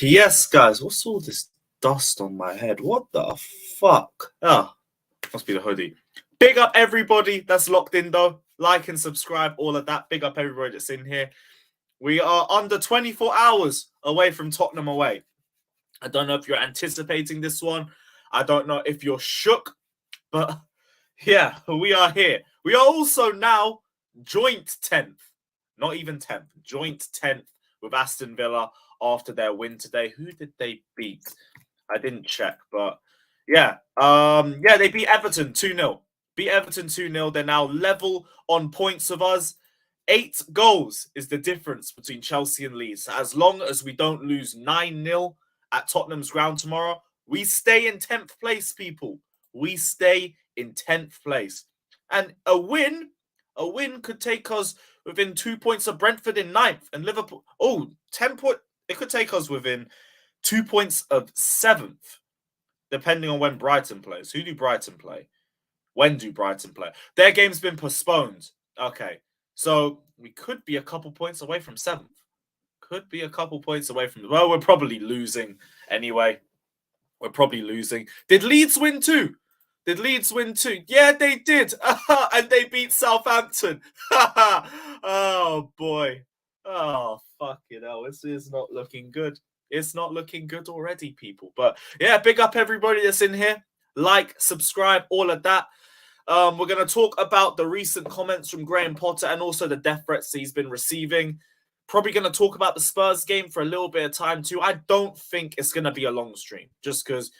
Yes, guys, what's all this dust on my head? What the fuck? Ah, must be the hoodie. Big up everybody that's locked in, though. Like and subscribe, all of that. Big up everybody that's in here. We are under 24 hours away from Tottenham away. I don't know if you're anticipating this one. I don't know if you're shook, but yeah, we are here. We are also now joint 10th. Not even 10th. Joint 10th with Aston Villa after their win today. Who did they beat? I didn't check, but yeah. They beat Everton 2-0. Beat Everton 2-0. They're now level on points of us. 8 goals is the difference between Chelsea and Leeds. As long as we don't lose 9-0 at Tottenham's ground tomorrow, we stay in 10th place, people. We stay in 10th place. And a win could take us within 2 points of Brentford in 9th and Liverpool. 10 points. It could take us within 2 points of 7th, depending on when Brighton plays. Who do Brighton play? When do Brighton play? Their game's been postponed. Okay. So we could be a couple points away from 7th. Could be a couple points away from... Well, we're probably losing anyway. We're probably losing. Did Leeds win too? Yeah, they did. And they beat Southampton. Oh, boy. Oh, fucking hell. This is not looking good. It's not looking good already, people. But yeah, big up everybody that's in here. Like, subscribe, all of that. We're going to talk about the recent comments from Graham Potter and also the death threats he's been receiving. Probably going to talk about the Spurs game for a little bit of time too. I don't think it's going to be a long stream just because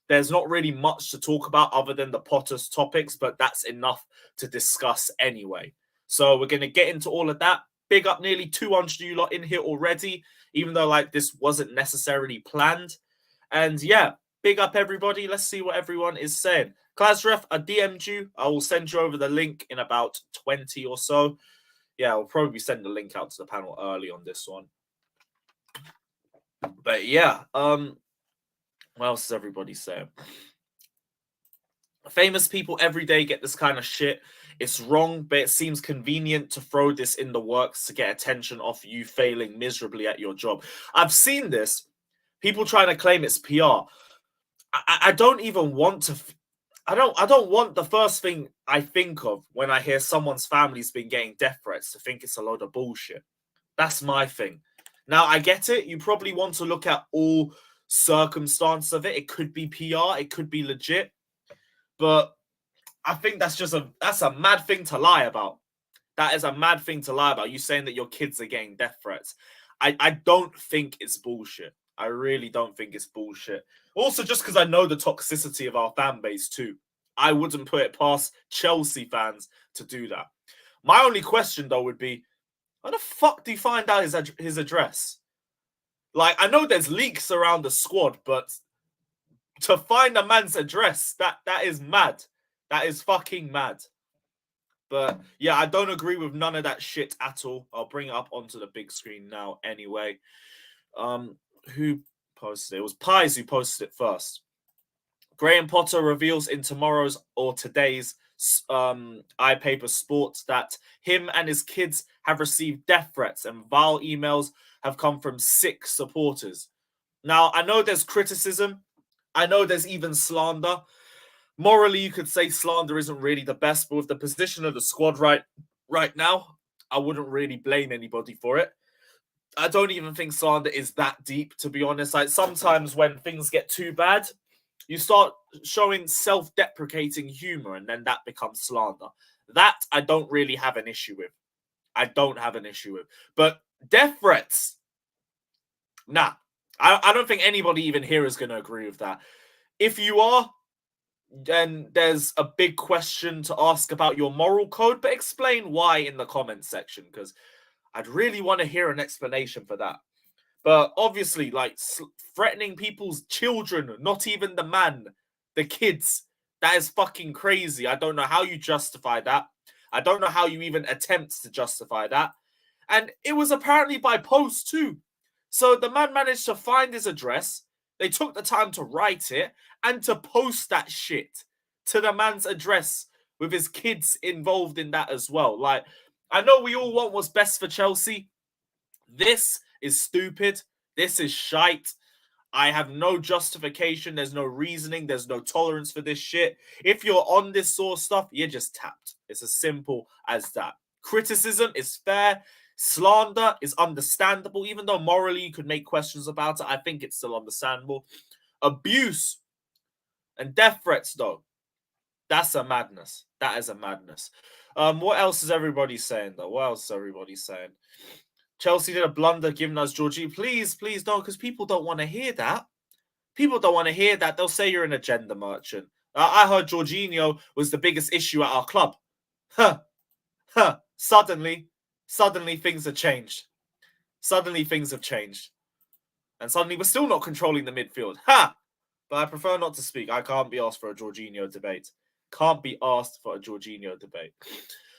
there's not really much to talk about other than the Potter's topics, but that's enough to discuss anyway. So we're going to get into all of that. Big up nearly 200 of you lot in here already, even though like this wasn't necessarily planned. And yeah, big up everybody. Let's see what everyone is saying. Klasref, I DM'd you. I will send you over the link in about 20 or so. Yeah, I'll probably send the link out to the panel early on this one. But yeah, what else is everybody saying? Famous people every day get this kind of shit. It's wrong, but it seems convenient to throw this in the works to get attention off you failing miserably at your job. I've seen this. People trying to claim it's PR. I don't even want to... I don't want the first thing I think of when I hear someone's family's been getting death threats to think it's a load of bullshit. That's my thing. Now, I get it. You probably want to look at all circumstances of it. It could be PR. It could be legit. But I think that's a mad thing to lie about. That is a mad thing to lie about. You saying that your kids are getting death threats. I don't think it's bullshit. I really don't think it's bullshit. Also, just because I know the toxicity of our fan base too. I wouldn't put it past Chelsea fans to do that. My only question, though, would be, how the fuck do you find out his address? Like, I know there's leaks around the squad, but to find a man's address, that is mad. That is fucking mad. But yeah, I don't agree with none of that shit at all. I'll bring it up onto the big screen now anyway. Who posted it? It was Pies who posted it first. Graham Potter reveals in tomorrow's or today's iPaper Sports that him and his kids have received death threats and vile emails have come from 6 supporters. Now, I know there's criticism. I know there's even slander. Morally, you could say slander isn't really the best, but with the position of the squad right now, I wouldn't really blame anybody for it. I don't even think slander is that deep, to be honest. Like, sometimes when things get too bad, you start showing self-deprecating humor, and then that becomes slander. That I don't really have an issue with. But death threats, nah. I don't think anybody even here is going to agree with that. If you are, then there's a big question to ask about your moral code, but explain why in the comments section, because I'd really want to hear an explanation for that. But obviously, like, threatening people's children, not even the man, the kids, that is fucking crazy. I don't know how you justify that. I don't know how you even attempt to justify that. And it was apparently by post too. So the man managed to find his address. They took the time to write it and to post that shit to the man's address with his kids involved in that as well. Like, I know we all want what's best for Chelsea. This is stupid. This is shite. I have no justification. There's no reasoning. There's no tolerance for this shit. If you're on this sort of stuff, you're just tapped. It's as simple as that. Criticism is fair. Slander is understandable. Even though morally you could make questions about it, I think it's still understandable. Abuse and death threats, though, that's a madness. That is a madness. What else is everybody saying, though? What else is everybody saying? Chelsea did a blunder giving us Jorginho. Please don't, because people don't want to hear that. People don't want to hear that. They'll say you're an agenda merchant. I heard Jorginho was the biggest issue at our club. Suddenly things have changed. Suddenly things have changed. And suddenly we're still not controlling the midfield. But I prefer not to speak. I can't be asked for a Jorginho debate. Can't be asked for a Jorginho debate.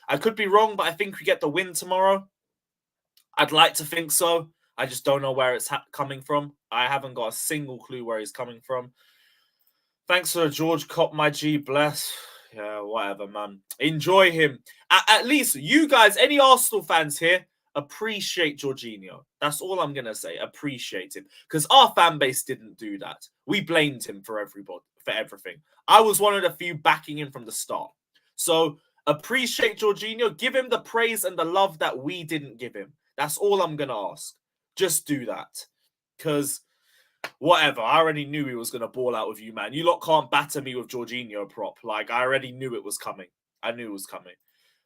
I could be wrong, but I think we get the win tomorrow. I'd like to think so. I just don't know where it's coming from. I haven't got a single clue where he's coming from. Thanks for George Cop, my G. Bless. Yeah, whatever, man. Enjoy him. At least you guys, any Arsenal fans here, appreciate Jorginho. That's all I'm going to say. Appreciate him. Because our fan base didn't do that. We blamed him for everything. I was one of the few backing him from the start. So appreciate Jorginho. Give him the praise and the love that we didn't give him. That's all I'm going to ask. Just do that. Because whatever, I already knew he was going to ball out with you, man. You lot can't batter me with Jorginho prop. Like, I already knew it was coming. I knew it was coming.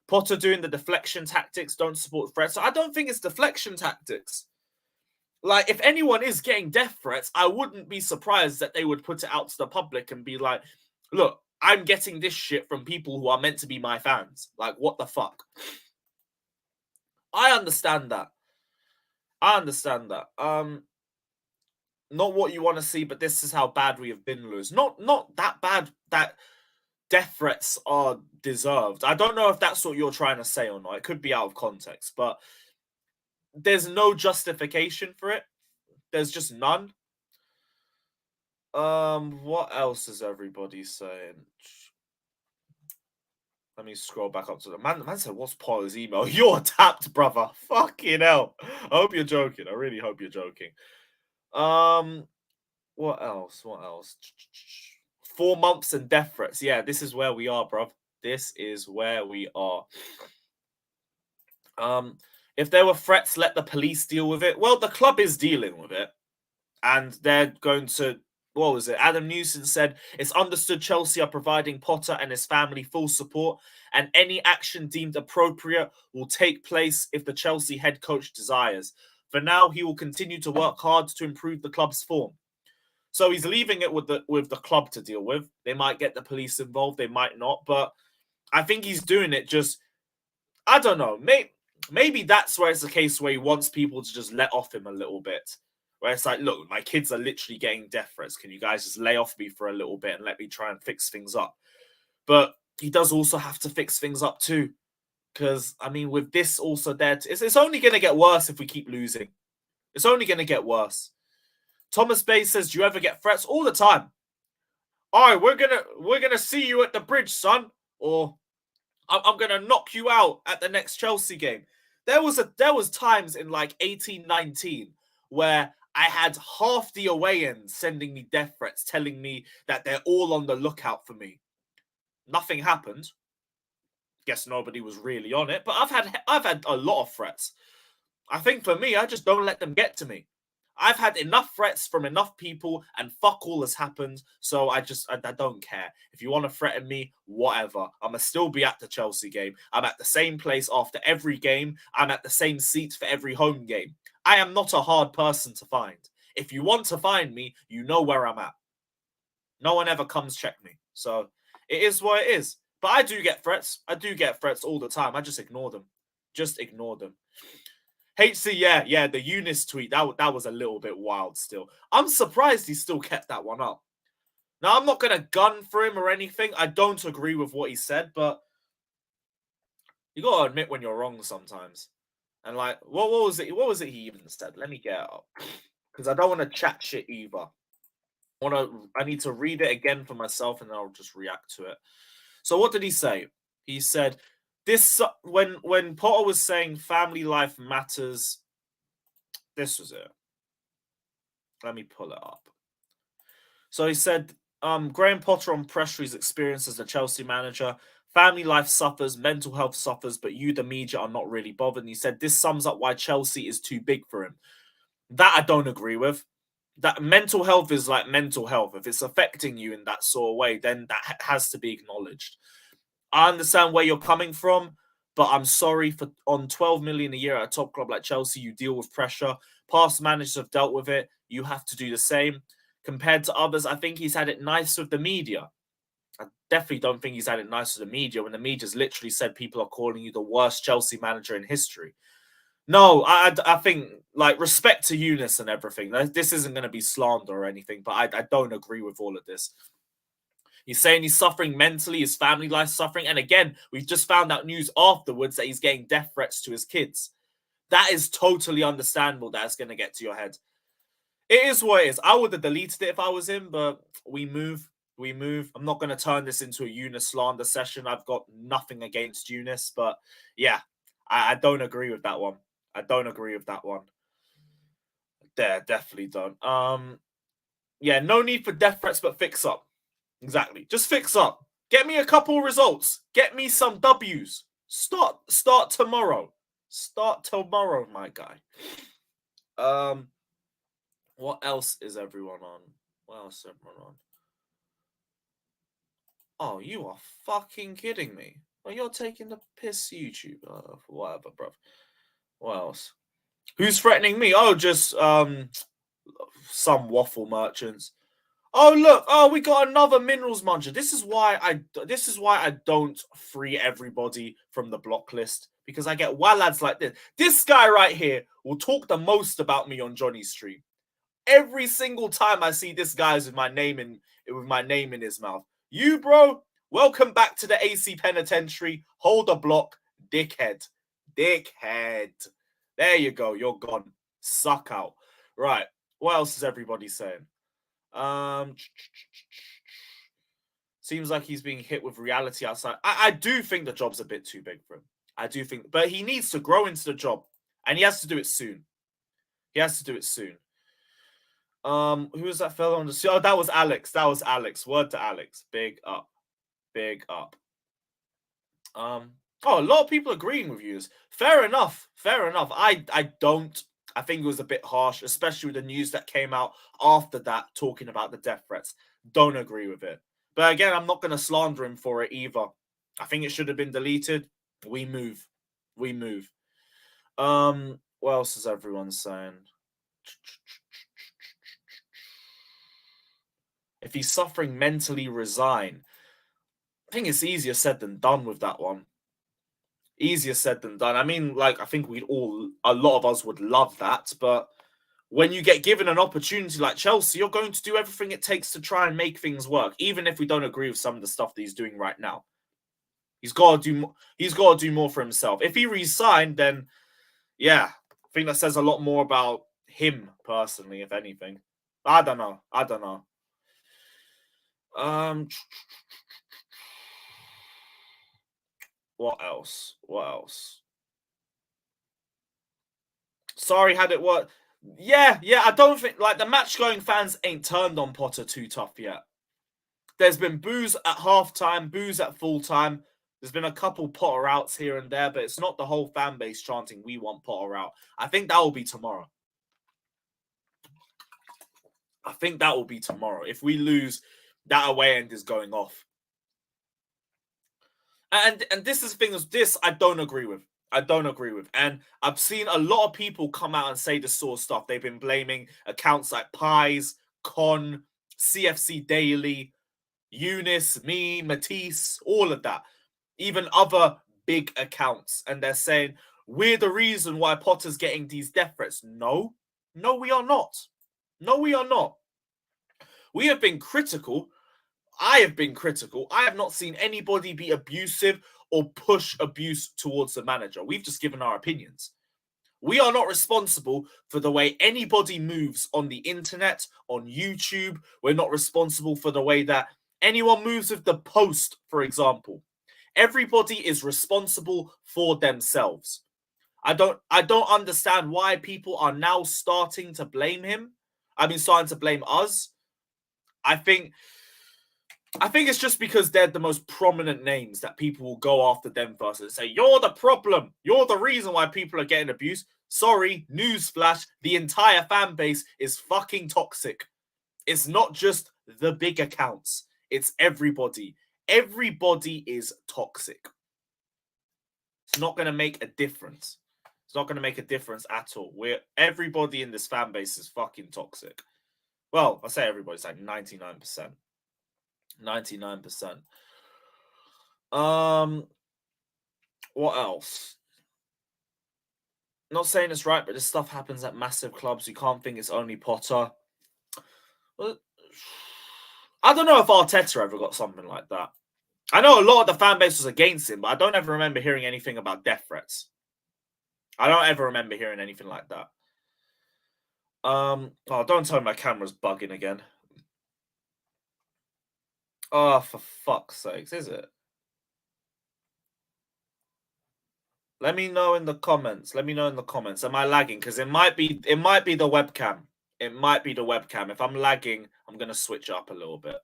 Potter doing the deflection tactics, don't support threats. So I don't think it's deflection tactics. Like, if anyone is getting death threats, I wouldn't be surprised that they would put it out to the public and be like, look, I'm getting this shit from people who are meant to be my fans. Like, what the fuck? I understand that. Not what you want to see, but this is how bad we have been, Lewis. Not that bad that death threats are deserved. I don't know if that's what you're trying to say or not. It could be out of context, but there's no justification for it. There's just none. What else is everybody saying? Let me scroll back up to the man. The man said, "What's Paul's email?" You're tapped, brother. Fucking hell. I hope you're joking. I really hope you're joking. What else? 4 months and death threats. Yeah, this is where we are, bruv. This is where we are. If there were threats, let the police deal with it. Well, the club is dealing with it. And they're going to, what was it? Adam Newson said, it's understood Chelsea are providing Potter and his family full support, and any action deemed appropriate will take place if the Chelsea head coach desires. For now, he will continue to work hard to improve the club's form. So he's leaving it with the club to deal with. They might get the police involved, they might not, but I think he's doing it just, I don't know, maybe that's where it's a case where he wants people to just let off him a little bit. Where it's like, look, my kids are literally getting death threats. Can you guys just lay off me for a little bit and let me try and fix things up? But he does also have to fix things up too. Because, I mean, with this also there, it's only going to get worse if we keep losing. It's only going to get worse. Thomas Bay says, do you ever get threats? All the time. All right, we're gonna see you at the bridge, son. Or I'm going to knock you out at the next Chelsea game. There was times in like 18-19 where I had half the away end sending me death threats, telling me that they're all on the lookout for me. Nothing happened. Guess nobody was really on it, but I've had a lot of threats. I think for me, I just don't let them get to me. I've had enough threats from enough people and fuck all has happened. So I don't care. If you want to threaten me, whatever. I'm going to still be at the Chelsea game. I'm at the same place after every game. I'm at the same seats for every home game. I am not a hard person to find. If you want to find me, you know where I'm at. No one ever comes check me. So it is what it is. But I do get threats. I do get threats all the time. I just ignore them. Just ignore them. HC, yeah, the Eunice tweet, that was a little bit wild still. I'm surprised he still kept that one up. Now, I'm not going to gun for him or anything. I don't agree with what he said, but you got to admit when you're wrong sometimes. And like, what was it? What was it he even said? Let me get it up. Because I don't want to chat shit either. I need to read it again for myself and then I'll just react to it. So what did he say? He said, this when Potter was saying family life matters, this was it. Let me pull it up. So he said, Graham Potter on pressure his experience as a Chelsea manager. Family life suffers, mental health suffers, but you, the media, are not really bothered. And he said this sums up why Chelsea is too big for him. That I don't agree with. That mental health is like mental health. If it's affecting you in that sort of way, then that has to be acknowledged. I understand where you're coming from, but I'm sorry for on 12 million a year at a top club like Chelsea, you deal with pressure. Past managers have dealt with it. You have to do the same. Compared to others, I think he's had it nice with the media. I definitely don't think he's had it nice with the media when the media's literally said people are calling you the worst Chelsea manager in history. No, I think, like, respect to Eunice and everything. This isn't going to be slander or anything, but I don't agree with all of this. He's saying he's suffering mentally, his family life suffering. And again, we've just found out news afterwards that he's getting death threats to his kids. That is totally understandable. That's going to get to your head. It is what it is. I would have deleted it if I was him, but we move. We move. I'm not going to turn this into a Eunice slander session. I've got nothing against Eunice, but yeah, I don't agree with that one. I don't agree with that one. Definitely don't. Yeah, no need for death threats, but fix up. Exactly. Just fix up. Get me a couple results. Get me some W's. Start tomorrow. Start tomorrow, my guy. What else is everyone on? What else is everyone on? Oh, you are fucking kidding me. Well, you're taking the piss, YouTube. Whatever, bro. What else? Who's threatening me? Oh, just some waffle merchants. Oh look! Oh, we got another minerals muncher. This is why I don't free everybody from the block list, because I get lads like this. This guy right here will talk the most about me on Johnny's stream. Every single time I see this guy's with my name in his mouth. You, bro, welcome back to the AC Penitentiary. Hold a block, dickhead. Dickhead. There you go. You're gone. Suck out. Right. What else is everybody saying? Seems like he's being hit with reality outside. I do think the job's a bit too big for him. I do think, but he needs to grow into the job, and he has to do it soon. He has to do it soon. Who was that fellow on the? Oh, that was Alex. That was Alex. Word to Alex. Big up. Big up. Oh, a lot of people agreeing with you. Fair enough. Fair enough. I don't. I think it was a bit harsh, especially with the news that came out after that, talking about the death threats. Don't agree with it. But again, I'm not going to slander him for it either. I think it should have been deleted. We move. We move. What else is everyone saying? If he's suffering mentally, resign. I think it's easier said than done with that one. Easier said than done. I mean, like, I think a lot of us would love that, but when you get given an opportunity like Chelsea, you're going to do everything it takes to try and make things work, even if we don't agree with some of the stuff that he's doing right now. He's got to do more for himself. If he resigned, then yeah, I think that says a lot more about him personally, if anything. I don't know. What else? Sorry, had it worked. Yeah, I don't think, like, the match-going fans ain't turned on Potter too tough yet. There's been boos at halftime, boos at full time. There's been a couple Potter outs here and there, but it's not the whole fan base chanting, "We want Potter out." I think that will be tomorrow. If we lose, that away end is going off. And this is the thing, this I don't agree with. And I've seen a lot of people come out and say this sort of stuff. They've been blaming accounts like Pies, Con, CFC Daily, Eunice, me, Matisse, all of that. Even other big accounts. And they're saying, we're the reason why Potter's getting these death threats. No, we are not. We have been critical. I have been critical. I have not seen anybody be abusive or push abuse towards the manager. We've just given our opinions. We are not responsible for the way anybody moves on the internet, on YouTube. We're not responsible for the way that anyone moves with the post, for example. Everybody is responsible for themselves. I don't understand why people are now starting to blame him. Starting to blame us. I think it's just because they're the most prominent names that people will go after them first and say, you're the problem. You're the reason why people are getting abused. Sorry, newsflash, the entire fan base is fucking toxic. It's not just the big accounts. It's everybody. Everybody is toxic. It's not going to make a difference. It's not going to make a difference at all. Everybody in this fan base is fucking toxic. Well, I say everybody, it's like 99%. 99%. What else? Not saying it's right, but this stuff happens at massive clubs. You can't think it's only Potter. Well, I don't know if Arteta ever got something like that. I know a lot of the fan base was against him, but I don't ever remember hearing anything about death threats. I don't ever remember hearing anything like that. Oh, don't tell me my camera's bugging again. Oh, for fuck's sakes, is it? Let me know in the comments. Let me know in the comments. Am I lagging? Because it might be the webcam. It might be the webcam. If I'm lagging, I'm gonna switch up a little bit.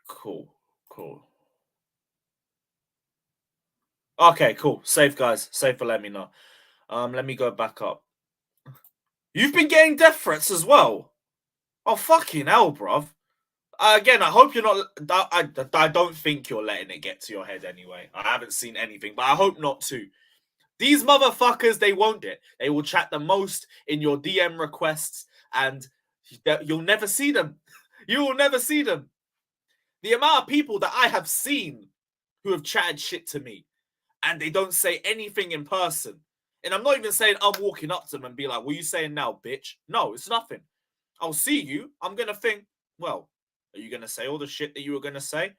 Cool. Okay, cool. Safe, guys. Safe for letting me know. Let me go back up. You've been getting death threats as well. Oh, fucking hell, bruv. Again, I hope you're not... I don't think you're letting it get to your head anyway. I haven't seen anything, but I hope not too. These motherfuckers, they won't get. They will chat the most in your DM requests, and you'll never see them. You will never see them. The amount of people that I have seen who have chatted shit to me, and they don't say anything in person. And I'm not even saying I'm walking up to them and be like, what are you saying now, bitch? No, it's nothing. I'll see you. I'm going to think, well, are you going to say all the shit that you were going to say?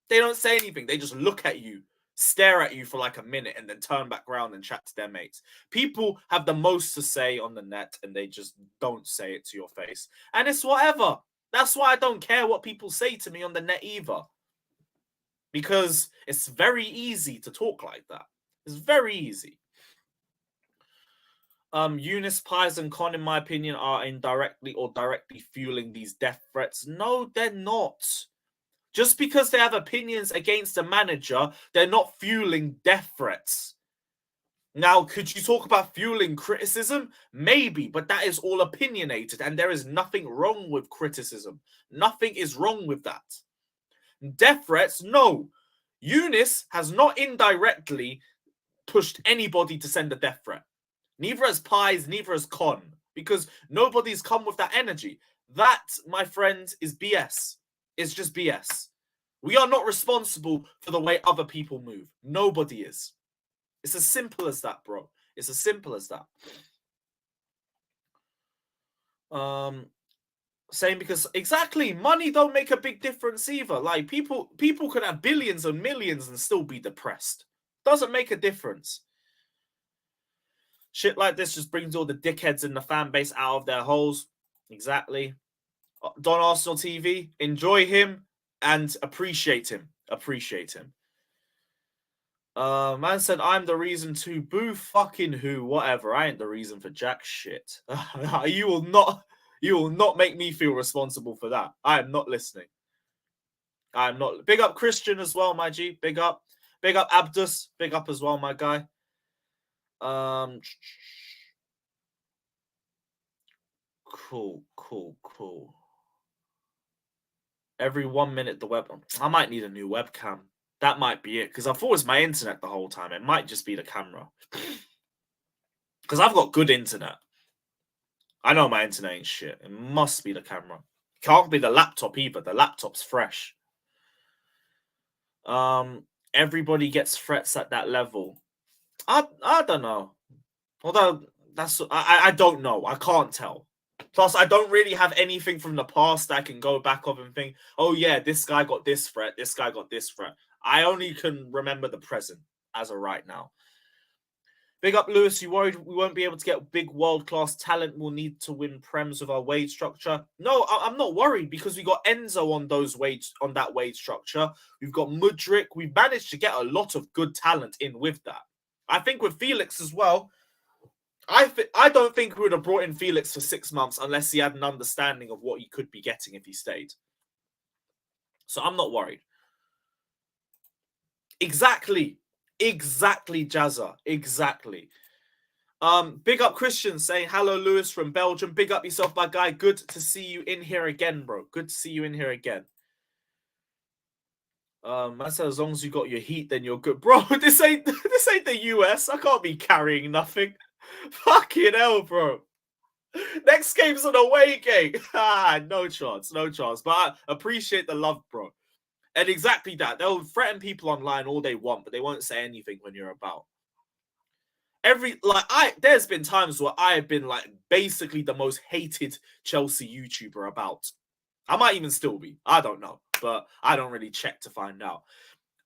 They don't say anything. They just look at you, stare at you for like a minute, and then turn back around and chat to their mates. People have the most to say on the net, and they just don't say it to your face. And it's whatever. That's why I don't care what people say to me on the net either. Because it's very easy to talk like that. It's very easy. Eunice, Pies, and Con, in my opinion, are indirectly or directly fueling these death threats. No, they're not. Just because they have opinions against a manager, they're not fueling death threats. Now, could you talk about fueling criticism? Maybe, but that is all opinionated, and there is nothing wrong with criticism. Nothing is wrong with that. Death threats, no. Eunice has not indirectly pushed anybody to send a death threat. Neither has Pies, neither has Con, because nobody's come with that energy. That, my friend, is BS. It's just BS. We are not responsible for the way other people move. Nobody is. It's as simple as that, bro. It's as simple as that. Same, because exactly, money don't make a big difference either. Like people could have billions and millions and still be depressed. Doesn't make a difference. Shit like this just brings all the dickheads in the fan base out of their holes. Exactly. Don Arsenal TV, enjoy him and appreciate him. Appreciate him. Man said, I'm the reason to boo fucking who, whatever. I ain't the reason for jack shit. You will not make me feel responsible for that. I am not listening. I am not. Big up Christian as well, my G. Big up. Big up Abdus. Big up as well, my guy. Cool. Every 1 minute, the web... I might need a new webcam. That might be it. Because I thought it was my internet the whole time. It might just be the camera. Because I've got good internet. I know my internet ain't shit. It must be the camera. Can't be the laptop either. The laptop's fresh. Everybody gets threats at that level. I don't know. Although I don't know. I can't tell. Plus, I don't really have anything from the past that I can go back of and think, oh yeah, this guy got this threat, this guy got this threat. I only can remember the present as of right now. Big up, Lewis. You worried we won't be able to get big world-class talent? We'll need to win Prems with our wage structure. No, I'm not worried because we got Enzo on that wage structure. We've got Mudryk. We've managed to get a lot of good talent in with that. I think with Felix as well, I don't think we would have brought in Felix for 6 months unless he had an understanding of what he could be getting if he stayed. So I'm not worried. Exactly, Jazza. Exactly. Big up Christian saying hello, Lewis from Belgium. Big up yourself, my guy. Good to see you in here again, bro. Good to see you in here again. I said as long as you got your heat, then you're good, bro. This ain't the US. I can't be carrying nothing. Fucking hell, bro. Next game's an away game. No chance, no chance. But I appreciate the love, bro. And exactly that. They'll threaten people online all they want, but they won't say anything when you're about. There's been times where I have been like basically the most hated Chelsea YouTuber about. I might even still be. I don't know, but I don't really check to find out.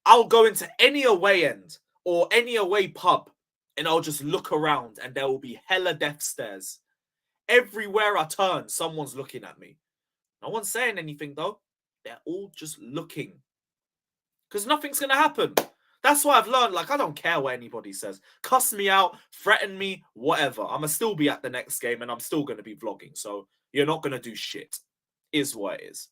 I'll go into any away end or any away pub and I'll just look around and there will be hella death stares. Everywhere I turn, someone's looking at me. No one's saying anything though. They're all just looking. Because nothing's going to happen. That's why I've learned, like, I don't care what anybody says. Cuss me out, threaten me, whatever. I'm going to still be at the next game and I'm still going to be vlogging. So you're not going to do shit. Is what it is.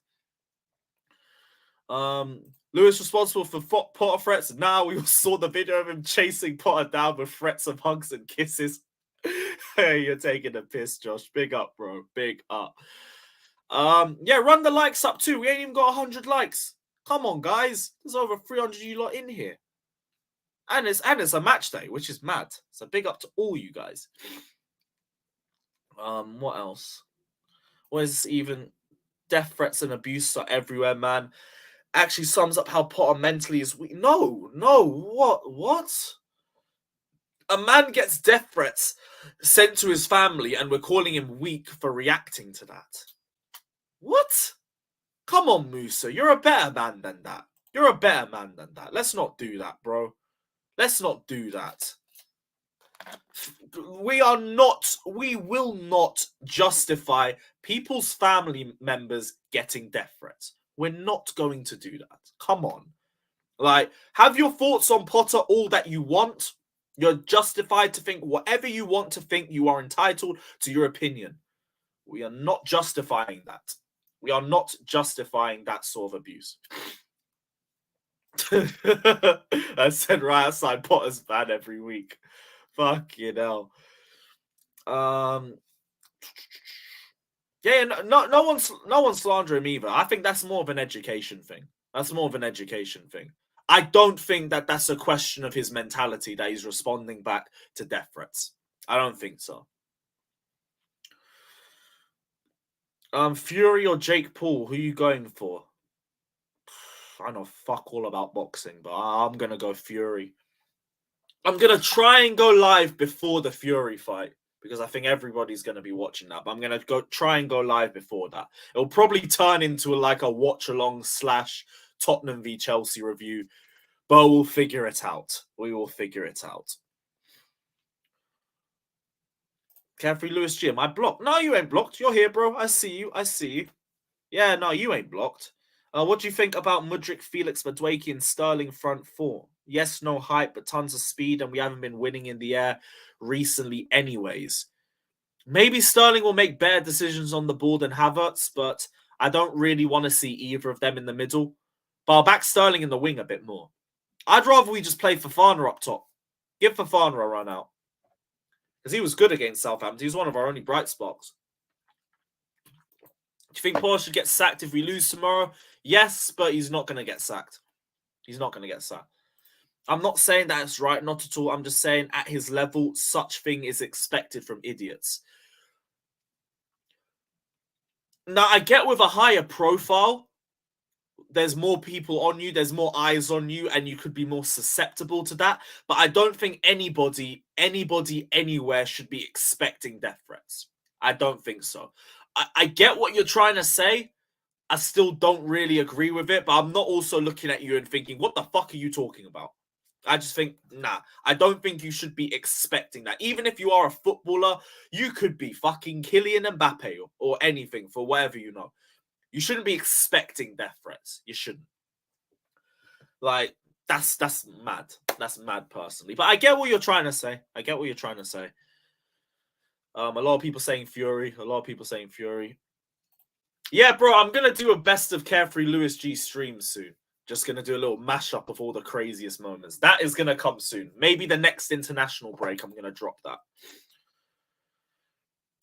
Lewis responsible for Potter threats. Now we saw the video of him chasing Potter down with threats of hugs and kisses. Hey, you're taking a piss, Josh. Big up, bro. Big up. Yeah, run the likes up too. We ain't even got 100 likes. Come on, guys. There's over 300 you lot in here. And it's a match day, which is mad. So big up to all you guys. What else? What is even? Death threats and abuse are everywhere, man. Actually sums up how Potter mentally is weak. No, what? A man gets death threats sent to his family and we're calling him weak for reacting to that. What? Come on, Musa. You're a better man than that. You're a better man than that. Let's not do that, bro. Let's not do that. We will not justify people's family members getting death threats. We're not going to do that. Come on. Like, have your thoughts on Potter all that you want. You're justified to think whatever you want to think. You are entitled to your opinion. We are not justifying that. We are not justifying that sort of abuse. I said right outside Potter's van every week. Fuck you know. Yeah, no one's slandering him either. I think that's more of an education thing. That's more of an education thing. I don't think that that's a question of his mentality that he's responding back to death threats. I don't think so. Fury or Jake Paul? Who are you going for? I know fuck all about boxing, but I'm gonna go Fury. I'm gonna try and go live before the Fury fight because I think everybody's gonna be watching that. But I'm gonna try and go live before that. It'll probably turn into like a watch along / Tottenham v Chelsea review, but we'll figure it out. We will figure it out. Carefree Lewis Jim, I blocked. No, you ain't blocked. You're here, bro. I see you. I see you. Yeah, no, you ain't blocked. What do you think about Mudryk, Felix, Madueke, and Sterling front four? Yes, no hype, but tons of speed, and we haven't been winning in the air recently anyways. Maybe Sterling will make better decisions on the ball than Havertz, but I don't really want to see either of them in the middle. But I'll back Sterling in the wing a bit more. I'd rather we just play Fofana up top. Give Fofana a run out. Because he was good against Southampton. He was one of our only bright spots. Do you think Paul should get sacked if we lose tomorrow? Yes, but he's not going to get sacked. He's not going to get sacked. I'm not saying that it's right, not at all. I'm just saying at his level, such thing is expected from idiots. Now, I get with a higher profile, there's more people on you, there's more eyes on you, and you could be more susceptible to that. But I don't think anybody anywhere should be expecting death threats. I don't think so. I get what you're trying to say. I still don't really agree with it, but I'm not also looking at you and thinking, what the fuck are you talking about? I just think, nah, I don't think you should be expecting that. Even if you are a footballer, you could be fucking Kylian Mbappe or anything for whatever you know. You shouldn't be expecting death threats. You shouldn't. Like, that's mad. That's mad personally. But I get what you're trying to say. I get what you're trying to say. A lot of people saying Fury. Yeah, bro, I'm going to do a best of Carefree Lewis G stream soon. Just going to do a little mashup of all the craziest moments. That is going to come soon. Maybe the next international break, I'm going to drop that.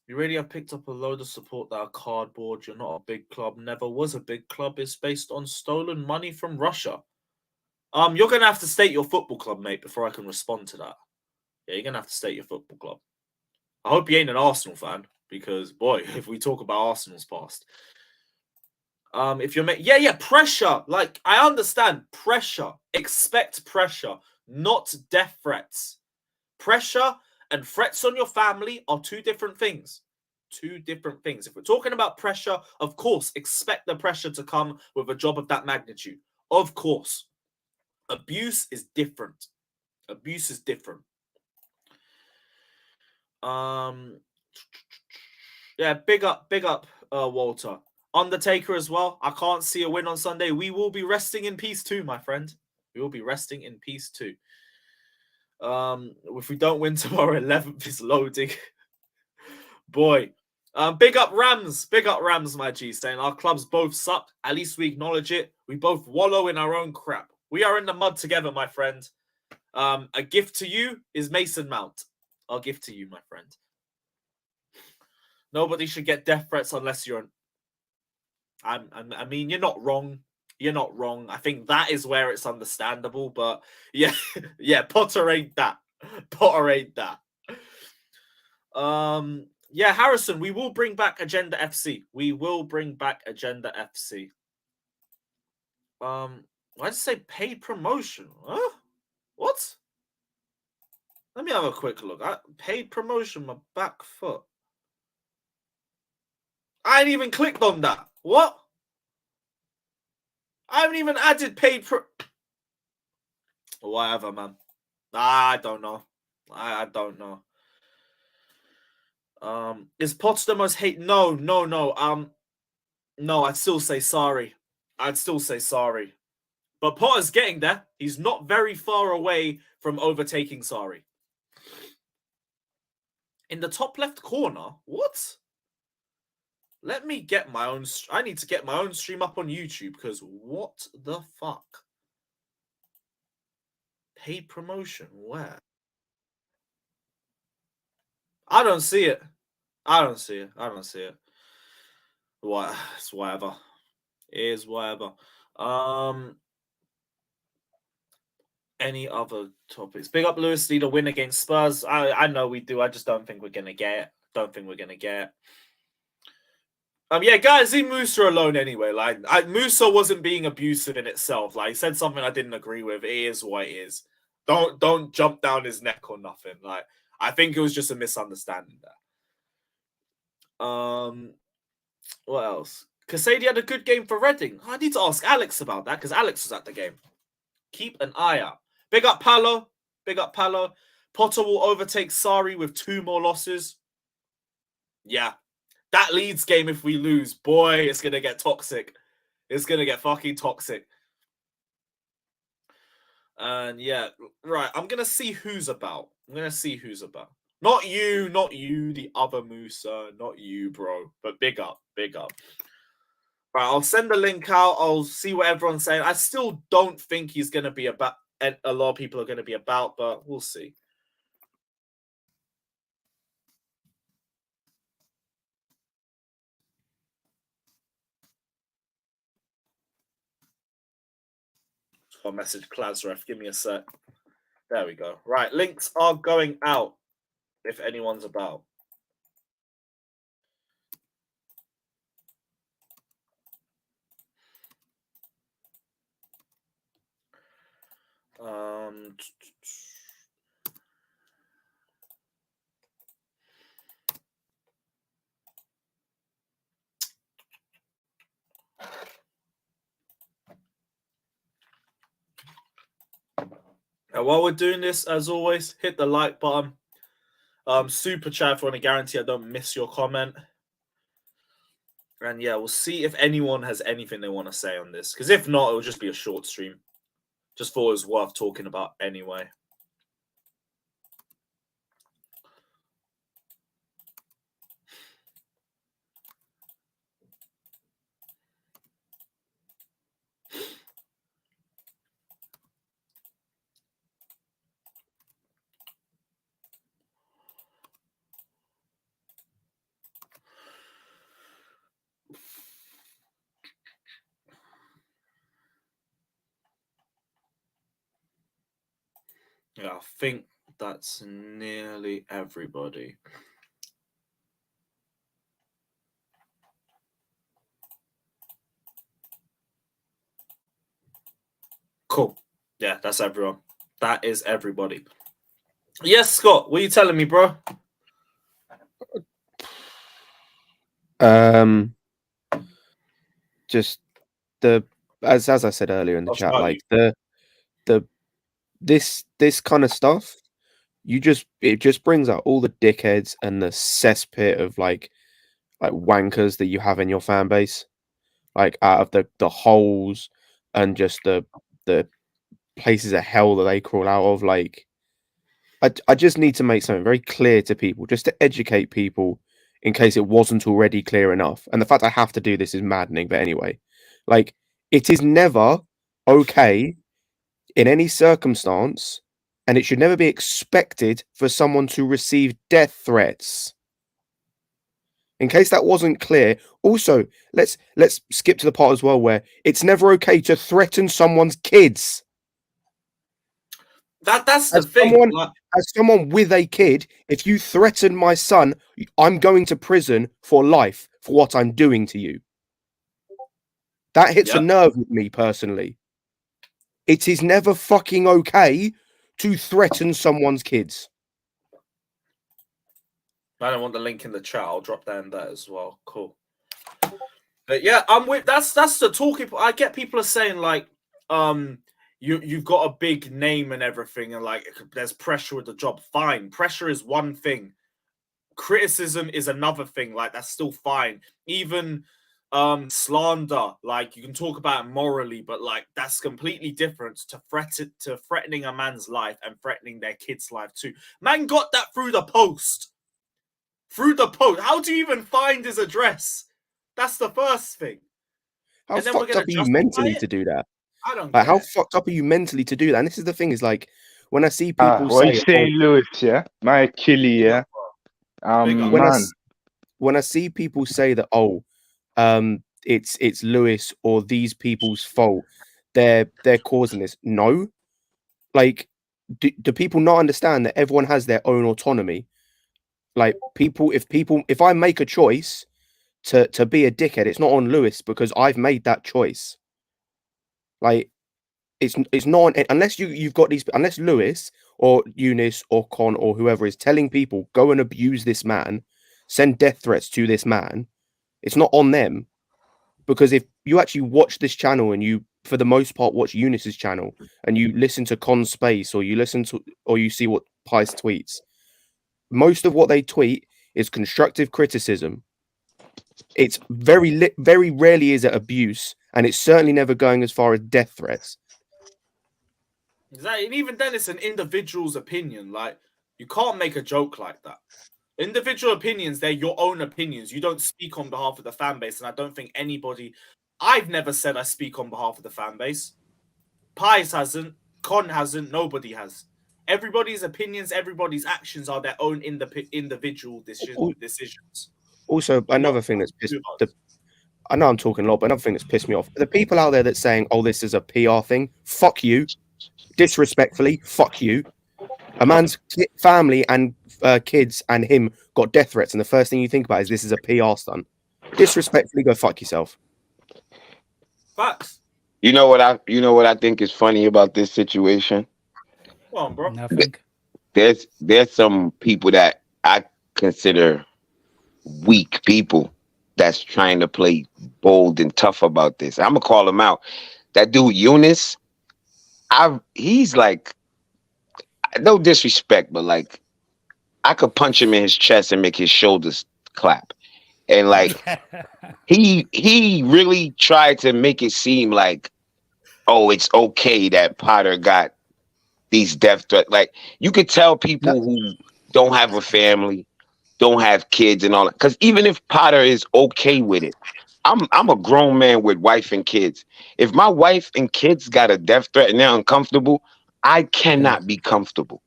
You really have picked up a load of support that are cardboard. You're not a big club. Never was a big club. It's based on stolen money from Russia. You're going to have to state your football club, mate, before I can respond to that. Yeah, you're going to have to state your football club. I hope you ain't an Arsenal fan, because, boy, if we talk about Arsenal's past. If you're pressure. Like, I understand pressure. Expect pressure, not death threats. Pressure and threats on your family are two different things. Two different things. If we're talking about pressure, of course, expect the pressure to come with a job of that magnitude. Of course. Abuse is different. Abuse is different. Yeah, big up, Walter. Undertaker as well. I can't see a win on Sunday. We will be resting in peace too, my friend. We will be resting in peace too. If we don't win tomorrow, 11th is loading. Boy. Big up Rams, my G, saying our clubs both suck. At least we acknowledge it. We both wallow in our own crap. We are in the mud together, my friend. A gift to you is Mason Mount. I'll give to you, my friend. Nobody should get death threats unless you're I mean, you're not wrong. You're not wrong. I think that is where it's understandable. But yeah, Potter ain't that. Yeah, Harrison, we will bring back Agenda FC. Why did it say paid promotion? Huh? What? Let me have a quick look. Paid promotion, my back foot. I ain't even clicked on that. What? I haven't even added paid pro... Whatever, man. I don't know. I don't know. Is Potts the most hate? No. No, I'd still say sorry. But Potter's getting there. He's not very far away from overtaking sorry. In the top left corner? What? Let me get my own... I need to get my own stream up on YouTube, because what the fuck? Paid promotion? Where? I don't see it. What? It's whatever. It is whatever. Any other topics? Big up Lewis, need a win against Spurs. I know we do. I just don't think we're gonna get it. Yeah, guys, leave Musa alone anyway. Like, Musa wasn't being abusive in itself. Like, he said something I didn't agree with. It is what it is. Don't jump down his neck or nothing. Like, I think it was just a misunderstanding there. What else? Casady had a good game for Reading. I need to ask Alex about that, because Alex was at the game. Keep an eye out. Big up Palo. Potter will overtake Sarri with 2 more losses. Yeah. That Leeds game, if we lose, boy, it's going to get toxic. It's going to get fucking toxic. And yeah, right. I'm going to see who's about. Not you, the other Musa. Not you, bro. But big up. Right, I'll send the link out. I'll see what everyone's saying. I still don't think he's going to be about. A lot of people are going to be about, but we'll see. I'll message Klazref. Give me a sec. There we go. Right, links are going out if anyone's about. And while we're doing this, as always, hit the like button. Super chat for a guarantee I don't miss your comment. And yeah, we'll see if anyone has anything they want to say on this. Because if not, it'll just be a short stream. Just thought it was worth talking about anyway. Yeah, I think that's nearly everybody. Cool. Yeah, that's everyone. That is everybody. Yes, Scott, what are you telling me, bro? Just the as I said earlier in the chat, like the this kind of stuff, it just brings out all the dickheads and the cesspit of like wankers that you have in your fan base, like out of the holes and just the places of hell that they crawl out of. Like, I just need to make something very clear to people, just to educate people in case it wasn't already clear enough. And the fact I have to do this is maddening. But anyway, like, it is never okay in any circumstance, and it should never be expected for someone to receive death threats. In case that wasn't clear, also let's skip to the part as well where it's never okay to threaten someone's kids. That's the thing. As someone with a kid, if you threaten my son, I'm going to prison for life for what I'm doing to you. That hits a nerve with me personally. It is never fucking okay to threaten someone's kids. I don't want the link in the chat. I'll drop that in there as well. Cool. But yeah, I'm with that's the talking. I get people are saying like, you've got a big name and everything, and like there's pressure with the job. Fine, pressure is one thing. Criticism is another thing. Like that's still fine. Even slander, like you can talk about it morally, but like that's completely different to threatening a man's life and threatening their kid's life too. Man got that through the post. Through the post. How do you even find his address? That's the first thing. How fucked up are you mentally to do that? I don't like. How fucked up are you mentally to do that? And this is the thing: is like when I see people what you saying, Lewis? Yeah, my Achilles. Yeah, when I see people say that, it's Lewis or these people's fault, they're causing this. No, like, do people not understand that everyone has their own autonomy? Like, if I make a choice to be a dickhead, it's not on Lewis because I've made that choice. Like, it's not unless you've got these, unless Lewis or Eunice or Con or whoever is telling people go and abuse this man, send death threats to this man. It's not on them, because if you actually watch this channel and you, for the most part, watch Eunice's channel and you listen to Con Space or you see what Pice tweets, most of what they tweet is constructive criticism. It's very rarely is it abuse, and it's certainly never going as far as death threats. Exactly. And even then, it's an individual's opinion. Like, you can't make a joke like that. Individual opinions, they're your own opinions. You don't speak on behalf of the fan base, and I don't think anybody... I've never said I speak on behalf of the fan base. Pies hasn't. Con hasn't. Nobody has. Everybody's opinions, everybody's actions are their own individual decisions. Also, another thing that's pissed... I know I'm talking a lot, but another thing that's pissed me off, the people out there that's saying, oh, this is a PR thing, fuck you. Disrespectfully, fuck you. A man's family and kids and him got death threats, and the first thing you think about is this is a PR stunt. Disrespectfully, go fuck yourself. Facts. You know what I think is funny about this situation? Come on, bro. Nothing. There's some people that I consider weak people that's trying to play bold and tough about this. I'm gonna call him out. That dude Eunice, he's like, no disrespect, but like, I could punch him in his chest and make his shoulders clap. And like, he really tried to make it seem like, oh, it's okay that Potter got these death threats. Like, you could tell people who don't have a family, don't have kids and all that. Because even if Potter is okay with it, I'm a grown man with wife and kids. If my wife and kids got a death threat and they're uncomfortable, I cannot be comfortable.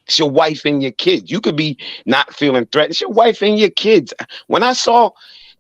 It's your wife and your kids. You could be not feeling threatened. It's your wife and your kids. When I saw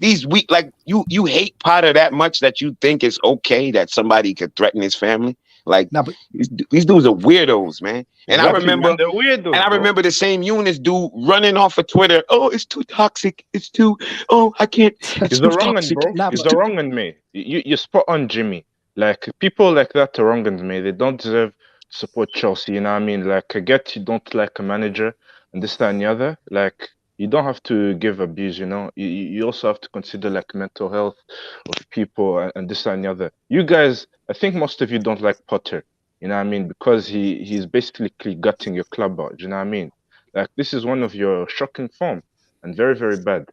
these like you hate Potter that much that you think it's okay that somebody could threaten his family. Like Nah, but these dudes are weirdos, man. And I Exactly, remember, man, they're weirdos, and I bro. remember the same Eunice dude running off of Twitter. Oh, it's too toxic. It's too. Oh, I can't. It's Is too the wrong one, toxic. bro? Nah, Is but- the wrong one, me? You spot on, Jimmy. Like people like that are wrong on me. They don't deserve to support Chelsea. You know what I mean? Like I get you don't like a manager and this, that, and the other. Like you don't have to give abuse. You know, you also have to consider like mental health of people and this, that, and the other. You guys, I think most of you don't like Potter. You know what I mean? Because he's basically gutting your club out. You know what I mean? Like this is one of your shocking form and very, very bad.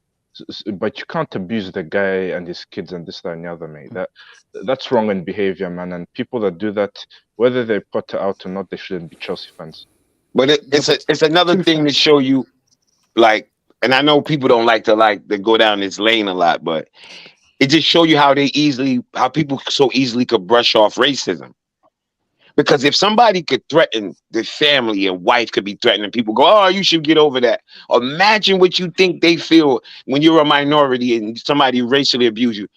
But you can't abuse the guy and his kids and this, that, and the other, mate. That's wrong in behavior, man. And people that do that, whether they Potter out or not, they shouldn't be Chelsea fans. But it's another thing to show you, like, and I know people don't like to go down this lane a lot, but it just show you how people so easily could brush off racism. Because if somebody could threaten the family and wife could be threatening, people go, oh, you should get over that. Imagine what you think they feel when you're a minority and somebody racially abuse you.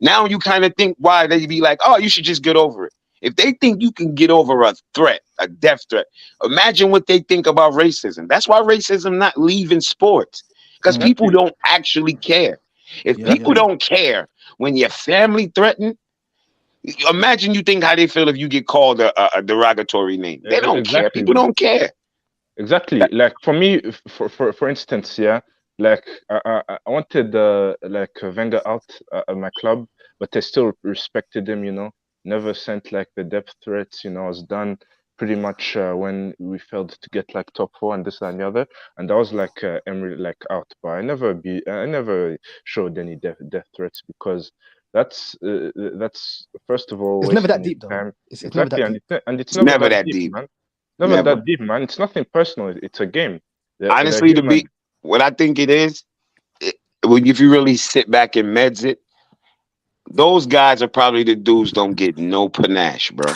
Now you kind of think why they be like, oh, you should just get over it. If they think you can get over a threat, a death threat, imagine what they think about racism. That's why racism not leaving sports. Because people don't actually care. If people don't care when your family threatened, imagine you think how they feel if you get called a derogatory name. They don't care. People don't care. Exactly. Like for me, for instance, yeah, like I wanted like Wenger out at my club, but I still respected him. You know, never sent like the depth threats. You know, I was done pretty much when we failed to get like top 4 and this and the other, and I was like Emery like out, but I never showed any death threats because. That's first of all. It's never that wasting deep, though. time. It's Exactly, never that deep. and it's never that deep. man. Never that deep, man. It's nothing personal. It's a game. Honestly, what I think it is, if you really sit back and meds it, those guys are probably the dudes don't get no panache, bro.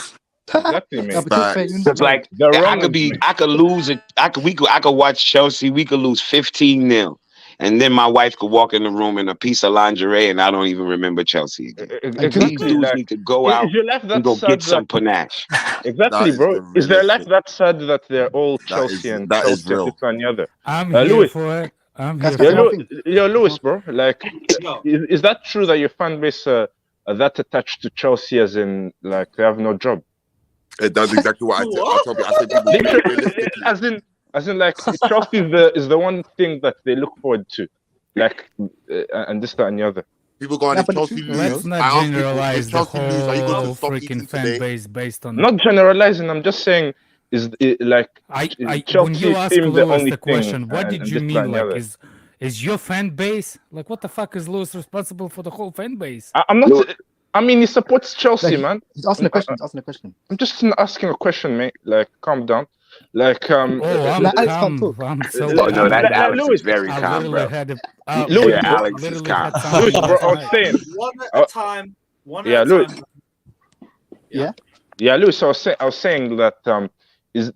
Exactly, man. It's like I could lose it. I could watch Chelsea. We could lose 15-0. And then my wife could walk in the room in a piece of lingerie, and I don't even remember Chelsea again. Exactly. These dudes need to go out and go get some panache. Exactly, bro. Is their life that sad that they're all Chelsea and Chelsea and this and the other? I'm here Lewis. for it. I'm here for it. You're Lewis, bro. Like, is that true that your fan base are that attached to Chelsea as in, like, they have no job? It does exactly what I told you. I said people realistically. As in, like Chelsea is the one thing that they look forward to, like, and this, that, and the other. People go on if Chelsea lose. Let's not generalize the whole freaking fan base based on. Not generalizing. I'm just saying, is it like when you ask Lewis the question, what did you mean? Like, is your fan base like what the fuck is Lewis responsible for the whole fan base? I'm not. I mean, he supports Chelsea, man. He's asking a question. I'm just asking a question, mate. Like, calm down. Like, I'm so that Alex is very calm, bro. Alex is calm. Lewis, bro, I was saying. One at a time. Lewis. Yeah, Lewis. I was saying that is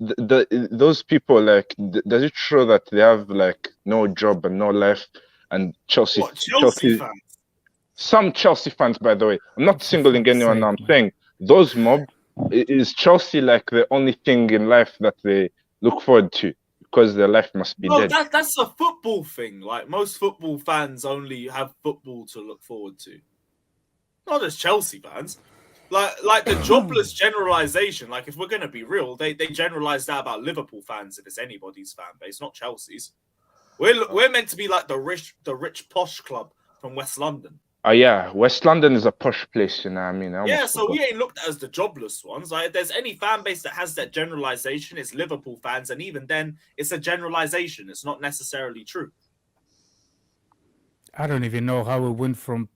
those people like does it show that they have like no job and no life and Chelsea fans? Some Chelsea fans, by the way. I'm not singling anyone. I'm saying those mob. Is Chelsea like the only thing in life that they look forward to because their life must be dead? That's a football thing. Like most football fans only have football to look forward to. Not just Chelsea fans. Like the jobless generalization. Like if we're gonna be real, they generalize that about Liverpool fans if it's anybody's fan base, not Chelsea's. We're meant to be like the rich posh club from West London. Oh yeah, West London is a posh place, you know what I mean? So we ain't looked at as the jobless ones. Like, if there's any fan base that has that generalization, it's Liverpool fans, and even then, it's a generalization. It's not necessarily true. I don't even know how we went from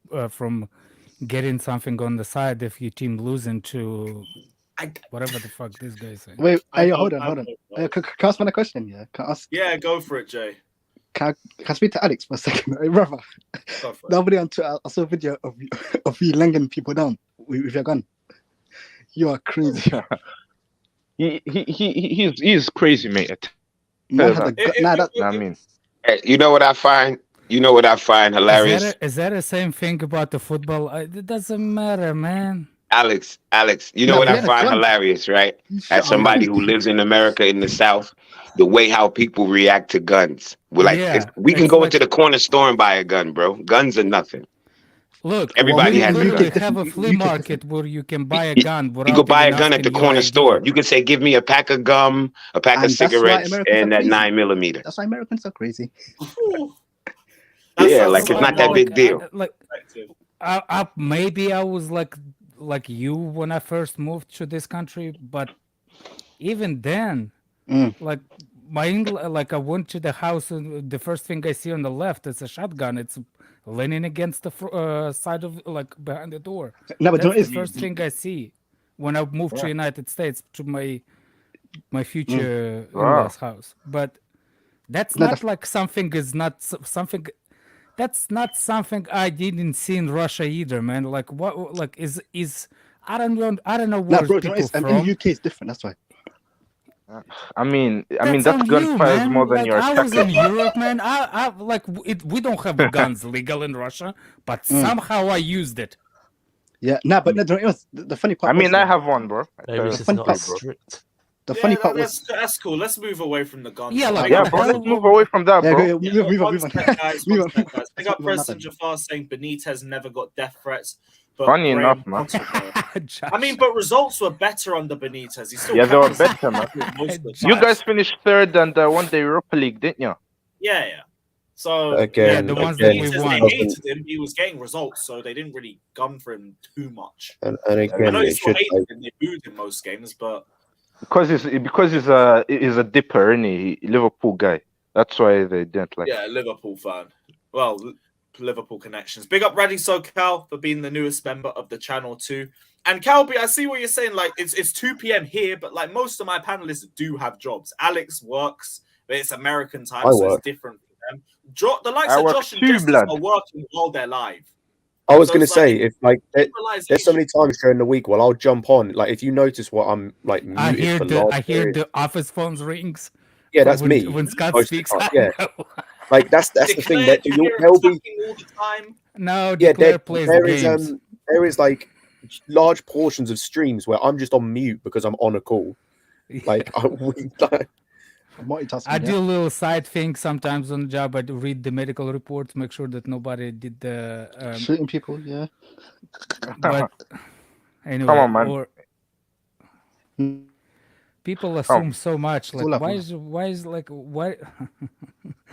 getting something on the side if your team losing to whatever the fuck this guy saying. Wait, hold on. Can I ask one a question? Yeah, can I ask? Yeah, go for it, Jay. Can I speak to Alex for a second? Hey, brother, nobody on Twitter, I saw a video of you laying people down with your gun. You are crazy. He's crazy, mate. I mean, you know what I find? hilarious? Is that the same thing about the football? It doesn't matter, man. Alex, you know No, what he I had a find gun. hilarious, right? Shut As somebody who lives in America in the South, the way how people react to guns. We're like, Yeah, we can it's go like, into the corner store and buy a gun, bro. Guns are nothing. look, Everybody you has a literally gun. have a different. flea UK 's market different. where you can buy a You, gun you without could buy a even gun at the asking your corner ID. store. You could say, give me a pack of gum, a pack of And that's why cigarettes, Americans are and that crazy. 9mm. That's why Americans are crazy. Yeah, like it's not that big deal. Maybe I was like you when I first moved to this country, but even then, like like I went to the house and the first thing I see on the left is a shotgun. It's leaning against the side of like behind the door. No, but That's the it's first thing I see when I moved to United States to my future in-laws house. But that's No, not like something is not something. That's not something I didn't see in Russia either, man. Like what? Like is I don't know where bro, people in from. the UK it's different. That's why. I mean, That's that on gun you, fires man. more than Like your I was in attacker. Europe, man. I like it. We don't have guns legal in Russia, but somehow I used it. Yeah, but no, it was the funny part. I mean, was, I have one, bro. Maybe it's the just funny not part, as strict. the funny part that's cool. Let's move away from the guns. Yeah, like, Yeah, what the bro. Let's hell? move away from that, yeah, bro. move on. One sec, guys. Move One on. sec, guys. Pick up Move on, Preston Jafar saying Benitez never got death threats. But Funny Graham enough, man. Potter, Josh. I mean, but results were better under Benitez. He still Yeah, they were kept us better, man. most of the You time. guys finished third and won the Europa League, didn't you? Yeah. So Again, the ones that we Benitez, won. they hated him. He was getting results, so they didn't really gun for him too much. and I again, know he it still should. hated him. They booed him most games, but Because he's a dipper, isn't he? Liverpool guy. That's why they didn't like. yeah, Liverpool fan. Well, Liverpool connections. Big up Raddy SoCal for being the newest member of the channel too. And Calby, I see what you're saying. Like it's 2 p.m. here, but like most of my panelists do have jobs. Alex works, but it's American time, I so work. it's different for them. The likes I of work Josh and too, Justice blood. are working while they're live. I was So going to it's like say, if like there's so many times during the week, well, I'll jump on. Like if you notice what I'm like I muted hear for the large periods. the office phones rings. Yeah, that's when, me. When Scott most of the speaks, time, I yeah. know. Like that's the thing that there'll be all the time. No, yeah, Declare plays there games. there is like large portions of streams where I'm just on mute because I'm on a call. Like I do a little side thing sometimes on the job. I do read the medical reports, make sure that nobody did the shooting people. Yeah, but anyway, Come on, man. or people assume so much. Like, up, why man. is like why?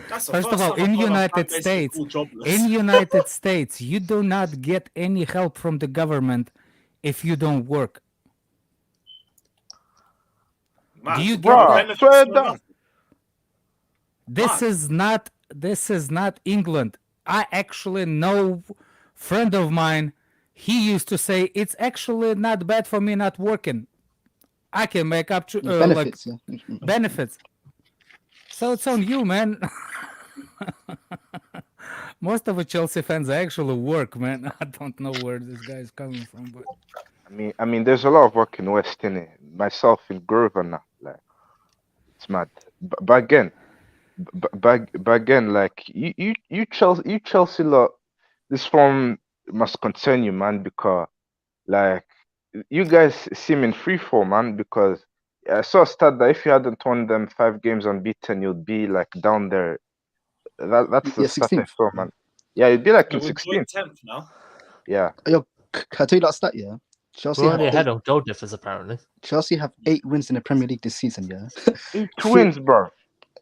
That's the First of first all, time in I've heard a United fan base States, called jobless. in United States, you do not get any help from the government if you don't work. Man, Do you bro, get that? benefits swear or down. nothing. This is not England. I actually know friend of mine, he used to say it's actually not bad for me not working. I can make up to benefits. benefits. So it's on you, man. Most of the Chelsea fans actually work, man. I don't know where this guy is coming from, but I mean, there's a lot of work in West Indies. Myself in Grover now, like it's mad. But again, like you Chelsea lot. This form must concern you, man, because like you guys seem in free fall, man. Because I saw a stat that if you hadn't won them 5 games unbeaten, you'd be like down there. That's the stat I saw, man. Yeah, you'd be like in 16th. 10th now. Yeah. Yo, can I tell you that stat? Yeah, Chelsea We're have already ahead on goal differs, apparently. Chelsea have 8 wins in the Premier League this season. Yeah, 8 wins, bro.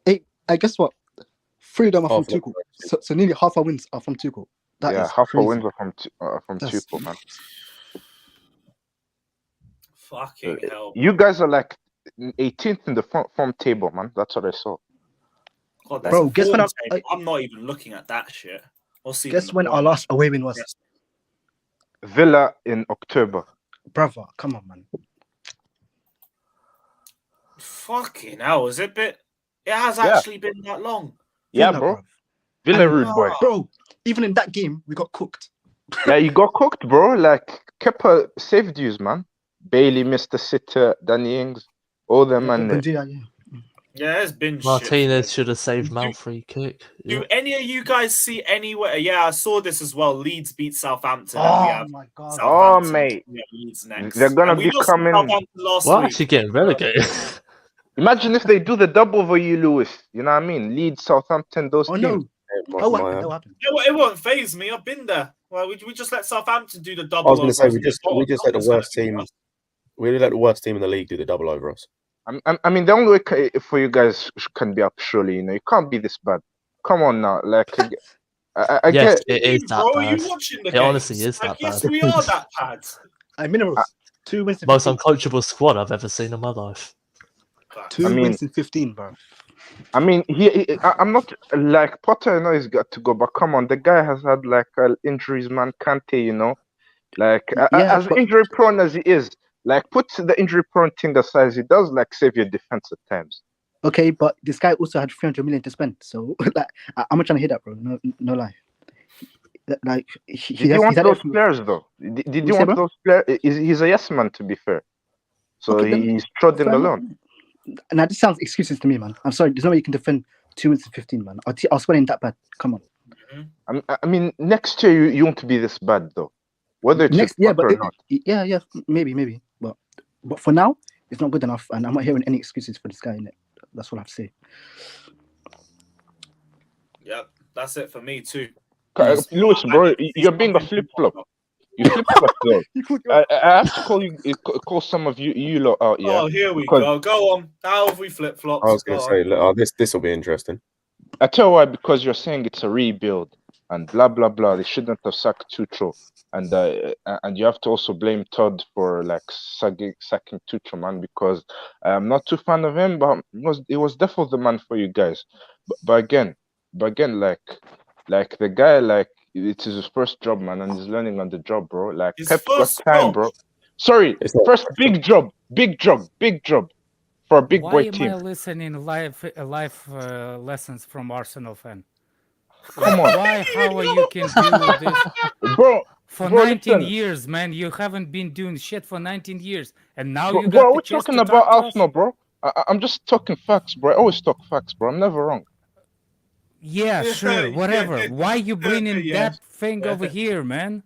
8. I guess what? 3 of them are from Half of Tuchel. So nearly half our wins are from Tuchel. That Yeah, is half crazy. our wins are from That's- Tuchel, man. Fucking hell. You guys are like 18th in the form table, man. That's what I saw. God, Bro, guess when I'm not even looking at that shit. I'll see. Guess when our last away win was? Yes. Villa in October. Brother, come on, man. Fucking hell, is it bit? It has actually been that long. Yeah, Villa, bro. bruv. Villa And- rude boy. Bro, even in that game, we got cooked. Yeah, you got cooked, bro. Like Kepa saved you, man. Bailey missed the sitter, Danny Ings, all them, man. Buendia, yeah. Yeah, it's been Martinez shit. should have saved Mount free kick. Do any of you guys see anywhere? Yeah, I saw this as well. Leeds beat Southampton, and we Oh have my god. Oh, Southampton. mate. We have Leeds next. They're gonna And we be lost to coming. Southampton last We're week. actually getting relegated. Imagine if they do the double for you, Lewis. You know what I mean? Leeds, Southampton, those Oh teams. no. It might- That will might happen. have. That will happen. It won't phase me. I've been there. Well, we just let Southampton do the double. I was going to say over us. we just let the worst team. We let the worst team in the league do the double over us. I mean, the only way for you guys can be up, surely. You know, you can't be this bad. Come on now, like. I Yes, get. it is that Bro, are bad. you watching the It honestly games? is that Yes, bad. we are that bad. Minimum 2 wins in Most 15. uncoachable squad I've ever seen in my life. 2 I mean- wins in 15, bro. I mean, I'm not like Potter. I know he's got to go, but come on, the guy has had like injuries, man. Kante, you know, like Yeah, as but- injury prone as he is, like put the injury prone thing aside, he does like save your defense at times. Okay, but this guy also had 300 million to spend. So, like, I'm not trying to hear that, bro. No lie. Like, Did you want those players though? Did you say, want bro? those players? He's a yes man, to be fair. So Okay, then he's trotting fair enough. alone. Now, this sounds excuses to me, man. I'm sorry. There's no way you can defend 2 wins in 15, man. I'll spend in that bad. Come on. I mean, next year you won't be this bad though, whether it's Next, yeah, but or not. yeah, maybe. But for now, it's not good enough, and I'm not hearing any excuses for this guy in it. That's what I have to say. Yep, that's it for me too. Lewis, bro, you're being a flip flop. You flip flop though. I have to call some of you lot out. Yeah. Oh, here we Because- go. Go on. How have we flip flopped? I was going to say, look, this will be interesting. I tell you why, because you're saying it's a rebuild and blah blah blah. They shouldn't have sacked Tuchel, and you have to also blame Todd for like sacking Tuchel, man. Because I'm not too fan of him, but it was definitely the man for you guys. But again, like the guy, like it is his first job, man, and he's learning on the job, bro. Like His Pep got first time, job? bro. Sorry, It's not- first big job for a big Why boy am team. I listening live lessons from Arsenal fan? Come on, Why? How are you can do this bro. for Bro, 19 listen. years, man? You haven't been doing shit for 19 years, and now Bro, you got we're the chance talking to about talk to us? Arsenal, bro. I'm just talking facts, bro. I always talk facts, bro. I'm never wrong. Yeah, sure, Yeah, whatever. yeah. Why you bringing Yeah. that thing over here, man?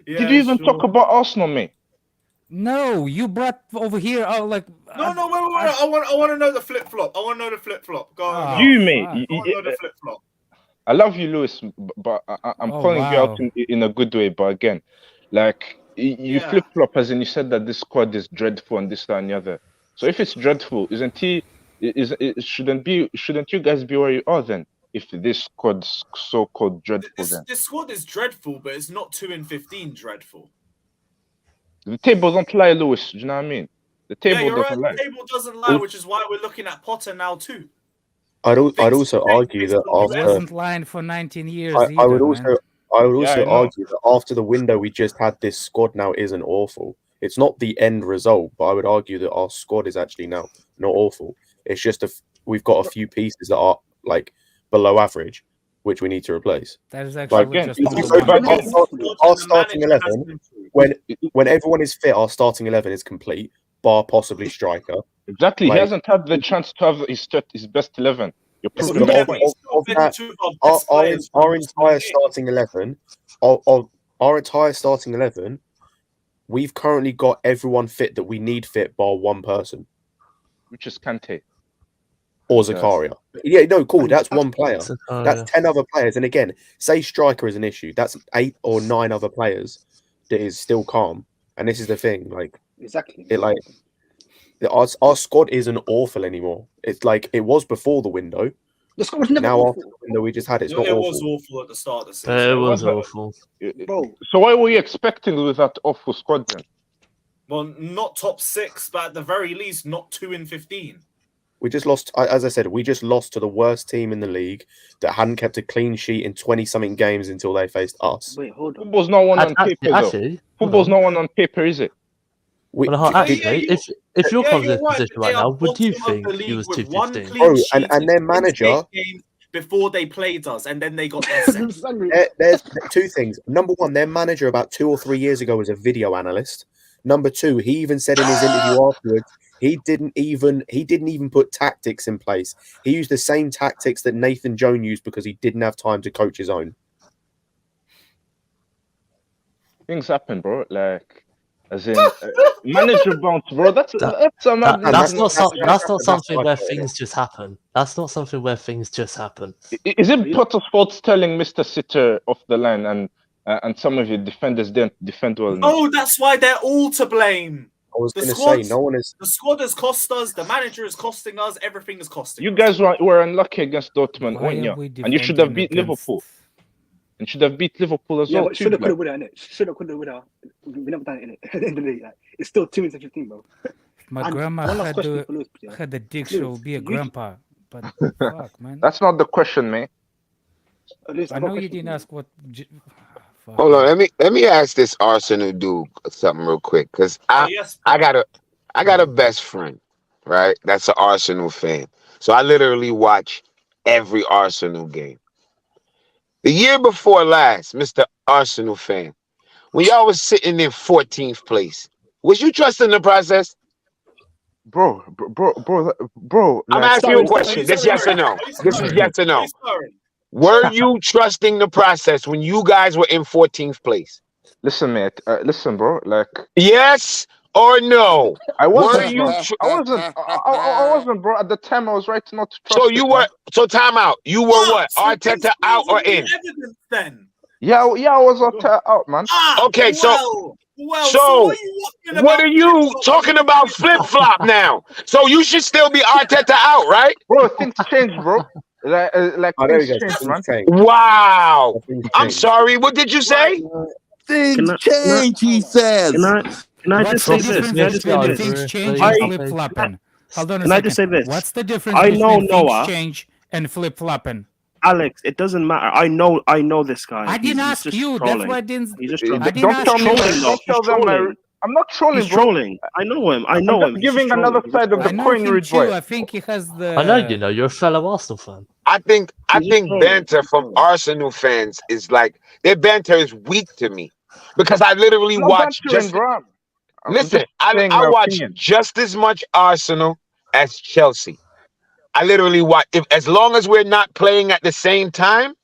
Yeah, Did you even sure. talk about Arsenal, mate? No, you brought over here. Like No, wait. I want to know the flip flop. I want to know the flip flop. Go on. Oh, go. You, mate. fuck. I want to know the flip flop. I love you, Lewis, but I'm Oh, calling you out wow. in a good way. But again, like you Yeah. flip flop, as in you said that this squad is dreadful and this, that, and the other. So if it's dreadful, shouldn't you guys be where you are then? If this squad's so called dreadful, then This squad is dreadful, but it's not 2 in 15 dreadful. the table don't lie, Lewis. Do you know what I mean? The Yeah, table you're right. doesn't lie. The table doesn't lie, which is why we're looking at Potter now too. I'd also argue that He after wasn't lying for 19 years I either, would man. also I know. argue that after the window we just had, this squad now isn't awful. It's not the end result, but I would argue that our squad is actually now not awful. It's just we've got a few pieces that are like below average, which we need to replace. That is Like, actually again, just if one you So go point. back our starting 11, when everyone is fit, our starting 11 is complete, bar possibly striker. Exactly. Like- He hasn't had the chance to have his best 11. You're Yes, proving but that of- point. of that, our entire starting 11, our entire starting 11, we've currently got everyone fit that we need fit, bar one person Which is Kante. or Yes. Zakaria. Yeah, no, cool. That's one player. Zakaria. That's 10 other players. And again, say striker is an issue. That's 8 or 9 other players that is still calm. And this is the thing, like Exactly. our squad isn't awful anymore. It's like it was before the window. The squad was never Now awful. after the window we just had, it's It not was awful. awful at the start of the It season. was wasn't- awful. Bro, So what were you expecting with that awful squad then? Well, not top 6, but at the very least, not 2 in 15. We just lost, as I said, we just lost to the worst team in the league that hadn't kept a clean sheet in 20-something games until they faced us. wait, hold on. Football's not one on paper, though. Actually, Football's not one on paper, is it? We, actually, if you're Yeah, coming in you're this right, position but they right now, are would you bottom of the think he league was with one 215? clean Oh, sheet and their in manager- 28 games before they played us, and then they got their second. there's 2 things. Number 1, their manager about 2 or 3 years ago was a video analyst. Number 2, he even said in his interview afterwards, He didn't even put tactics in place. He used the same tactics that Nathan Jones used because he didn't have time to coach his own. Things happen, bro. Like, as in manager bounce, bro. That's That's not something where things just happen. That's not something where things just happen. Is it Potter's fault telling Mr. Sitter off the line and some of your defenders didn't defend well enough? Oh, that's why they're all to blame. I was going to say, no one is. The squad has cost us. The manager is costing us. Everything is costing. You guys were unlucky against Dortmund, weren't you? And you should have beat Liverpool. And should have beat Liverpool as well. Should have, could have, would have, innit? Should have, could have, would have. We never done it, innit? At the end of the day, like, it's still 2 minutes and 15, bro. My grandma had the diction to be a grandpa, but fuck, man. That's not the question, mate. I know you didn't ask what. Hold on, let me ask this Arsenal dude something real quick, because I got a best friend, right? That's an Arsenal fan. So I literally watch every Arsenal game. The year before last, Mr. Arsenal fan, when y'all was sitting in 14th place, was you trusting the process? Bro. I'm asking you a question. This yes or no. This is yes or no. Were you trusting the process when you guys were in 14th place? Listen, mate. Listen, bro. Like, yes or no? I wasn't, bro. At the time, I was right not to trust. So you were. So time out. You were what? So Arteta out or in? Evidence then. Yeah, I was out, man. Okay, so what are you talking about? Flip flop now. So you should still be Arteta out, right? Bro, things change, bro. Like things change, man. Wow. I'm sorry. What did you say? Things change, he says. Can I just say this? Things change and flip flopping. Hold on a second. Can I just say this? What's the difference between things change and flip flopping? Alex, it doesn't matter. I know this guy. I didn't ask you. That's why I didn't. He's just trolling. Don't tell them. I'm not trolling. He's trolling. I know him. I'm just giving another side of the coin, Rude Boy. I think he has the. I know you're a fellow Arsenal fan. I think banter from Arsenal fans is like their banter is weak to me because I literally watch just. Listen, I watch just as much Arsenal as Chelsea. I literally watch as long as we're not playing at the same time.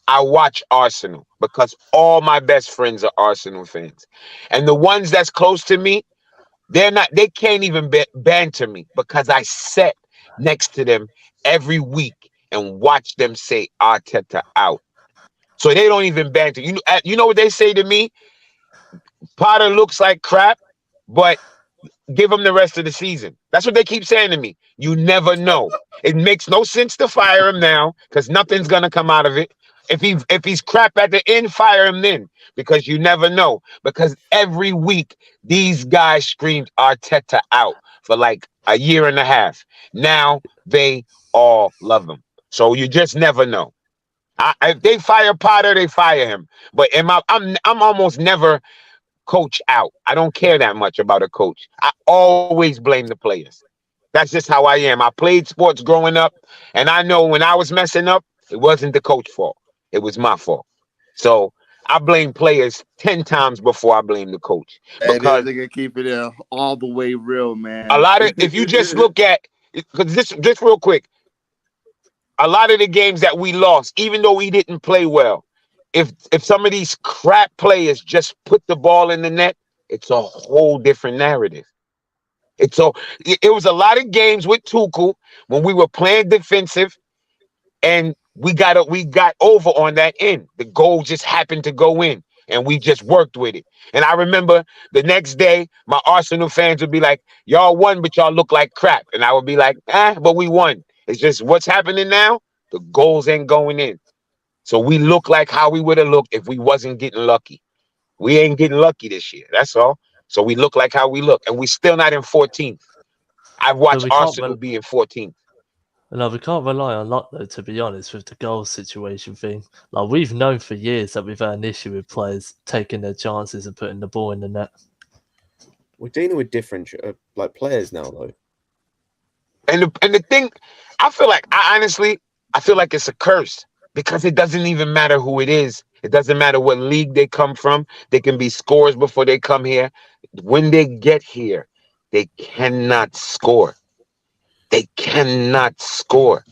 I watch Arsenal because all my best friends are Arsenal fans, and the ones that's close to me, they can't even banter me because I sit next to them every week and watch them say Arteta out. So they don't even banter. You know what they say to me? Potter looks like crap, but give him the rest of the season. That's what they keep saying to me. You never know. It makes no sense to fire him now because nothing's gonna come out of it. If he's crap at the end, fire him then because you never know. Because every week these guys screamed Arteta out for like a year and a half. Now they all love him. So you just never know. If they fire Potter, they fire him. But I'm almost never coach out. I don't care that much about a coach. I always blame the players. That's just how I am. I played sports growing up, and I know when I was messing up, it wasn't the coach's fault. It was my fault. So I blame players 10 times before I blame the coach. Because they can keep it all the way real, man. A lot of, if you just look at, because just real quick, a lot of the games that we lost, even though we didn't play well, if some of these crap players just put the ball in the net, it's a whole different narrative. It was a lot of games with Tuchel when we were playing defensive, and we got over on that end. The goal just happened to go in, and we just worked with it. And I remember the next day, my Arsenal fans would be like, "Y'all won, but y'all look like crap." And I would be like, but we won. It's just what's happening now. The goals ain't going in. So we look like how we would have looked if we wasn't getting lucky. We ain't getting lucky this year. That's all. So we look like how we look, and we still not in 14th. I've watched Arsenal be in 14th. No, we can't rely on luck, though, to be honest, with the goal situation thing. Like, we've known for years that we've had an issue with players taking their chances and putting the ball in the net. We're dealing with different players now, though. And the thing, I feel like it's a curse because it doesn't even matter who it is. It doesn't matter what league they come from. They can be scorers before they come here. When they get here, They cannot score. They cannot score.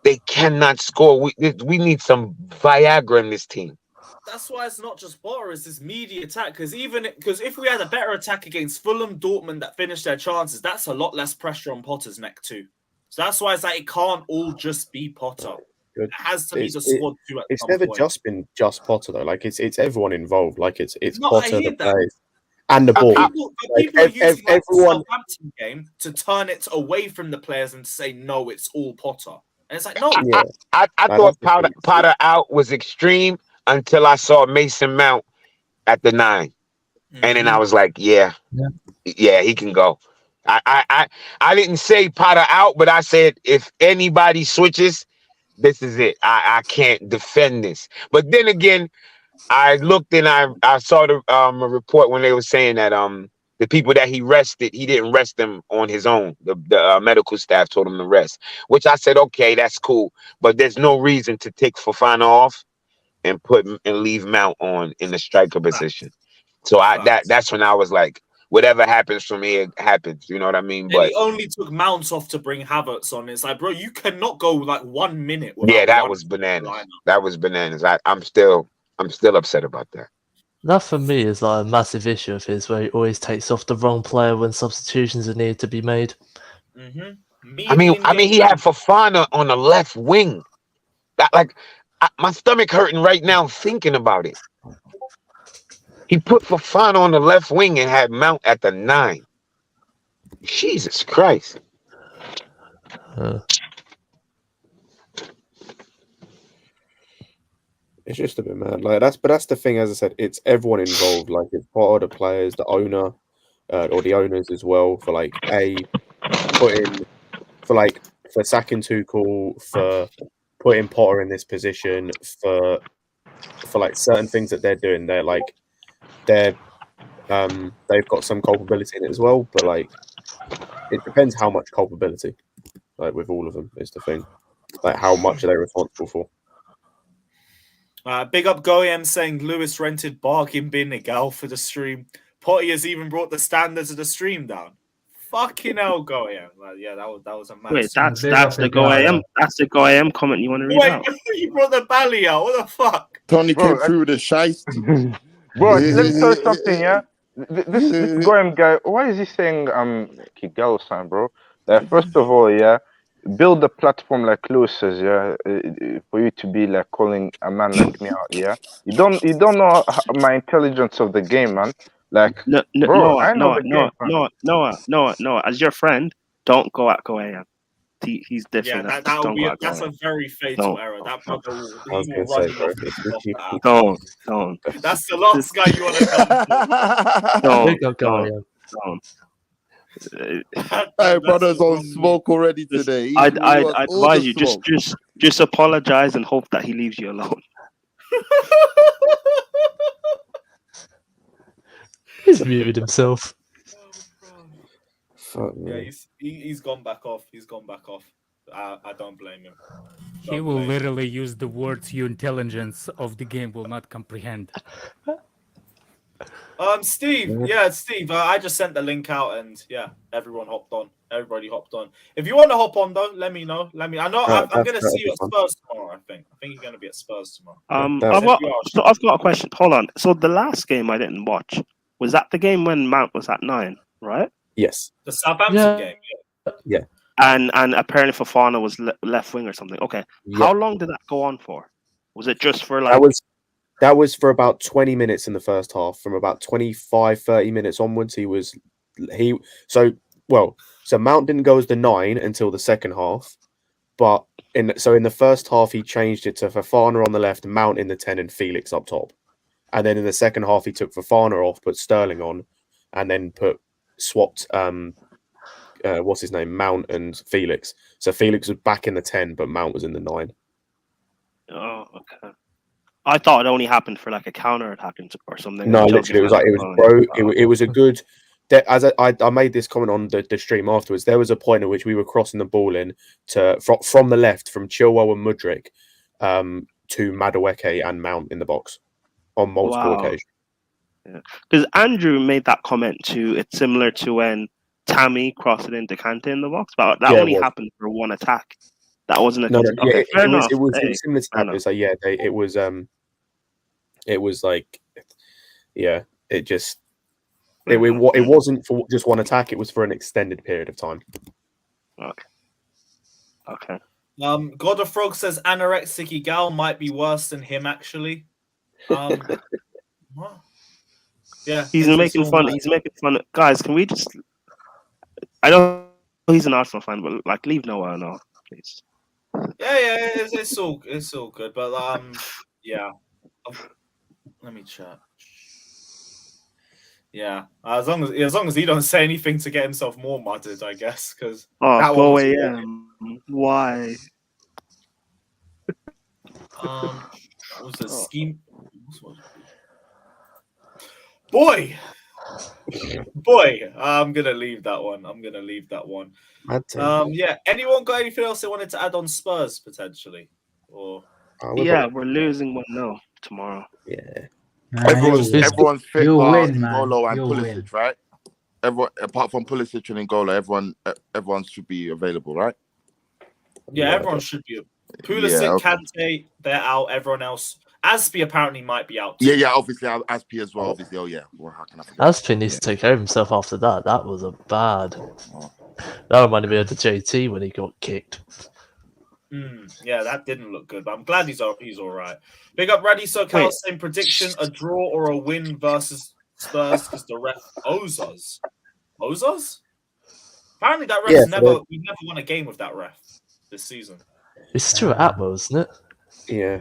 They cannot score. We need some Viagra in this team. That's why it's not just Potter, it's this media attack. Because if we had a better attack against Fulham, Dortmund that finished their chances, that's a lot less pressure on Potter's neck too. So that's why it's like it can't all just be Potter. Good. It has to be the squad too. It's never just been just Potter though. Like it's everyone involved. Like it's No, Potter, I hear the that. players, and the ball. People are using the everyone. Southampton game to turn it away from the players and say no, it's all Potter. And it's like no. I thought Potter out was extreme until I saw Mason Mount at the 9, and then I was like, yeah, he can go. I didn't say Potter out, but I said if anybody switches, this is it. I can't defend this. But then again, I looked and I saw the a report when they were saying that the people that he rested, he didn't rest them on his own. The medical staff told him to rest, which I said, okay, that's cool. But there's no reason to take Fofana off and leave Mount on in the striker position. So that's when I was like, whatever happens from here happens. You know what I mean? But he only took Mounts off to bring Havertz on. It's like, bro, you cannot go like 1 minute without that was bananas. That was bananas. I'm still upset about that. That for me is like a massive issue of his, where he always takes off the wrong player when substitutions are needed to be made. I mean, he had Fofana on the left wing. My stomach hurting right now thinking about it. He put Fofana on the left wing and had Mount at the 9. Jesus Christ. It's just a bit mad. Like that's the thing. As I said, it's everyone involved. Like it's part of the players, the owner, or the owners as well. For like for sacking Tuchel, for putting Potter in this position, for like certain things that they're doing. They've got some culpability in it as well. But like it depends how much culpability. Like with all of them is the thing. Like how much are they responsible for? Big up Goyam saying Lewis rented bargain bin Egal for the stream. Potty has even brought the standards of the stream down. Fucking hell, Goyam. Yeah, that was a mad. Wait, that's the Goyam. That's the Goyam comment you want to read out. You brought the bally out. What the fuck? Tony came through with a shiest. Bro, let me tell you something, yeah? This Goyam guy, why is he saying Kigal sign, bro? First of all, yeah, build a platform like Lewis says, yeah, for you to be like calling a man like me out, yeah. You don't know my intelligence of the game, man. Like, no. As your friend, don't go at Goyam. He's different. Yeah, that's a very fatal error. That brother will run you off. Don't. That's the last guy you want to come to. Don't. Hey, brother's on smoke already today. I'd advise you just apologize and hope that he leaves you alone. He's muted himself. Yeah, he's gone back off. I don't blame him. He will literally use the words your intelligence of the game will not comprehend. Steve, I just sent the link out and everybody hopped on. If you want to hop on though, let me know. I know I'm gonna see you at Spurs tomorrow. I think you're gonna be at Spurs tomorrow. I've got a question. Hold on. So the last game I didn't watch, was that the game when Mount was at 9, right? Yes. The Southampton game. Yeah. And apparently Fofana was left wing or something. Okay. Yeah. How long did that go on for? Was it just for like? That was for about 20 minutes in the first half. From about 25, 30 minutes onwards, so Mount didn't go as the 9 until the second half. But in the first half, he changed it to Fofana on the left, Mount in the 10, and Felix up top. And then in the second half, he took Fofana off, put Sterling on, and then swapped what's his name, Mount and Felix. So Felix was back in the 10, but Mount was in the 9. Oh, okay. I thought it only happened for like a counter attack or something. No, literally, it was a good. As I made this comment on the stream afterwards, there was a point at which we were crossing the ball in from the left, from Chilwell and Mudryk, to Madueke and Mount in the box on multiple occasions. Yeah, because Andrew made that comment too. It's similar to when Tammy crossed it into Kante in the box, but that only happened for one attack. That wasn't a okay. Fair enough. It was similar to that. It was like it was like it just it wasn't for just one attack. It was for an extended period of time. Okay. God of Frog says anorexic gal might be worse than him actually. What? Yeah, he's making fun. He's making fun. Guys, can we just? I know he's an Arsenal fan, but like, leave Noah alone, please. Yeah, it's all good, but yeah. Let me check. Yeah, as long as he don't say anything to get himself more mudded, I guess. Because go away. Why? What was the scheme? Boy, I'm gonna leave that one. Yeah. Anyone got anything else they wanted to add on Spurs potentially? Or we're losing 1-0 tomorrow. Yeah. Everyone's fit You'll bar win, man. N'Golo and You'll Pulisic, win. right? Everyone apart from Pulisic and N'Golo, everyone should be available, right? Yeah, everyone should be. Pulisic, Kante, they're out. Everyone else, Aspi apparently might be out. Yeah, obviously Aspi as well. Obviously, Well, how can I forget? Aspi needs to take care of himself after that. That was a bad. That reminded me of the JT when he got kicked. Yeah, that didn't look good, but I'm glad he's all right. Big up Raddy Sokal, same prediction: a draw or a win versus Spurs because the ref owes us. Owes us? Apparently, that ref we never won a game with that ref this season. It's Stuart Atwell, isn't it? Yeah.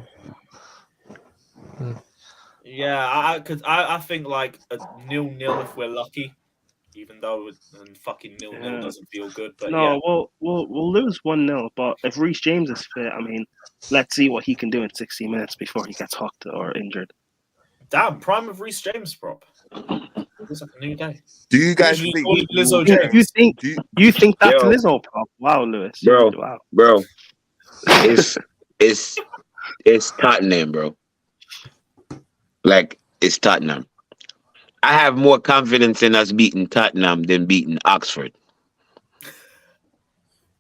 Yeah, I think like a 0-0 if we're lucky, even though fucking 0-0 doesn't feel good. But we'll lose 1-0. But if Reece James is fit, I mean, let's see what he can do in 60 minutes before he gets hooked or injured. Damn, prime of Reece James prop. It's like a new day. Do you guys think Lizzo James? You think that's Lizzo prop? Wow, Lewis. Bro. It's Tottenham, bro. Like, it's Tottenham. I have more confidence in us beating Tottenham than beating Oxford.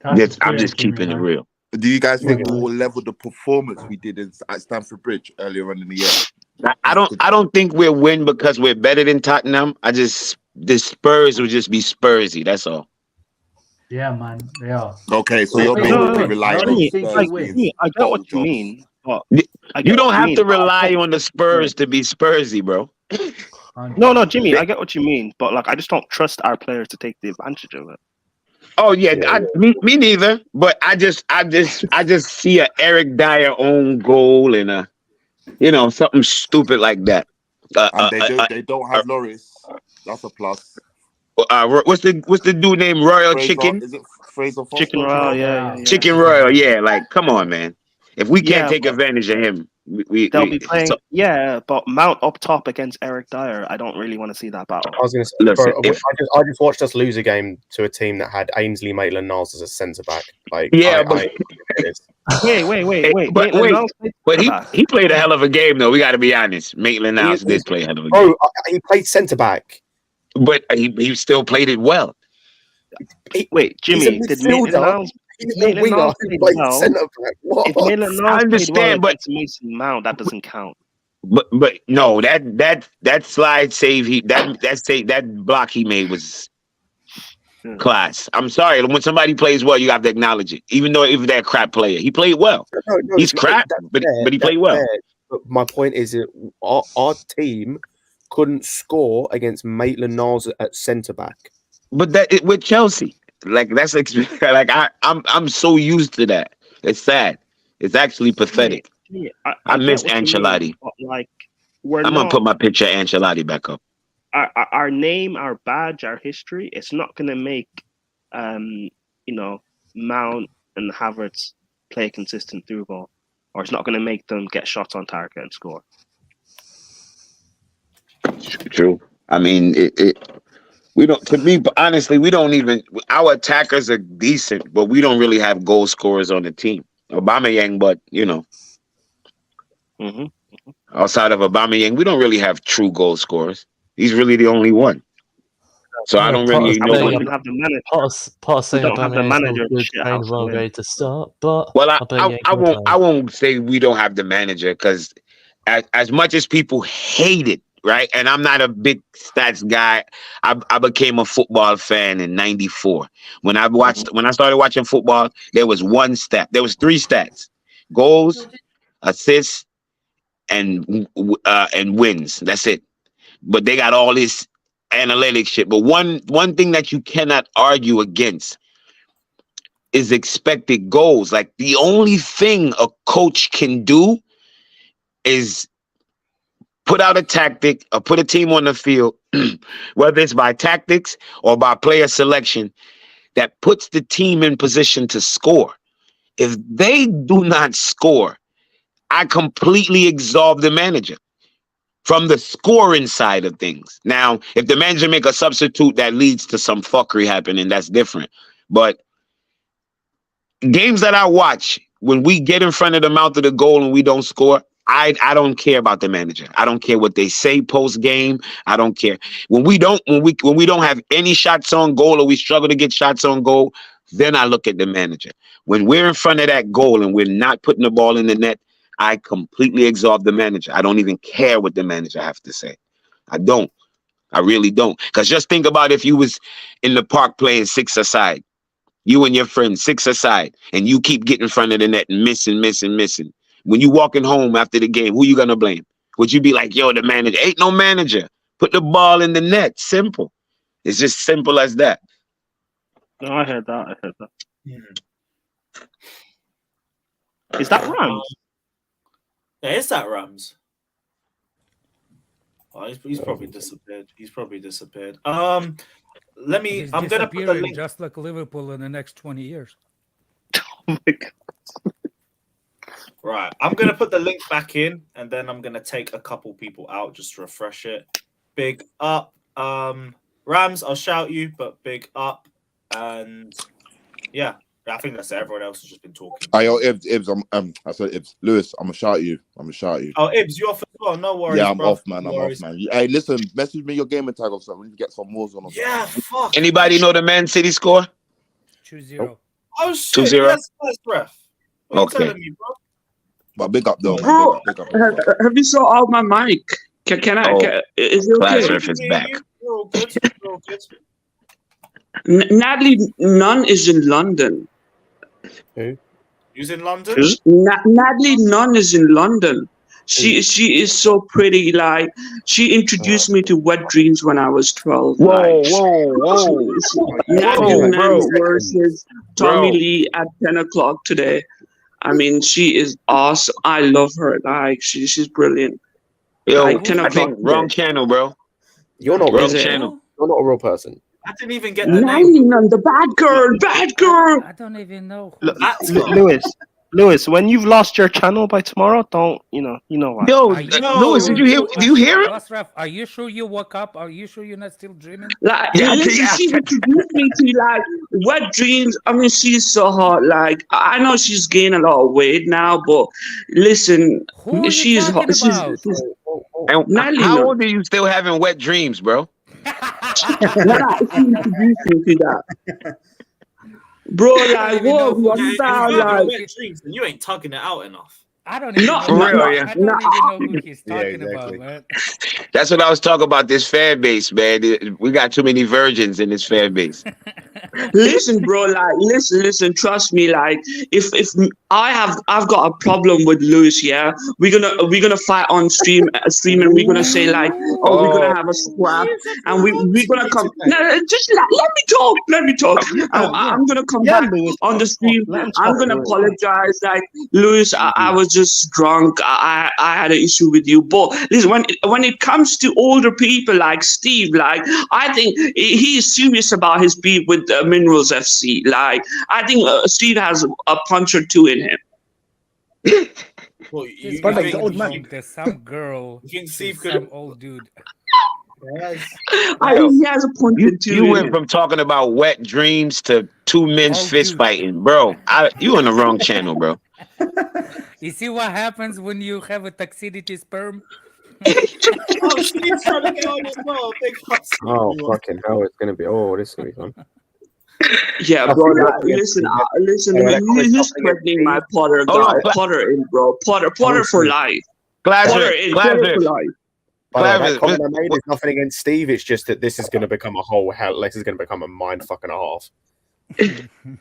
I'm just keeping it real. Do you guys think we'll level the performance we did at Stamford Bridge earlier on in the year? I don't think we'll win because we're better than Tottenham. The Spurs will just be Spursy. That's all. Yeah, man. Yeah. Okay, so you're basically relying on Spurs. I get what you mean, but you don't have to rely on the Spurs to be Spursy, bro. No, Jimmy, I get what you mean, but like I just don't trust our players to take the advantage of it. Oh yeah, me neither. But I just see a Eric Dyer own goal and something stupid like that. And they don't have Loris. That's a plus. What's the dude named Royal Chicken? Is it Fraser? Chicken Royal, yeah. Chicken Royal, yeah. Like, come on, man. If we can't take advantage of him, they'll be playing. But Mount up top against Eric Dyer, I don't really want to see that battle. I was going to say, I just watched us lose a game to a team that had Ainsley Maitland-Niles as a centre back. Like, wait. But he played a hell of a game, though. We got to be honest. Maitland-Niles did play a hell of a game. He played centre back, but he still played it well. Wait, Jimmy, did Maitland-Niles? I understand, but Mason Mount, that doesn't count. But no, that slide save that block he made was class. I'm sorry, when somebody plays well, you have to acknowledge it. Even though if that crap player, he played well. No, he's crap, but he played well. But my point is that our team couldn't score against Maitland-Niles at centre back. But with Chelsea. Like that's like I'm so used to that. It's sad. It's actually pathetic. I miss Ancelotti. Like I'm gonna put my picture of Ancelotti back up. Our name, our badge, our history. It's not gonna make Mount and Havertz play a consistent through ball, or it's not gonna make them get shots on target and score. True. I mean we don't. To me, honestly, we don't even. Our attackers are decent, but we don't really have goal scorers on the team. Aubameyang, but outside of Aubameyang, we don't really have true goal scorers. He's really the only one. So I don't really know. We don't have the manager. Part saying We don't have the manager. good trained, well ready to start, but Well, I I won't say we don't have the manager, because as much as people hate it, right? And I'm not a big stats guy. I became a football fan in '94. When I started watching football, there was one stat. There was 3 stats: goals, assists, and wins. That's it. But they got all this analytic shit. But one thing that you cannot argue against is expected goals. Like, the only thing a coach can do is put out a tactic or put a team on the field, whether it's by tactics or by player selection, that puts the team in position to score. If they do not score, I completely absolve the manager from the scoring side of things. Now, if the manager make a substitute that leads to some fuckery happening, that's different. But games that I watch, when we get in front of the mouth of the goal and we don't score, I don't care about the manager. I don't care what they say post game. I don't care. When we don't have any shots on goal, or we struggle to get shots on goal, then I look at the manager. When we're in front of that goal and we're not putting the ball in the net, I completely absolve the manager. I don't even care what the manager have to say. I don't. I really don't. Because just think about if you was in the park playing 6-a-side, you and your friends 6-a-side, and you keep getting in front of the net and missing. When you walking home after the game, who you gonna blame? Would you be like, yo, the manager? Ain't no manager. Put the ball in the net. Simple. It's just simple as that. No, I heard that. Is that Rams? Yeah, is that Rams? Oh, he's probably disappeared. I'm gonna put the link. Just like Liverpool in the next 20 years. Oh my God. Right, I'm gonna put the link back in, and then I'm gonna take a couple people out just to refresh it. Big up, Rams. I'll shout you, but big up, and yeah, I think that's it. Everyone else has just been talking. Yo, Ibs, I said Ibs. Lewis, I'm gonna shout you. Oh, Ibs, you off as well? No worries. Yeah, I'm bro. off, man. Hey, listen, message me your gamer tag or something. We need to get some more on. Yeah, fuck. Anybody know the Man City score? 2-0. Oh shit! 2-0. Yes, ref. What are you telling me, bro? But big up though. Bro, Big up. have you saw out my mic? Can I? Is it Class okay? ref is back. You're all good. Natalie Nunn is in London. Who? Who's in London? Natalie Nunn is in London. She is so pretty. Like, she introduced me to wet dreams when I was 12. Whoa. Natalie Nunn bro. versus Tommy Lee at 10 o'clock today. I mean, she is awesome. I love her. Like, she's brilliant. Yo, like 10 I o'clock think wrong channel, bro. You're not Wrong real. channel. You're not a real person. I didn't even get the Natalie name. Nunn, the bad girl. I don't even know. Lewis, when you've lost your channel by tomorrow, don't You know what? Yo, Lewis, did you hear him? Ref, are you sure you woke up? Are you sure you're not still dreaming? Like, Yeah, listen, yeah. she introduced me to like wet dreams. I mean, she's so hot. Like, I know she's gained a lot of weight now, but listen, Who are you she's talking hot. about? And Natalie how Nunn. old are you still having wet dreams, bro? She introduced me to that. Bro, like, what about, like, wet dreams and you ain't tugging it out enough. I don't even Not- know. For real, I yeah. don't even know who he's Yeah, talking exactly. about, man. That's what I was talking about. This fan base, man. We got too many virgins in this fan base. listen, bro, like, listen, trust me, like, if I've got a problem with Lewis, yeah, we're gonna fight on stream, and we're gonna say like, oh, we're gonna have a scrap, and we're gonna come. No, just let me talk. I'm gonna come back on the stream. I'm gonna apologize, like, Lewis, I was just drunk. I had an issue with you, but listen, when it comes to older people like Steve, like, I think he's serious about his beef with Minerals FC. Like, I think Steve has a punch or two in him. Well, This you guy think, old thinks man. there's some girl, you think to Steve some could? old dude. I think he has a punch or two You in went him. from talking about wet dreams to two men's Oh, fist dude. fighting, bro. You on the wrong channel, bro. You see what happens when you have a toxicity sperm? Oh, she's trying to get on as well. Big ups. Oh fucking hell! It's gonna be. Oh, this is gonna be fun. Yeah, bro. Listen. He's threatening my Potter guy. Potter in, bro. Potter for life. Potter in. Potter for life. That comment I made is nothing against Steve. It's just that this is going to become a whole hell. This is going to become a mind fucking half.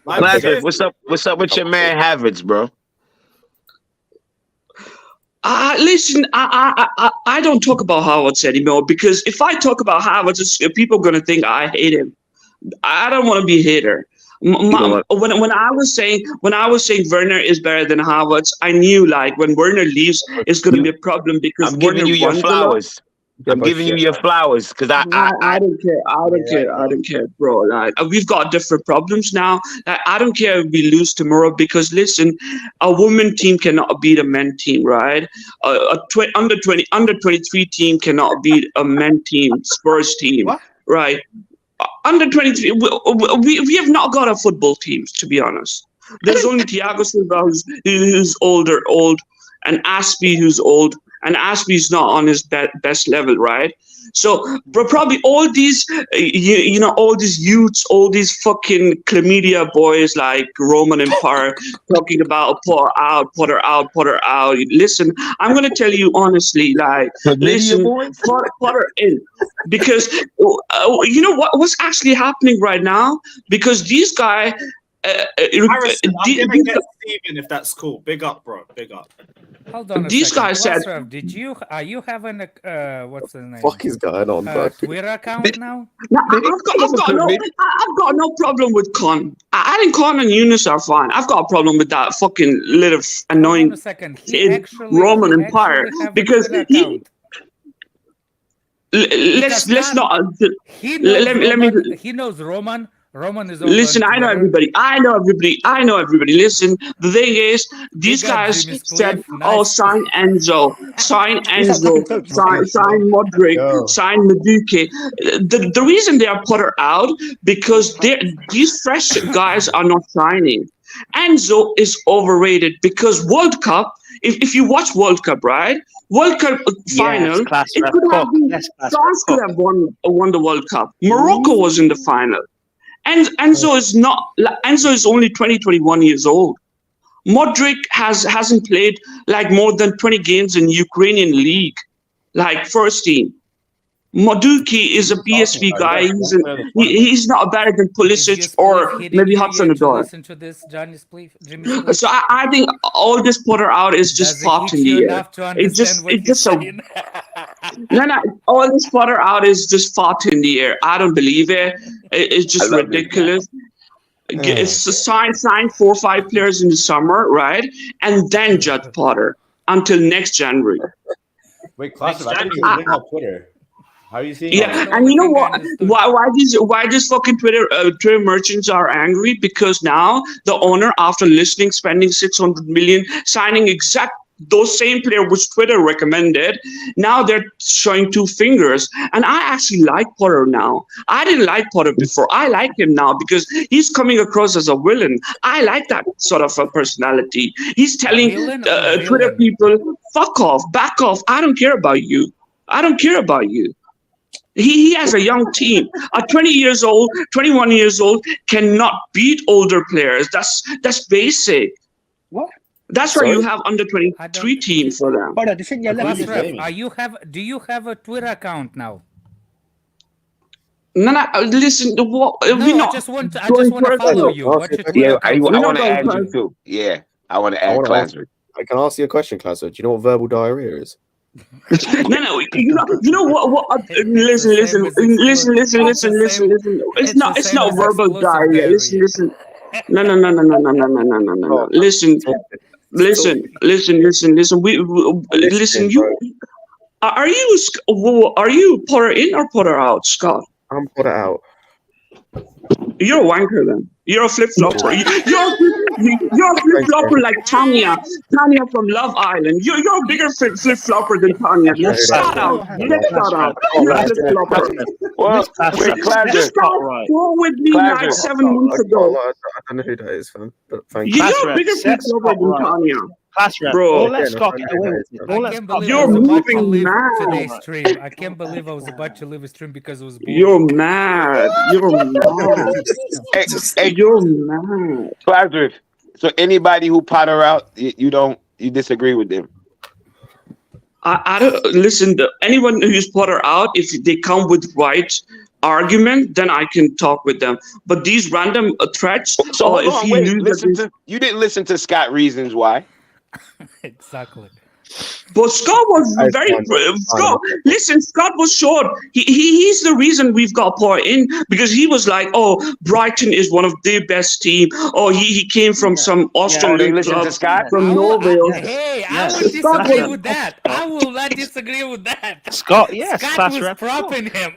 Classic, what's up? What's up with your man Havertz, bro? Listen, I don't talk about Havertz anymore because if I talk about Havertz, people are gonna think I hate him. I don't want to be a hater. When I was saying Werner is better than Havertz, I knew like when Werner leaves, it's gonna be a problem because I'm giving you your flowers. I'm giving you your flowers because I don't care. I don't care, bro. Like we've got different problems now. Like, I don't care if we lose tomorrow because listen, a women team cannot beat a men team, right? Under 23 team cannot beat a men team, Spurs team, right? Under 23, we have not got a football team, to be honest. There's only Thiago Silva who's old, and Aspie who's old. And Aspie's not on his best level, right? So probably all these, all these youths, all these fucking chlamydia boys like Roman Empire talking about Potter out. Listen, I'm gonna tell you honestly, like, listen, Potter in, because you know what's actually happening right now? Because these guys. Harrison, I'm gonna get Steven if that's cool. Big up, bro. Big up. Hold on. These guys said, "Are you having a what's the name? Fuck is going on, bro? Twitter account now?" No, I've got no problem with Con. I think Con and Eunice are fine. I've got a problem with that fucking little annoying kid, Roman Empire, because let's not. He knows Roman. Roman is. Listen, I know everybody. Listen, the thing is, these guys said, "Oh, sign Enzo, sign Modric, sign Madueke." The reason they are Potter out because these fresh guys are not signing. Enzo is overrated because World Cup. If you watch World Cup, right? World Cup final, it could have been France could have won the World Cup. Morocco was in the final. And Enzo is only 21 years old. Modric hasn't played like more than 20 games in Ukrainian league, like first team. Madueke is a PSV guy. He's not better than Pulisic or maybe Hudson-Odoi. Listen to this, Jimmy. So I think all this Potter out is just fought in the air. It's just all this Potter out is just fought in the air. I don't believe it. It's just ridiculous. It's to sign 4 or 5 players in the summer, right? And then judge Potter until next January. Wait, Classic, I think you're on Twitter. How are you seeing? Yeah, and you know what? Why these fucking Twitter merchants are angry? Because now the owner, after spending 600 million, signing exact those same player which Twitter recommended, now they're showing 2 fingers. And I actually like Potter now. I didn't like Potter before. I like him now because he's coming across as a villain. I like that sort of a personality. He's telling Twitter people, fuck off, back off. I don't care about you. He has a young team. A 21 years old cannot beat older players. That's basic. What? That's why you have under 23 teams for them. Do you have a Twitter account now? No, listen. I just want to follow you. I want to add you too. Yeah, I want to add Classic. I can ask you a question, Classic. Do you know what verbal diarrhea is? No. You know what? Listen. It's not verbal diarrhea. Listen. No. Listen. You are you Potter in or Potter out, Scott? I'm Potter out. You're a wanker then. You're a flip-flopper. You're a flip-flopper like Tanya from Love Island. You're a bigger flip-flopper than Tanya. Shout out. You're a flip-flopper. Well, Just go with me like 7 months ago. I don't know who that is, fam. But thank you. You're a bigger flip-flopper than Tanya. Class rep. Bro. Don't let Scott get away with it. Don't let can't Scott believe get I You're was away with about to moving leave mad. today's stream. I can't believe I was about to leave a stream because it was boring. You're mad. You're mad. Hey, You're mad. Lazarus. So anybody who Potter out, you disagree with them? I don't listen. Anyone who's Potter out, if they come with right argument, then I can talk with them. But these random threats, So or hold if on, he wait. loses, You didn't listen to Scott reasons why. Exactly. but Scott was very Scott. Listen, Scott was short. He's the reason we've got Potter in, because he was like, oh, Brighton is one of the best team. Oh, he came from some Oh, they Australian listen to club Scott? from Norway. I would Scott disagree was- with that. I will not disagree with that. Scott, yes, Scott class was rep. propping him.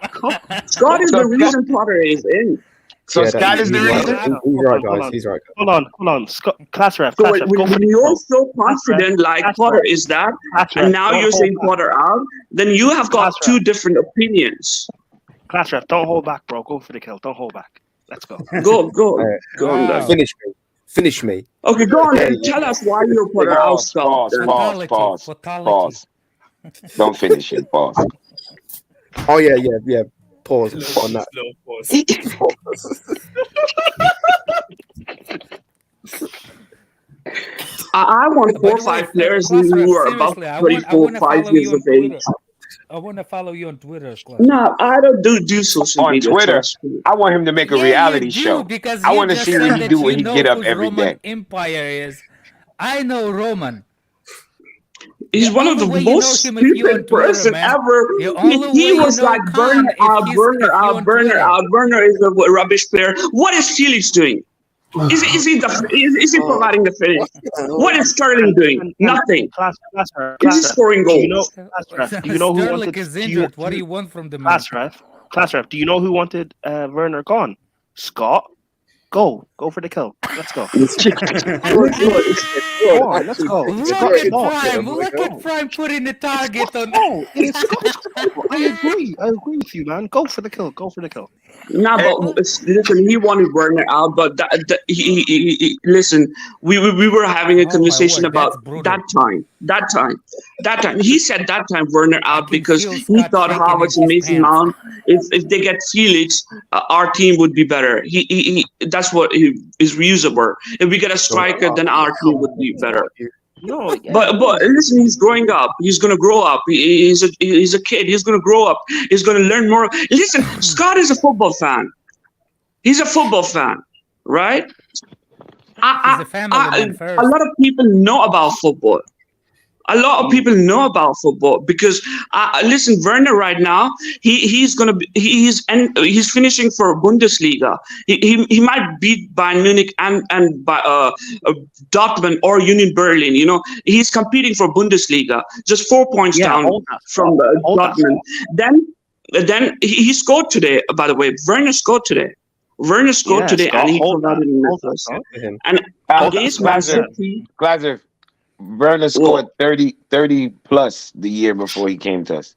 Scott is the reason Potter is in. So Yeah, Scott is the he's reason. right. He's right, guys. He's right. Hold on. Scott, class rep. So Class rep. Go for when the you're kill. so confident, like That's Potter right. is that, That's and right. now Don't you're hold saying back. Potter out, then you have got That's two right. different opinions. Class rep. Don't hold back, bro. Go for the kill. Don't hold back. Let's go. Go on, Wow. then. Finish me. Okay, go on Yeah, and tell us why you're Potter out, Pause, Scott. pause. Fatality. Don't finish it. Pause. Oh yeah. Pause on that. I want 4 or 5 players who are about 34, 5 years of age. I want to follow you on Twitter. Class. No, I don't do social On media. Twitter, trust me. I want him to make a reality you do, show. because I you want to just see said what he that do when you he know get up who's every Roman day. Empire is. I know Roman. He's one of the most stupid person ever. He was like Werner out. Werner is a rubbish player. What is Felix doing? Is he providing the finish? What is Sterling doing? Nothing. Is he scoring goals? Do you know who Sterling wanted? is do you- injured. What do you want from the man? Class ref. Do you know who wanted Werner gone? Scott. Go for the kill. Let's go. Come on, let's go. Look at Prime putting the target on. I agree with you, man. Go for the kill. No, but listen, he wanted Werner out, but listen, we were having a conversation about that time. He said that time Werner out because he thought Havertz and Mason Mount, if they get Felix, our team would be better. That's what his views were. If we get a striker, then our team would be better. No, but listen, he's growing up. He's gonna grow up. He's a kid. He's gonna grow up. He's gonna learn more. Listen, Scott is a football fan. He's a football fan, right? He's a family man first. A lot of people know about football. Because listen, Werner right now he's finishing for Bundesliga. He might beat Bayern Munich and Dortmund or Union Berlin. You know, he's competing for Bundesliga, just 4 points down from Dortmund. Then he scored today. By the way, Werner scored today. And he provided and against Man City. Glazer, Werner scored 30 plus the year before he came to us.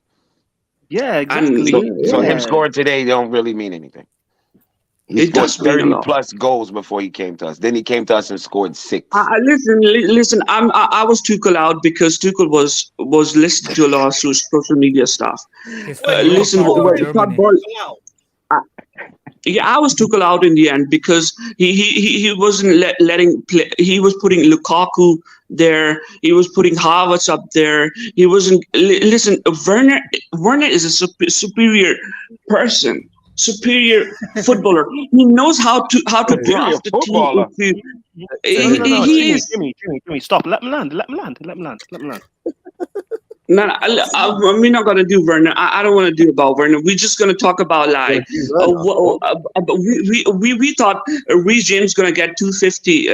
Yeah, exactly. So him scoring today don't really mean anything. He scored 30 plus goals before he came to us. Then he came to us and scored 6. Listen. I was Tuchel out because Tuchel was listening to a lot of social media stuff. Listen, I was Tuchel out in the end because he wasn't letting play. He was putting Lukaku there. He was putting Havertz up there. He wasn't. Listen, Werner is a superior person, superior footballer. He knows how to draft the team. He is. Jimmy, stop. Let me land. No, we're not gonna do Werner. I don't want to do about Werner. We're just gonna talk about like we thought Reece James gonna get 250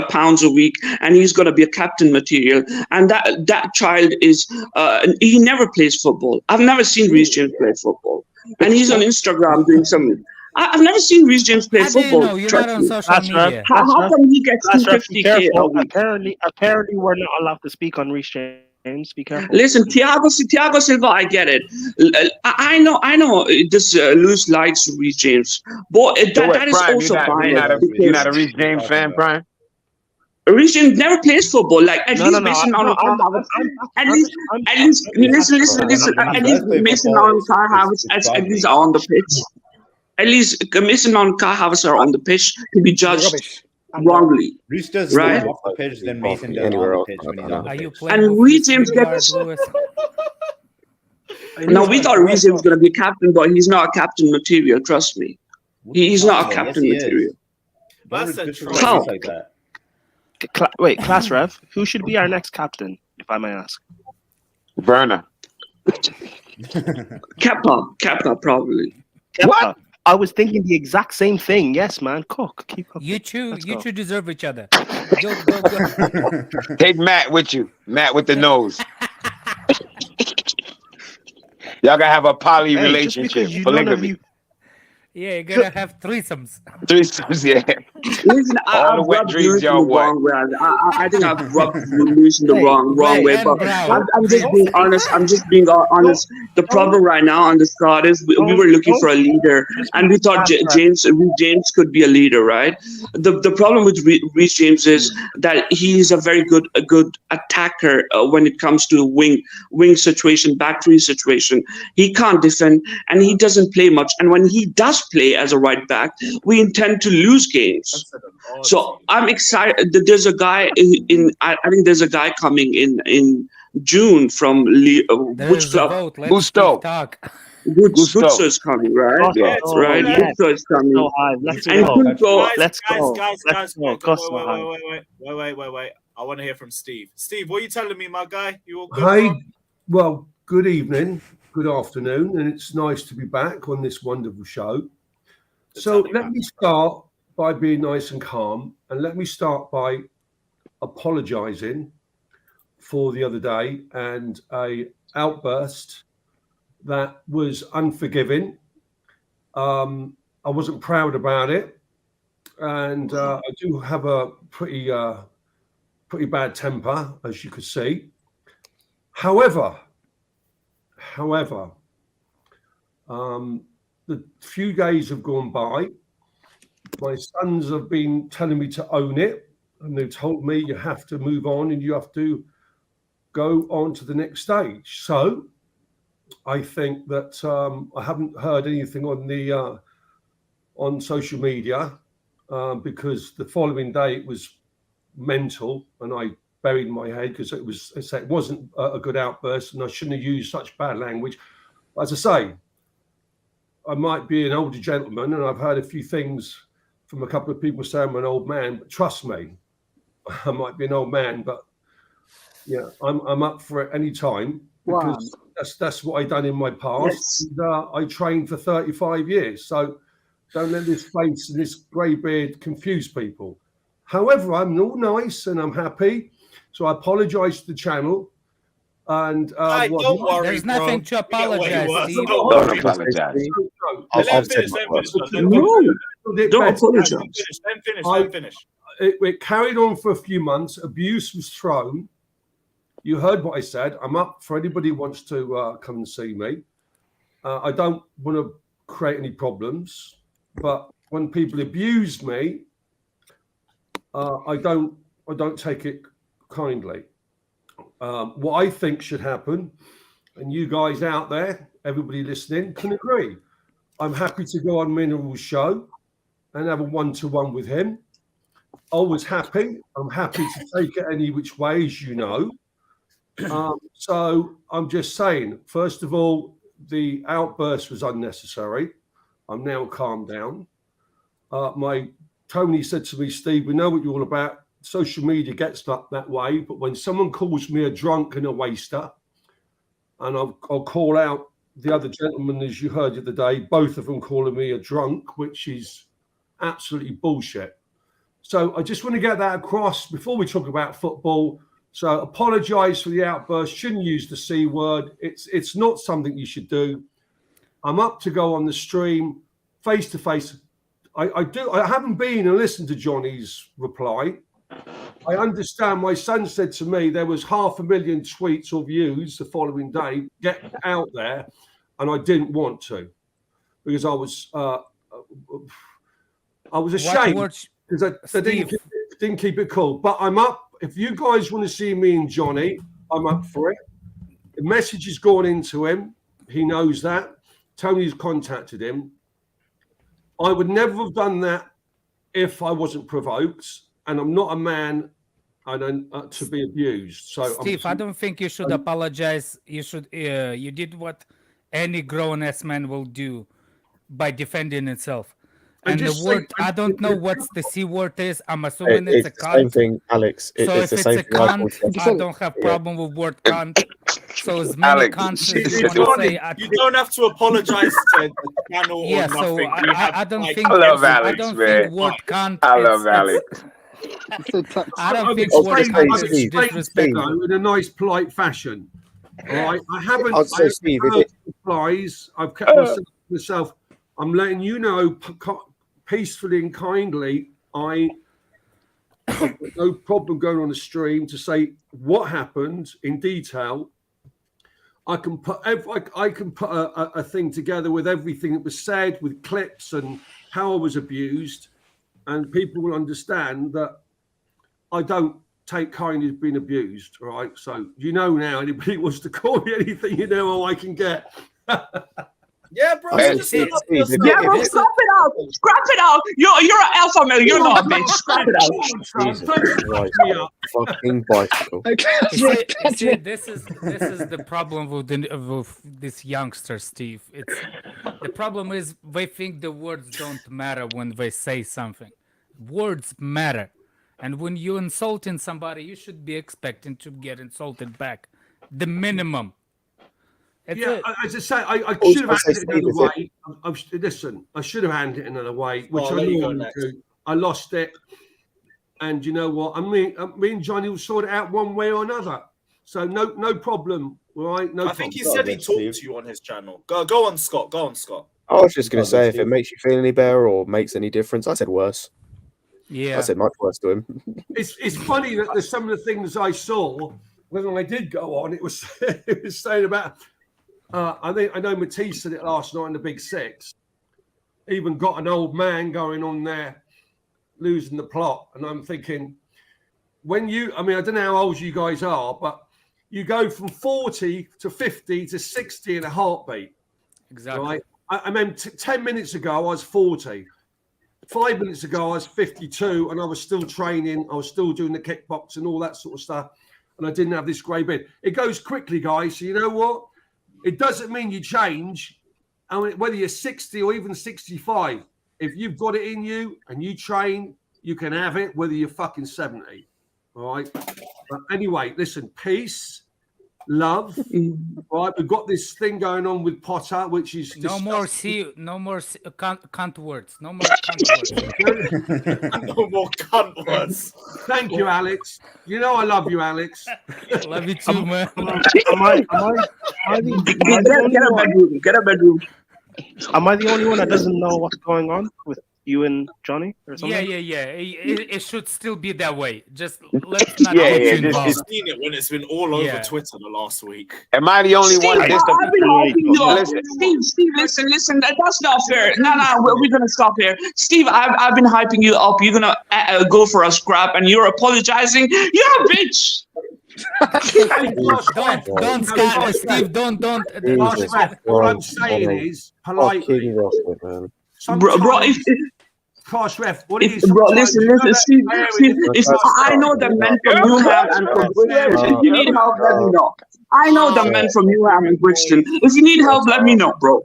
pounds a week, and he's gonna be a captain material. And that child is he never plays football. I've never seen Reece James play football, and he's on Instagram doing some. I've never seen Reece James play football. You're not on social media. How come he gets 250k a week? Apparently, we're not allowed to speak on Reece James. Be careful. Listen, Thiago Silva, I get it. I know. This Lewis likes Reece James, but that is also fine. You're not a Reece James fan, Brian? Reece James never plays football. Like at least Mason Mount and Kai Havertz. At least listen. At least Mason Mount and Kai Havertz at least are on the pitch. At least Mason Mount and Kai Havertz are on the pitch to be judged wrongly. Reece does right? more off the pitch than Mason does on the pitch when he's on the pitch. And Reece James gets. Now we thought Reece James was going to be captain, but he's not captain material. Trust me, he's not a captain material. How? Wait, Class Rev, who should be our next captain, if I may ask? Werner. Kepa, probably. Kepa. What? I was thinking the exact same thing. Yes, man. Keep cooking. You two deserve each other. Go. Take Matt with you. Matt with the nose. Y'all gotta have a poly relationship. Polygamy. Yeah, you're gonna have threesomes. Threesomes, yeah. Listen, all the wet dreams y'all want. I think I've rubbed Lewis in the wrong way. But I'm just being honest. The problem right now on the squad is we were looking for a leader, and we thought James could be a leader, right? The problem with Reece James is that he's a very good attacker when it comes to wing situation, back three situation. He can't defend, and he doesn't play much. And when he does play as a right back, we intend to lose games. So I'm excited that there's a guy I think there's a guy coming in June from which club? Gusto. Gusto is coming, right? Yeah. Right. Gusto is coming. Let's go. Wait. I want to hear from Steve. Steve, what are you telling me, my guy? You all good? Hey, well, good evening, good afternoon, and it's nice to be back on this wonderful show. So let me start by being nice and calm, and let me start by apologising for the other day and a outburst that was unforgiving. I wasn't proud about it, and I do have a pretty bad temper, as you could see. However, the few days have gone by. My sons have been telling me to own it, and they've told me you have to move on and you have to go on to the next stage. So I think that I haven't heard anything on social media because the following day it was mental, and I buried my head because it wasn't a good outburst, and I shouldn't have used such bad language. As I say, I might be an older gentleman, and I've heard a few things from a couple of people saying I'm an old man, but trust me, I might be an old man, but yeah, I'm up for it any time because that's what I've done in my past. Yes. And, I trained for 35 years, so don't let this face and this grey beard confuse people. However, I'm all nice and I'm happy, so I apologise to the channel. And don't worry, there's nothing to apologize. Don't apologize. Don't apologize. Let him finish. It carried on for a few months. Abuse was thrown. You heard what I said. I'm up for anybody who wants to come and see me. I don't want to create any problems, but when people abuse me, I don't take it kindly. What I think should happen, and you guys out there, everybody listening, can agree. I'm happy to go on Mineral's show and have a one-to-one with him. Always happy. I'm happy to take it any which way, as you know. So I'm just saying, first of all, the outburst was unnecessary. I'm now calmed down. Tony said to me, Steve, we know what you're all about. Social media gets up that way, but when someone calls me a drunk and a waster, and I'll call out the other gentleman, as you heard the other day, both of them calling me a drunk, which is absolutely bullshit. So I just want to get that across before we talk about football. So apologise for the outburst. Shouldn't use the C word. It's not something you should do. I'm up to go on the stream face to face. I haven't been and listened to Johnny's reply. I understand. My son said to me there was 500,000 tweets or views the following day. Get out there, and I didn't want to because I was ashamed because they didn't Didn't keep it cool. But I'm up. If you guys want to see me and Johnny, I'm up for it. The message has gone into him. He knows that. Tony's contacted him. I would never have done that if I wasn't provoked. And I'm not a man to be abused. So Steve, I don't think you should apologize. You should. You did what any grown-ass man will do by defending itself. And the word, I don't know what the C word is. I'm assuming it's a the same cunt. thing, Alex. So if it's a cunt, I don't have problem with word cunt. So as many cunts as you want to say. You don't have to apologize to the channel or Yeah, nothing. so I don't think. I love I Alex, don't man. think word cunt. I love Alex. I don't think I've word explained cunt is disrespectful. in a nice, polite fashion. All right, I haven't. I'd say, Steve, replies. I've kept myself. I'm letting you know peacefully and kindly. I've got no problem going on the stream to say what happened in detail. I can put a thing together with everything that was said, with clips and how I was abused, and people will understand that I don't take kindly to being abused. All right, so you know now. Anybody wants to call me anything, you know how I can get. Yeah, bro. Yeah, bro, scrap it out. Scrap it out. You're an alpha male. You're not a bitch. Scrap it out. Fucking bicycle. See, this is the problem with this youngster, Steve. The problem is they think the words don't matter when they say something. Words matter, and when you're insulting somebody, you should be expecting to get insulted back. The minimum. As I say, I should have handed it another way. Listen, I should have handed it another way, which I normally do. I lost it, and you know what? Me and Johnny will sort it out one way or another. So no problem, all right? No. I think he said he talked to you on his channel. Go on, Scott. Go on, Scott. I was just going to say, if it makes you feel any better or makes any difference, I said worse. Yeah, I said much worse to him. It's funny that there's some of the things I saw when I did go on. It was saying about. I know Matisse said it last night in the Big Six. Even got an old man going on there, losing the plot. And I'm thinking, I don't know how old you guys are, but you go from 40 to 50 to 60 in a heartbeat. Exactly. Right? I mean, 10 minutes ago, I was 40. 5 minutes ago, I was 52, and I was still training. I was still doing the kickbox and all that sort of stuff. And I didn't have this grey beard. It goes quickly, guys. So you know what? It doesn't mean you change. I mean, whether you're 60 or even 65, if you've got it in you and you train, you can have it, whether you're fucking 70. All right. But anyway, listen, peace, love. All right. We've got this thing going on with Potter, which is no more cunt words. No more cunt words. No more cunt words. Thank you, Alex. You know I love you, Alex. Love you too, man. Get a bedroom. Am I the only one that doesn't know what's going on with you and Johnny or something? Yeah. It should still be that way. Just let's not get involved. I've seen it when it's been all over Twitter the last week. Am I the only one? I've been hyping you up. Steve, listen. That's not fair. No, we're gonna stop here. Steve, I've been hyping you up. You're gonna go for a scrap, and you're apologizing. You're a bitch. don't Scott, Steve. Don't. What I'm saying is polite. Bro, Class ref, what it is? Bro, listen, Steve. I know the men from Newham and from Bridgeton. If you need help, let me know. I know the men from Newham and Bridgeton. If you need help, let me know, bro.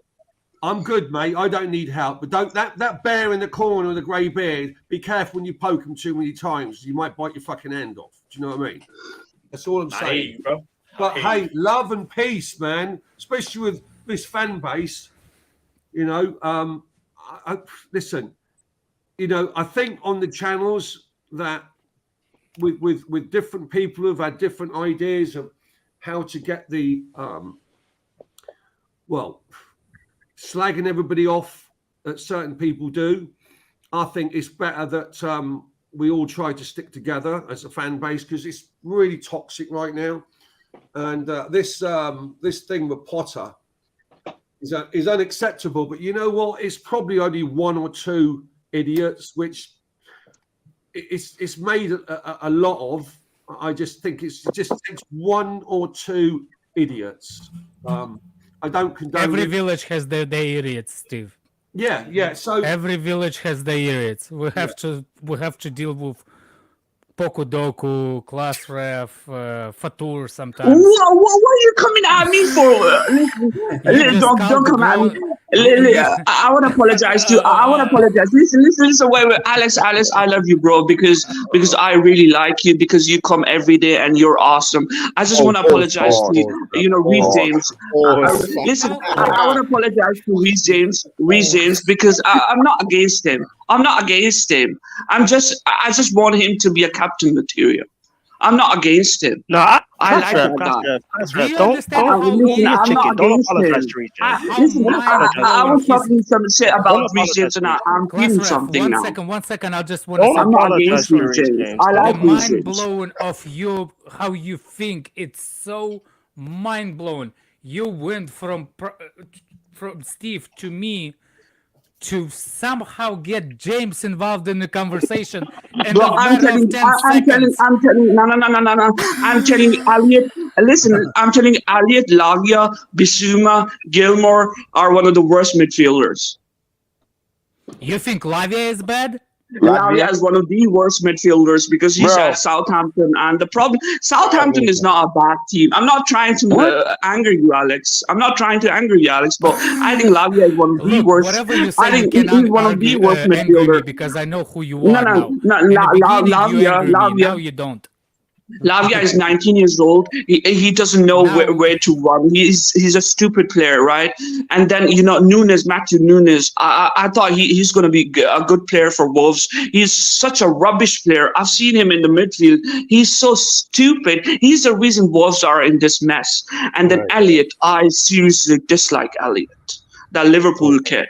I'm good, mate. I don't need help. But don't that bear in the corner with the grey beard. Be careful when you poke him too many times. You might bite your fucking hand off. Do you know what I mean? That's all I'm saying. You, bro. But hey, love and peace, man. Especially with this fan base. You know, listen. You know, I think on the channels that with different people who've had different ideas of how to get the slagging everybody off that certain people do. I think it's better that we all try to stick together as a fan base because it's really toxic right now. And this thing with Potter is unacceptable. But you know what? It's probably only one or two idiots, which it's made a lot of. I just think it just takes one or two idiots. I don't condone Every it. village has their idiots, Steve. Yeah. So every village has their idiots. We have to deal with Pokudoku, Class Ref, Fatur sometimes. What are you coming at me for? Don't come at me. I want to apologize to you. I want to apologize. Listen. Wait. Alex, I love you, bro, because I really like you, because you come every day and you're awesome. I just want to apologize to you, Reece James. Listen, I want to apologize to Reece James, because I'm not against him. I just want him to be a captain material. I'm not against him. No, I like that guy. I'm not against him. Listen, I was talking some shit about Reece James, and I'm feeling something now. One second. I just want to say, I'm not against Reece James. I like Reece James. Mind blowing of you, how you think. It's so mind blowing. You went from Steve to me to somehow get James involved in the conversation. And Bro, I'm telling Elliot, listen, I'm telling Elliot, Lavia, Bissouma, Gilmore are one of the worst midfielders. You think Lavia is bad? Lavia is one of the worst midfielders because he's at Southampton, and the problem, Southampton is not a bad team. I'm not trying to anger you, Alex. But I think Lavia is one of the worst. Whatever you say, I think he's one of the worst midfielders. Because I know who you are now. Lavia. Now you don't. Lavia is 19 years old. He doesn't know where to run. He's a stupid player, right? And then Matthew Nunes. I thought he's going to be a good player for Wolves. He's such a rubbish player. I've seen him in the midfield. He's so stupid. He's the reason Wolves are in this mess. And then Elliot, I seriously dislike Elliot, that Liverpool kid.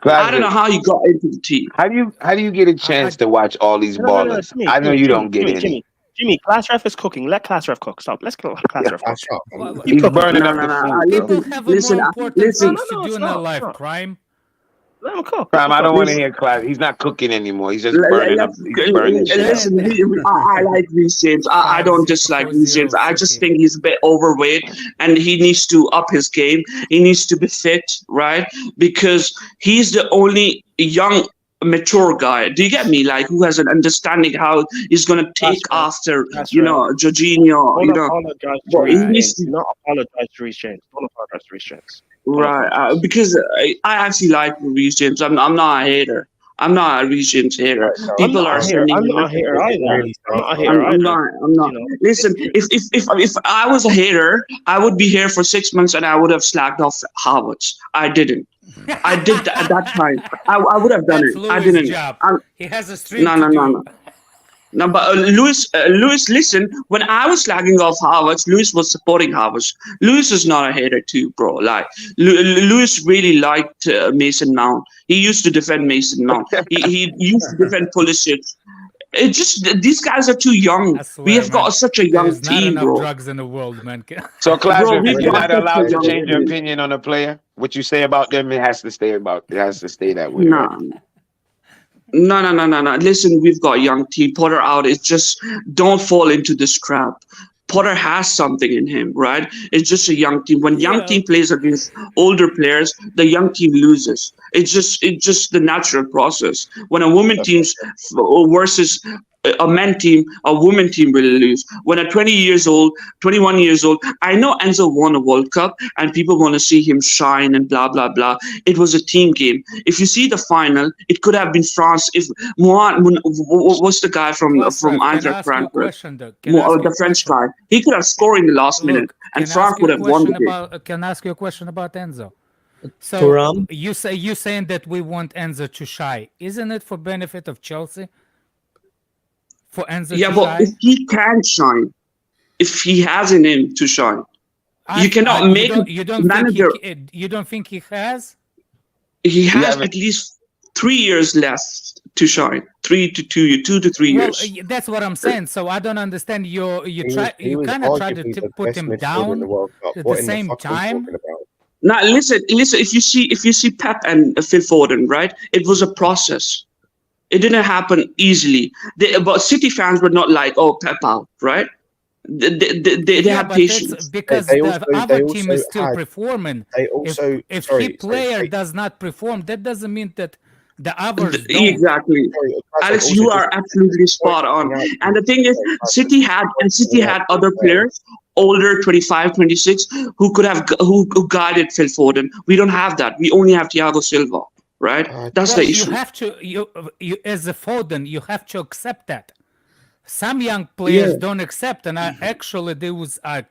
I don't know how he got into the team. How do you get a chance to watch all these ballers? I know you don't get any. Jimmy, Class Ref is cooking. Let Class Ref cook. Stop. Let's go. Class Ref cook. He's burning up the food. People have more important things to do in their life. Prime. Let him cook. Prime, I don't want to hear Class. He's not cooking anymore. He's just burning up. He's burning shit. Listen, I like Reece James. I don't dislike Reece James. I just think he's a bit overweight and he needs to up his game. He needs to be fit, right? Because he's the only young, mature guy. Do you get me? Like, who has an understanding how he's going to take after, Jorginho. He needs to not apologize to Reece James. Don't apologize to Reece James. Right, because I actually like Reece James. I'm not a hater. I'm not a Reece James hater. People are sending. I'm not a hater either. I'm not. Listen, if I was a hater, I would be here for 6 months and I would have slacked off Havertz. I didn't. I did that at that time. I would have done it. I didn't. He has a stream. No, but Lewis, listen, when I was slagging off Havertz, Lewis was supporting Havertz. Lewis is not a hater too, bro. Like, Lewis really liked Mason Mount. He used to defend Mason Mount. He used to defend Pulisic. It's just, these guys are too young. We have got such a young team, bro. There's not enough drugs in the world, man. So, Class, if you're not allowed to change your opinion on a player, what you say about them, it has to stay that way. No. Listen, we've got a young team. Potter out. It's just, don't fall into this trap. Potter has something in him, right? It's just a young team. When young team plays against older players, the young team loses. It's just the natural process. When a woman team versus a men team, a woman team will lose. When a 21 years old, I know Enzo won a World Cup and people want to see him shine and blah, blah, blah. It was a team game. If you see the final, it could have been France. If what's the guy from Eintracht Frankfurt? The French guy. He could have scored in the last minute and France would have won the game. Can I ask you a question about Enzo? So you saying that we want Enzo to shine. Isn't it for benefit of Chelsea? For Enzo to but shine? if he can shine, if he has in him to shine, you cannot make manager. You don't think he has? He has at least 3 years left to shine. 2 to 3 years. That's what I'm saying. So I don't understand. You kind of try to put him down at the same time. Now listen. If you see Pep and Phil Foden, right? It was a process. It didn't happen easily. But City fans were not like, oh, Pep out, right? They had but patience. that's because They the also- other they team also is still had- performing. They also if sorry, key player sorry. does not perform, that doesn't mean that the others don't. Exactly. Alex, you are absolutely spot on. And the thing is, City had other players, older, 25, 26, who could have who guided Phil Foden. We don't have that. We only have Thiago Silva, right? That's Well, the issue. You have to you as a Foden, you have to accept that. Some young players Yeah. don't accept, and I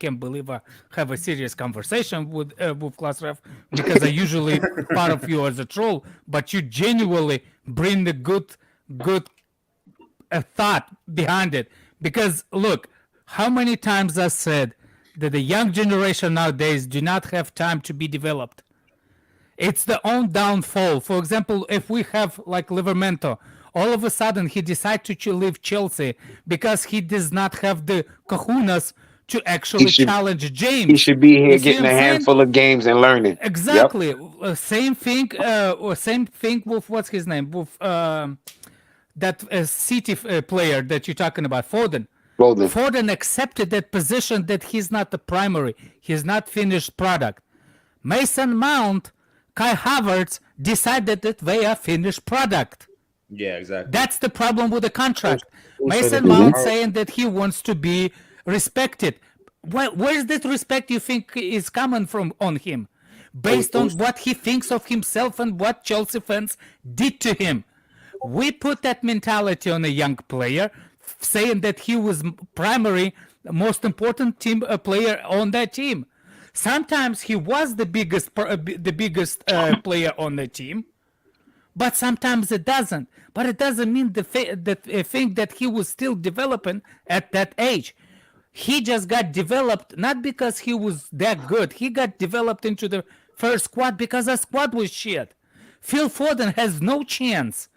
can't believe I have a serious conversation with Classref, because I usually part of you as a troll, but you genuinely bring the good thought behind it. Because look, how many times I said that the young generation nowadays do not have time to be developed. It's the own downfall. For example, if we have like Livermento, all of a sudden he decides to leave Chelsea because he does not have the kahunas to actually challenge James. He should be here You see getting what a I'm saying? handful of games and learning. Exactly. Same thing. Same thing with what's his name? With that City player that you're talking about, Foden. Foden accepted that position that he's not the primary. He's not finished product. Mason Mount, Kai Havertz decided that they are finished product. Yeah, exactly. That's the problem with the contract. Also Mason the- Mount saying that he wants to be respected. Where's that respect you think is coming from on him? Based on what he thinks of himself and what Chelsea fans did to him. We put that mentality on a young player, saying that he was primary, most important team player on that team. Sometimes he was the biggest player on the team, but sometimes it doesn't. But it doesn't mean the thing that he was still developing at that age. He just got developed not because he was that good. He got developed into the first squad because the squad was shit. Phil Foden has no chance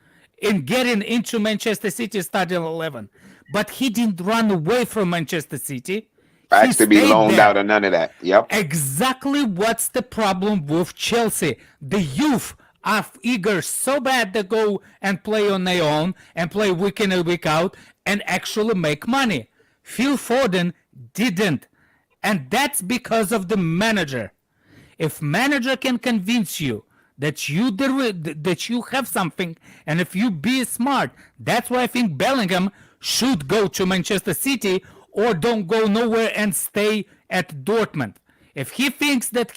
in getting into Manchester City starting 11. But he didn't run away from Manchester City. Asked to be stayed loaned there. out or none of that. Yep. Exactly what's the problem with Chelsea. The youth are eager so bad to go and play on their own and play week in and week out and actually make money. Phil Foden didn't. And that's because of the manager. If manager can convince you that you have something, and if you be smart, that's why I think Bellingham should go to Manchester City or don't go nowhere and stay at Dortmund. If he thinks that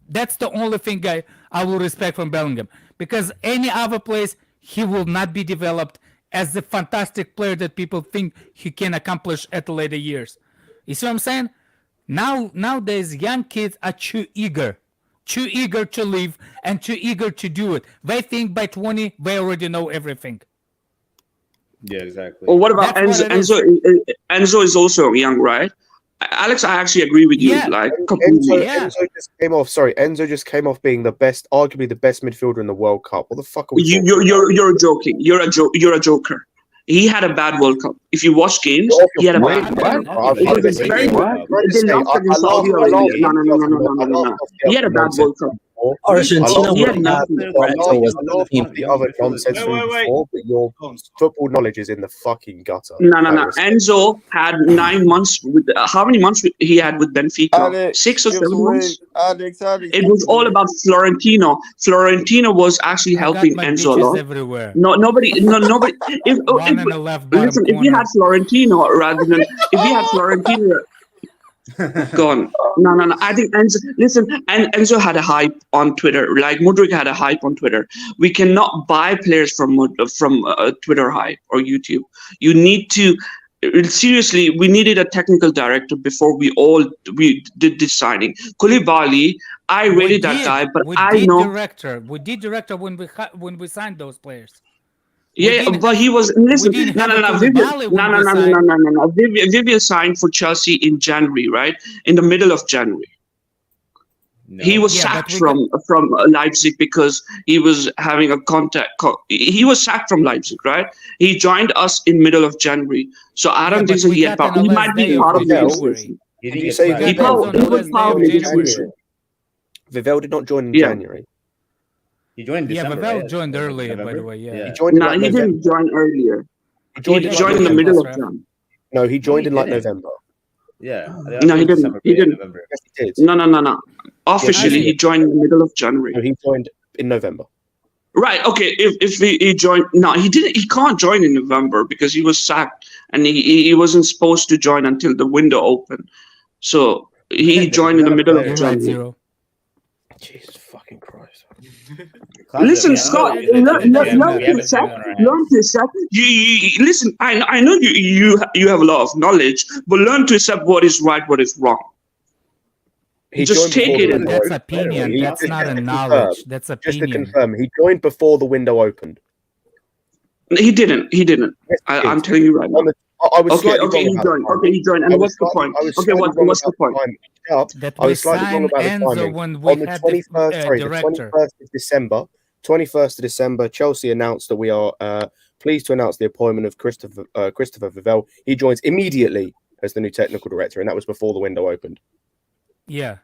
that's the only thing I will respect from Bellingham, because any other place he will not be developed as the fantastic player that people think he can accomplish at later years. You see what I'm saying? Nowadays, young kids are too eager to live and too eager to do it. They think by 20 they already know everything. Yeah, exactly. Or what about That's Enzo? what it Enzo is also young, right? Alex, I actually agree with you. Yeah. Like completely. Enzo just came off. Sorry, Enzo just came off being arguably the best midfielder in the World Cup. What the fuck are we talking about? You're joking. You're a joker. He had a bad World Cup. If you watch games, he had a bad World Cup. It was very good. They lost against Saudi Arabia. No. He had a bad World Cup. Argentina He had nothing. the other nonsense from before, but your football knowledge is in the fucking gutter. No. Enzo had 9 months with. How many months he had with Benfica? 6 or 7 months. Alex. It was all about Florentino. Florentino was actually helping Enzo a lot. Everywhere. Nobody. Listen, if you had Florentino rather than gone. No. I think Enzo. Listen, and Enzo had a hype on Twitter. Like Mudryk had a hype on Twitter. We cannot buy players from Twitter hype or YouTube. You need to. Seriously, we needed a technical director before we did this signing. Koulibaly, I rated that guy, but I know. We did director when we signed those players. Yeah, but he was listen. No. Vivian signed for Chelsea in January, right? In the middle of January. No. He was sacked from Leipzig because he was having a contact. He was sacked from Leipzig, right? He joined us in middle of January, so I don't think so. He might be part of the negotiation. Did you say he was part of the negotiation? Vivell did not join in January. He joined in December, Vivell right? joined Like earlier, by the November? way. He Yeah. joined in No, like he November. didn't join earlier. He He joined, joined in the middle of Jan. No, he joined he in like didn't. November. Yeah. No, he didn't. He didn't. November. Yes, he did. No. Officially, did. he joined in the middle of January. No, he joined in November. Right. Okay. If he joined, no, he didn't. He can't join in November because he was sacked, and he wasn't supposed to join until the window opened. So he joined in the middle of January. Jesus fucking Christ! Listen, Scott, learn to accept. You listen. I know you have a lot of knowledge, but learn to accept what is right, what is wrong. Just take it. That's opinion. That's not a knowledge. That's opinion. Just to confirm, he joined before the window opened. He didn't. Yes, I'm telling you right now. I was okay. He joined. Okay, he joined. And what's the point? Okay, what's the point? I was slightly wrong about the timing. When we on the had 21st, the the 21st of December, Chelsea announced that we are pleased to announce the appointment of Christopher Vivell. He joins immediately as the new technical director, and that was before the window opened. Yeah.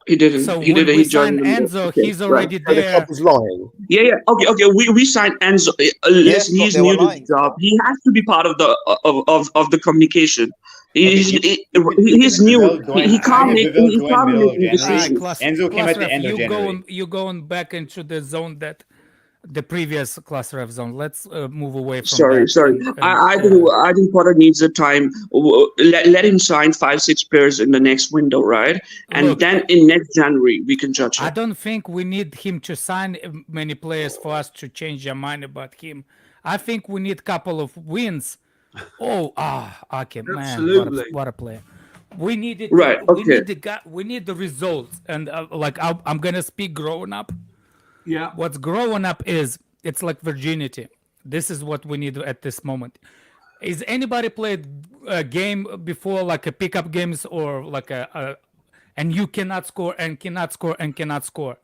He didn't. So he when didn't. we He joined signed Enzo, okay, he's already So the there. club was lying. Yeah. Okay. We signed Enzo. Listen, he's new to the job. He has to be part of the communication. He's new. He can't make decisions. Enzo came at the end of January. You're going back into the zone that the previous class ref zone. Let's move away from Sorry. that. I think Potter needs the time. Let him sign 5-6 players in the next window, right? And then in next January we can judge him. I don't think we need him to sign many players for us to change our mind about him. I think we need a couple of wins. Okay, man, Absolutely. what a player. We need it. Right. Okay. We need the results. And I'm gonna speak growing up. Yeah. What's growing up is it's like virginity. This is what we need at this moment. Is anybody played a game before, like a pickup games or like and you cannot score and cannot score and cannot score?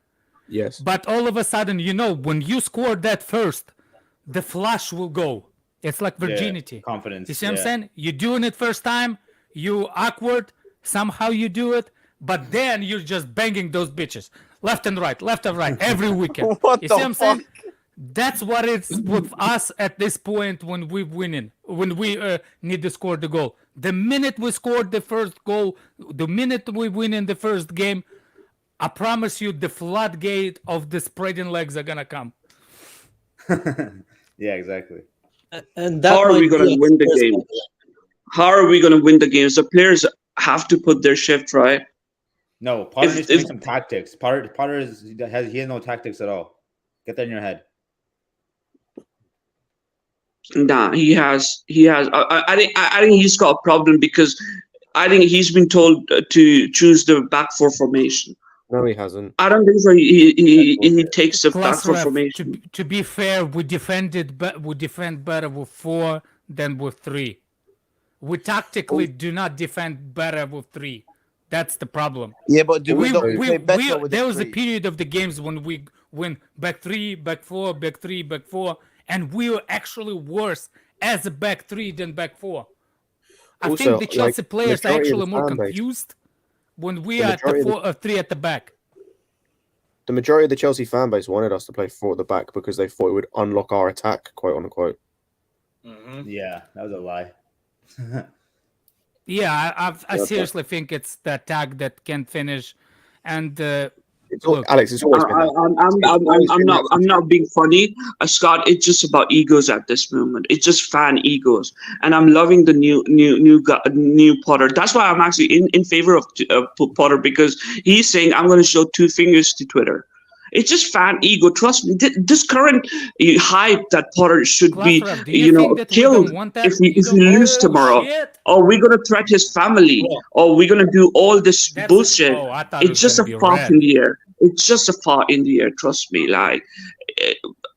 Yes. But all of a sudden, when you score that first, the flash will go. It's like virginity. Yeah, confidence. You see what I'm saying? You're doing it first time, you awkward, somehow you do it, but then you're just banging those bitches left and right every weekend. What You the see what I'm saying? fuck? That's what it's with us at this point when we're winning, when we need to score the goal. The minute we scored the first goal, the minute we win in the first game, I promise you the floodgate of the spreading legs are gonna come. Yeah, exactly. And How are we going to win the game? How are we going to win the games? The players have to put their shift, right? No, Potter needs to make some tactics. Potter has no tactics at all. Get that in your head. Nah, he has. I think he's got a problem because I think he's been told to choose the back four formation. No, he hasn't. I don't think so. He takes the back four formation. To be fair, we defend better with 4 than with 3. We tactically do not defend better with 3. That's the problem. Yeah, but do we play better with there the was a 3? period of the games when we win back 3, back 4, back 3, back 4, and we were actually worse as a back 3 than back 4. I Also, think the Chelsea like, players are majority of actually the more fan base- confused when we the are at the majority of 4 or 3 at the back. The majority of the Chelsea fan base wanted us to play 4 at the back because they thought it would unlock our attack, quote unquote. Yeah, that was a lie. Yeah, I seriously think it's the attack that can finish, and Alex, it's always been that. I'm not being funny, Scott. It's just about egos at this moment. It's just fan egos, and I'm loving the new Potter. That's why I'm actually in favor of Potter, because he's saying I'm going to show 2 fingers to Twitter. It's just fan ego. Trust me. This current hype that Potter should be, killed if we lose tomorrow. Or we're gonna threat his family. Or we're gonna do all this bullshit. It's just a thought in the air. It's just a thought in the air. Trust me. Like,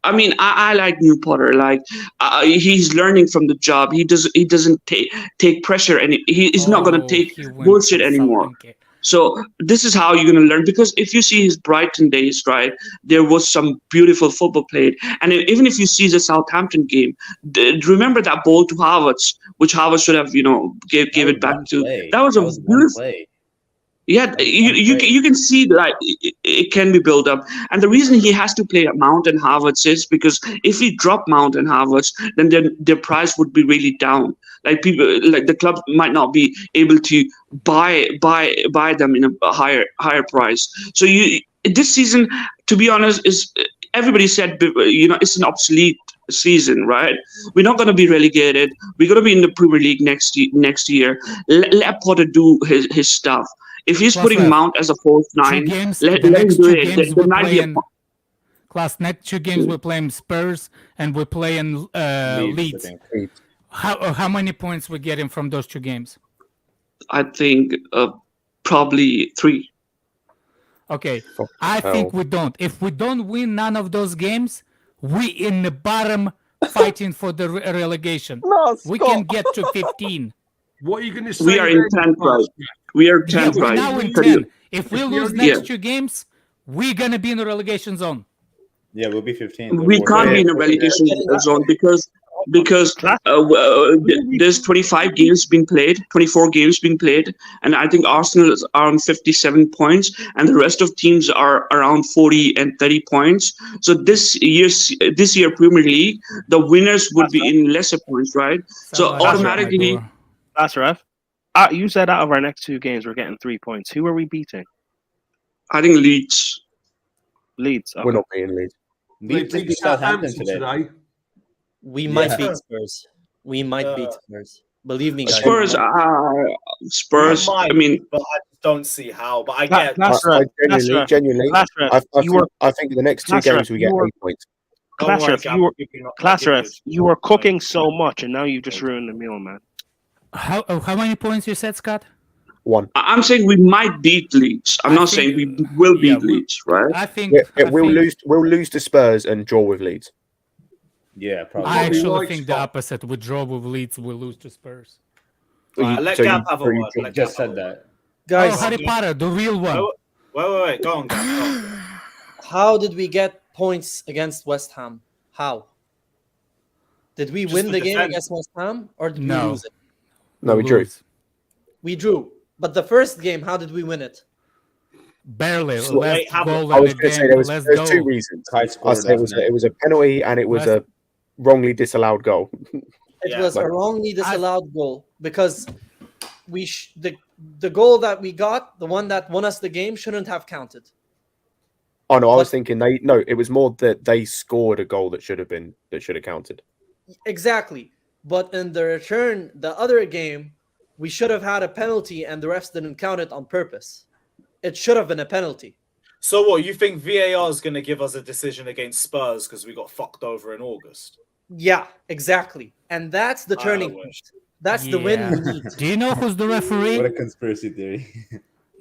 I mean, I like new Potter. Like, he's learning from the job. He doesn't take pressure, and he's not gonna take bullshit anymore. So this is how you're going to learn, because if you see his Brighton days, right, there was some beautiful football played. And even if you see the Southampton game, remember that ball to Havertz, which Havertz should have, gave it back to. That was a beautiful. Yeah, you can see like it can be built up, and the reason he has to play Mount and Havertz is because if he drop Mount and Havertz, then their price would be really down. Like people, like the club might not be able to buy them in a higher price. So this season, to be honest, is everybody said it's an obsolete season, right? We're not going to be relegated. We're going to be in the Premier League next year. Let Potter do his stuff. If he's putting Mount as a false nine, let him do it. There might be a next 2 games we're playing Spurs and we're playing Leeds. How many points we're getting from those 2 games? I think probably 3. Okay, I think we don't. If we don't win none of those games, we in the bottom fighting for the relegation. We can get to 15. What are you going to say? We are in 10th, right? We are 10th, right? Now in 10. If we lose next 2 games, we're going to be in the relegation zone. Yeah, we'll be 15. We can't be in a relegation zone because there's 25 games being played, 24 games being played, and I think Arsenal is around 57 points, and the rest of teams are around 40 and 30 points. So this year Premier League, the winners would be in lesser points, right? So automatically, that's ref. You said out of our next 2 games we're getting 3 points. Who are we beating? I think Leeds. Leeds. We're not beating Leeds. Leeds beat Southampton today. We might beat Spurs. We might beat Spurs. Believe me, guys. Spurs. I mean, but I don't see how. But I get. Genuinely. I think the next 2 games we get 8 points. Class ref, you were cooking so much, and now you just ruined the meal, man. How many points you said, Scott? 1. I'm saying we might beat Leeds. I'm not saying we will beat Leeds, right? I think we'll lose to Spurs and draw with Leeds. Yeah, probably. I actually think the opposite. We draw with Leeds, we'll lose to Spurs. Let Gab have a word. Just said that. Guys, Harry Potter, the real one. Wait. Go on, Gab. How did we get points against West Ham? How? Did we win the game against West Ham or did we lose it? No, we drew. We drew. But the first game, how did we win it? Barely. I was going to say there's 2 reasons. I say it was a penalty and it was a wrongly disallowed goal. It was a wrongly disallowed goal because the goal that we got, the one that won us the game, shouldn't have counted. Oh no, I was thinking it was more that they scored a goal that should have counted. Exactly. But in the return, the other game, we should have had a penalty and the refs didn't count it on purpose. It should have been a penalty. So what, you think VAR is going to give us a decision against Spurs because we got fucked over in August? Yeah, exactly. And that's the turning point. That's the win we need. Do you know who's the referee? What a conspiracy theory.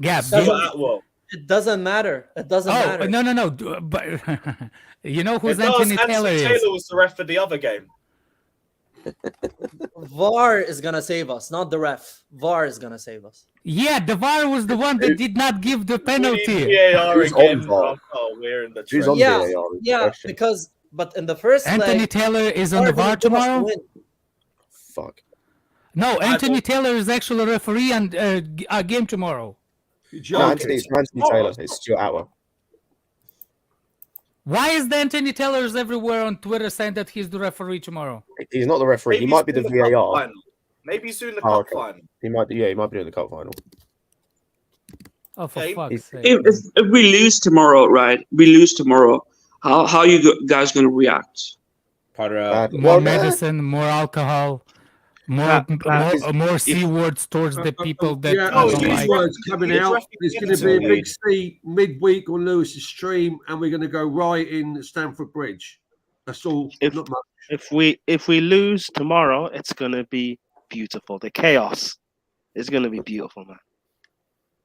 Gab, it doesn't matter. It doesn't matter. No. But you know who's Anthony Taylor is? Taylor was the ref for the other game. VAR is gonna save us, not the ref. VAR is gonna save us. Yeah, the VAR was the one that did not give the penalty. VAR again. We're in the But in the first Anthony Taylor is on the VAR tomorrow. Fuck. No, Anthony Taylor is actually a referee on a game tomorrow. No, Anthony Taylor. It's Stuart Atwell. Why is the Anthony Taylor's everywhere on Twitter saying that he's the referee tomorrow? He's not the referee. He might be the VAR. Maybe he's doing the cup final. He might be doing the cup final. Oh, for fuck's sake. If we lose tomorrow, right? How you guys gonna react? More medicine, more alcohol, more C words towards the people that don't like. Words coming out. There's going to be a big C midweek on Lewis's stream, and we're going to go right in Stamford Bridge. That's all. Not much. If we lose tomorrow, it's going to be beautiful. The chaos is going to be beautiful, man.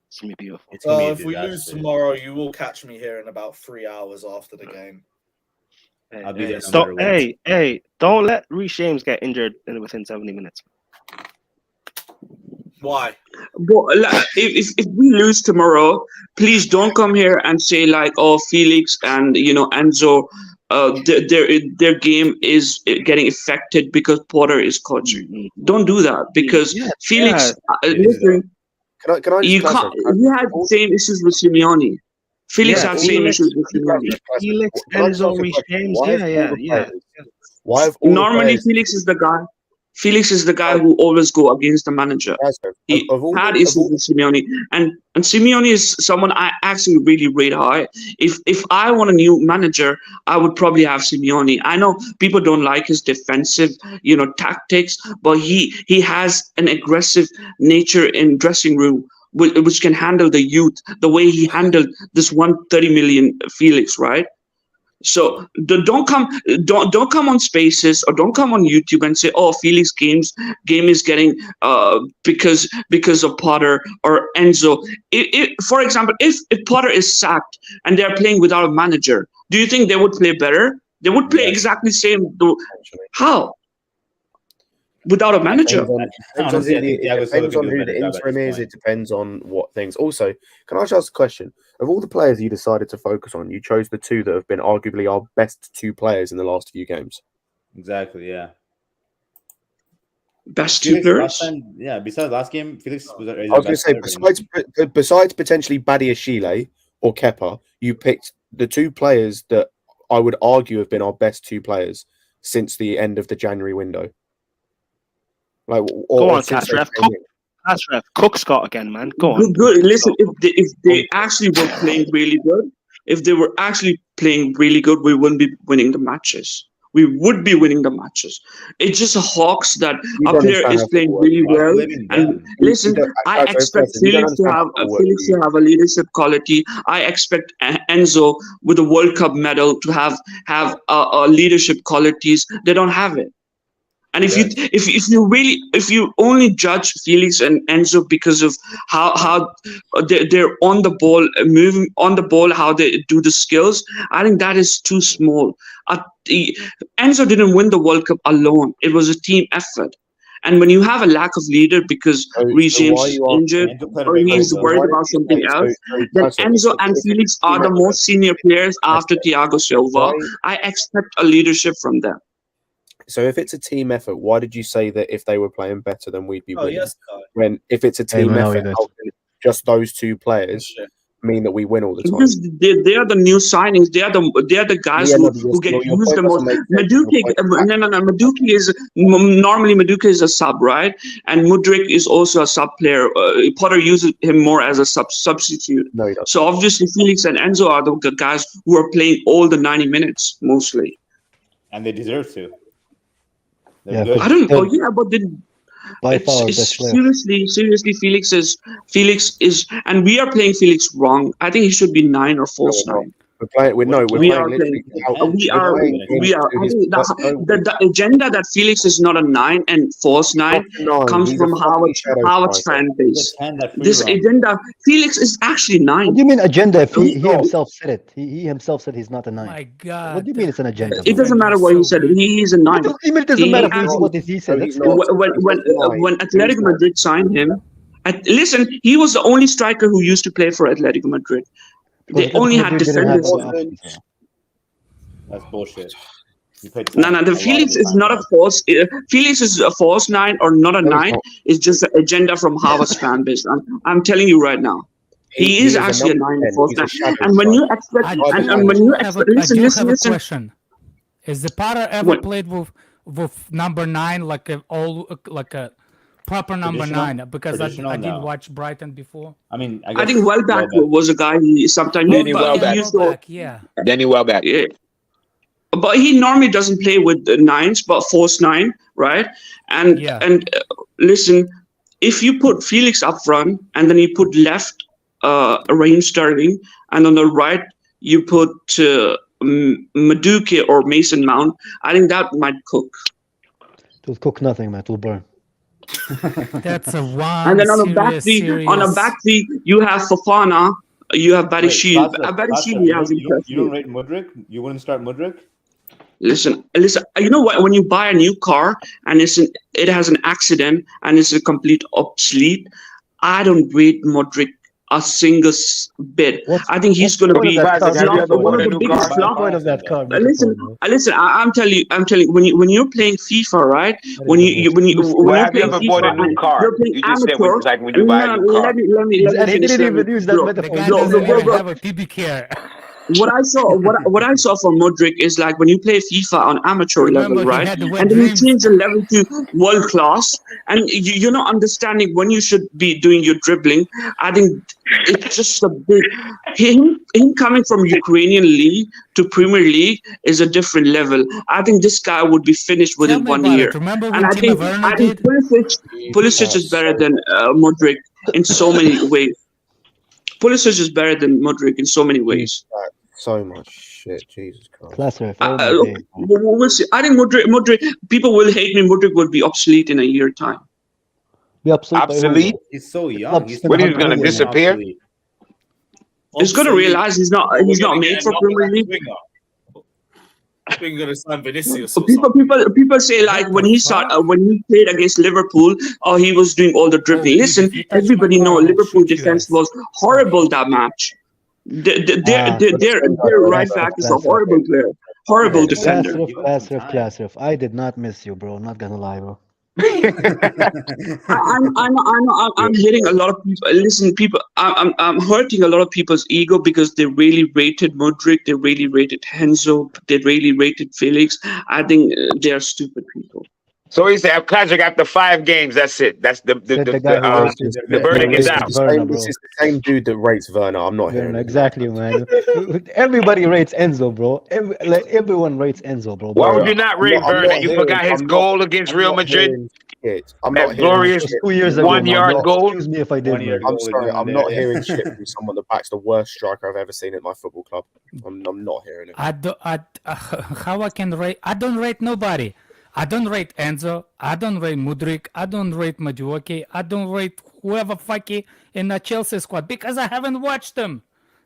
It's going to be beautiful. If we lose tomorrow, you will catch me here in about 3 hours after the game. I'll be there. Don't let Reece James get injured within 70 minutes. Why? But if we lose tomorrow, please don't come here and say like, "Oh, Felix and Enzo, their game is getting affected because Potter is coaching." Don't do that because Felix. Listen, Can I You just can't. He had the same issues with Simeone. Felix had same issues with Simeone. Felix, Enzo, Reece James. Why have all Normally, the players, Felix is the guy. Felix is the guy who always go against the manager. He had issues with Simeone, and Simeone is someone I actually really rate high. If I want a new manager, I would probably have Simeone. I know people don't like his defensive, tactics, but he has an aggressive nature in dressing room, which can handle the youth the way he handled this 130 million Felix, right? So don't come on Spaces or don't come on YouTube and say, "Oh, Felix game is getting because of Potter or Enzo." For example, if Potter is sacked and they're playing without a manager, do you think they would play better? They would play exactly the same. How? Without a manager. It depends on who the interim is. It depends on what things. Also, can I just ask a question? Of all the players you decided to focus on, you chose the two that have been arguably our best two players in the last few games. Exactly, yeah. Best two players? Yeah, besides last game, Felix was I was going to say, besides potentially Badiashile or Kepa, you picked the two players that I would argue have been our best two players since the end of the January window. Go on, Casref. Cook Scott again, man. Go on. Good. Listen, if they actually were playing really good, we wouldn't be winning the matches. We would be winning the matches. It's just a Hawks that a player is playing really well. And listen, I expect Felix to have a leadership quality. I expect Enzo with a World Cup medal to have a leadership qualities. They don't have it. And if you only judge Felix and Enzo because of how they're on the ball, moving on the ball, how they do the skills, I think that is too small. Enzo didn't win the World Cup alone. It was a team effort. And when you have a lack of leader because Reece James is injured or he's worried about something else, then Enzo and Felix are the most senior players after Thiago Silva. I expect a leadership from them. So if it's a team effort, why did you say that if they were playing better, then we'd be winning? When if it's a team effort, how can just those two players mean that we win all the time? Because they are the new signings. They are the guys who get used the most. Madueke is normally Madueke is a sub, right? And Mudryk is also a sub player. Potter uses him more as a substitute. No, he doesn't. So obviously Felix and Enzo are the guys who are playing all the 90 minutes mostly. And they deserve to. I don't know. Yeah, but seriously, Felix is, and we are playing Felix wrong. I think he should be 9 or false 9. We're playing. The agenda that Felix is not a 9 and false 9 comes from Howard's fan base. This agenda, Felix is actually 9. What do you mean agenda? If he himself said it, he himself said he's not a 9. My God. What do you mean it's an agenda? It doesn't matter what he said. He is a 9. It doesn't matter what he said. When Atletico Madrid signed him, listen, he was the only striker who used to play for Atletico Madrid. They only had defenders. That's bullshit. No. The Felix is not a false. Felix is a false 9 or not a 9. It's just the agenda from Harvard's fan base. I'm telling you right now. He is actually a 9 and false 9. And when you expect, listen. Question: is the Potter ever played with number 9 like a proper number 9? Because I didn't watch Brighton before. I mean, I think Welbeck was a guy he sometimes Danny Welbeck. Danny Welbeck. Yeah. But he normally doesn't play with the 9s, but false 9, right? And listen, if you put Felix up front and then you put left Raheem Sterling, and on the right you put Madueke or Mason Mount, I think that might cook. It will cook nothing, man. It will burn. That's a one. And then on a back three, you have Fofana, you have Badiashile. You don't rate Mudryk? You wouldn't start Mudryk? Listen. You know what? When you buy a new car and it has an accident and it's a complete obsolete, I don't rate Mudryk a single bit. I think he's going to be one of the biggest flop. Listen. I'm telling you, when you're playing FIFA, right? When you're playing FIFA, and you're playing amateur. Like when you buy a new car. Let me finish. He didn't even use that metaphor. Have a PB care. What I saw from Modric is like when you play FIFA on amateur level, right? And then you change the level to world class, and you're not understanding when you should be doing your dribbling. I think it's just a big him coming from Ukrainian league to Premier League is a different level. I think this guy would be finished within 1 year. And I think Pulisic is better than Modric in so many ways. Pulisic is better than Modric in so many ways. So much shit, Jesus Christ. Cluster. We'll see. I think Modric. People will hate me. Modric will be obsolete in a year time. Be obsolete? He's so young. When he's going to disappear? He's going to realize he's not made for Premier League. I think you're going to sign Vinicius. People say like when he played against Liverpool, he was doing all the dribbling. Listen, everybody know Liverpool defense was horrible that match. Their right back is a horrible player, horrible defender. Classref. I did not miss you, bro. Not gonna lie, bro. I'm hitting a lot of people. Listen, people, I'm hurting a lot of people's ego because they really rated Modric, they really rated Henzo, they really rated Felix. I think they are stupid people. So he said, "Classic after 5 games. That's it. That's the verdict is out." It's the same dude that rates Werner. I'm not hearing exactly, man. Everybody rates Enzo, bro. Everyone rates Enzo, bro. Why would you not rate Werner? You forgot his goal against Real Madrid. I'm not glorious 2 years ago, 1 yard goal. Excuse me if I did. I'm sorry. I'm not hearing shit from someone that backs the worst striker I've ever seen at my football club. I'm not hearing it. How I can rate? I don't rate nobody. I don't rate Enzo. I don't rate Mudryk. I don't rate Madueke. I don't rate whoever fucky in the Chelsea squad because I haven't watched them.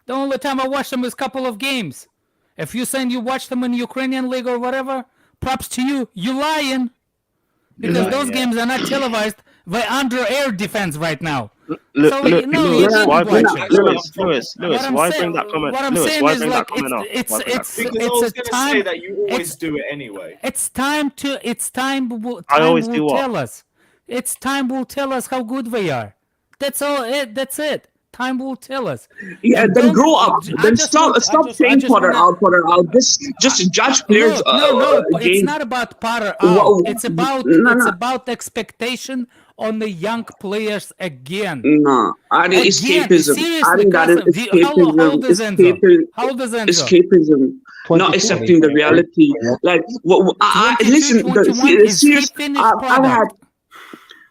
The only time I watched them is a couple of games. If you saying you watch them in the Ukrainian league or whatever, props to you. You lying. Because those games are not televised by under air defense right now. Lewis, why bring that comment? What I'm saying is like it's a time that you always do it anyway. Time will tell us. It's time will tell us how good we are. That's all. That's it. Time will tell us. Yeah, then grow up. Then stop saying Potter out. Just judge players. No, it's not about Potter out. It's about expectation on the young players again. No, I think escapism. I think that is escapism. How old is Enzo? Escapism. Not accepting the reality. Like, listen. I've had.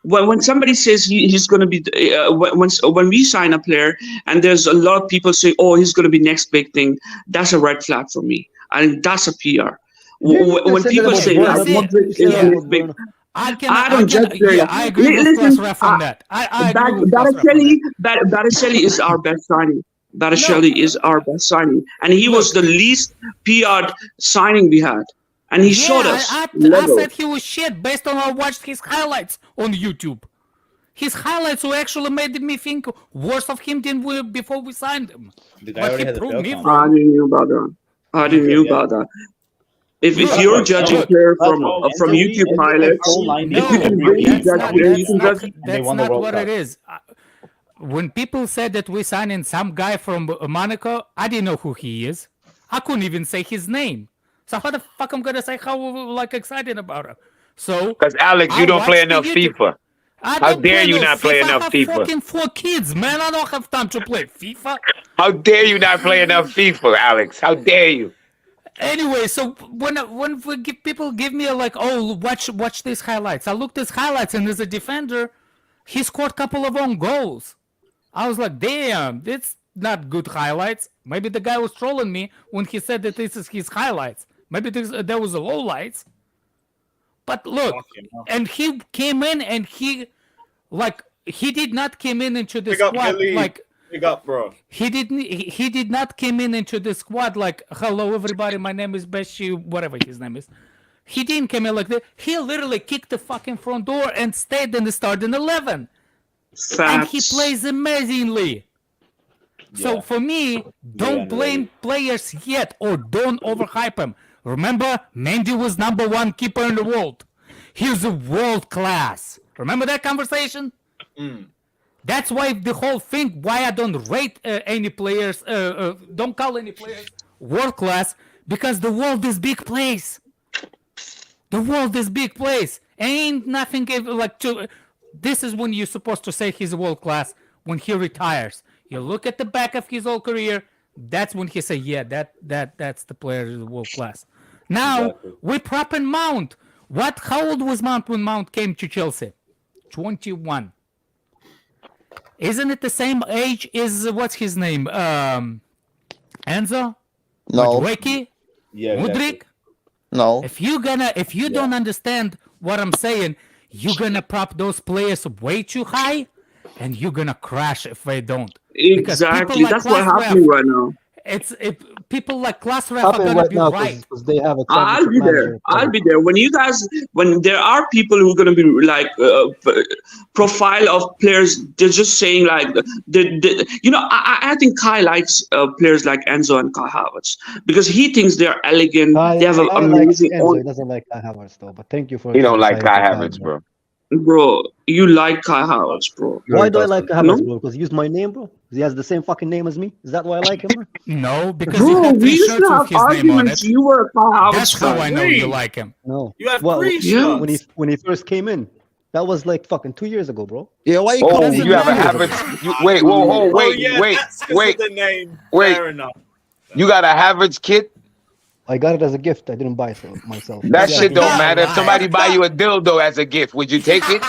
When somebody says he's going to be, when we sign a player and there's a lot of people saying, "Oh, he's going to be next big thing," that's a red flag for me. I think that's a PR. When people say that, I don't judge players. I agree with Ref on that. Baracelli is our best signing. Baracelli is our best signing, and he was the least PR'd signing we had. And he showed us. I said he was shit based on I watched his highlights on YouTube. His highlights were actually made me think worse of him than before we signed him. But he proved me wrong. I didn't know about that. If you're judging a player from YouTube highlights, if you can really judge players, you can judge. That's not what it is. When people said that we signed in some guy from Monaco, I didn't know who he is. I couldn't even say his name. So how the fuck I'm gonna say how excited about him? So because Alex, you don't play enough FIFA. How dare you not play enough FIFA? I have fucking 4 kids, man. I don't have time to play FIFA. How dare you not play enough FIFA, Alex? How dare you? Anyway, so when people give me watch these highlights, I looked at his highlights and as a defender, he scored a couple of own goals. I was like, damn, that's not good highlights. Maybe the guy was trolling me when he said that this is his highlights. Maybe there was a low lights. But look, and he came in and he did not came in into the squad Big up, bro. He did not came in into the squad like, hello everybody, my name is Beshi, whatever his name is. He didn't come in like that. He literally kicked the fucking front door and stayed in the starting 11. And he plays amazingly. So for me, don't blame players yet or don't overhype them. Remember, Mendy was #1 keeper in the world. He's a world class. Remember that conversation? That's why the whole thing, why I don't rate any players, don't call any players world class, because the world is big place. The world is big place. Ain't nothing like to. This is when you're supposed to say he's world class when he retires. You look at the back of his whole career. That's when he say, yeah, that's the player who's world class. Now we're propping Mount. How old was Mount when Mount came to Chelsea? 21. Isn't it the same age as what's his name? Enzo? No. Madueke? Yeah, Mudryk? No. If you don't understand what I'm saying, you're gonna prop those players way too high, and you're gonna crash if they don't. Exactly. That's what's happening right now. People like class ref are gonna be right. Because they have a I'll be there. I'll be there. When there are people who are going to be like profile of players, they're just saying like, I think Kai likes players like Enzo and Kai Havertz because he thinks they're elegant. They have an amazing. He doesn't like Kai Havertz though, but thank you for. He don't like Kai Havertz, bro. Bro, you like Kai Havertz, bro. Why do I like Kai Havertz, bro? Because he used my name, bro. He has the same fucking name as me. Is that why I like him, bro? No, because bro, you have we three used shirts to have with his name on arguments. it. You were a Kai Havertz. That's how I know you like him. No. You have Well, three yeah, shirts. when he first came in, that was like fucking 2 years ago, bro. Yeah, why you Oh, calling you have a Havertz. Wait, That's 'cause of the name. Fair enough. You got a Havertz kit? I got it as a gift. I didn't buy it myself. That shit don't matter. If somebody buy you a dildo as a gift, would you take it?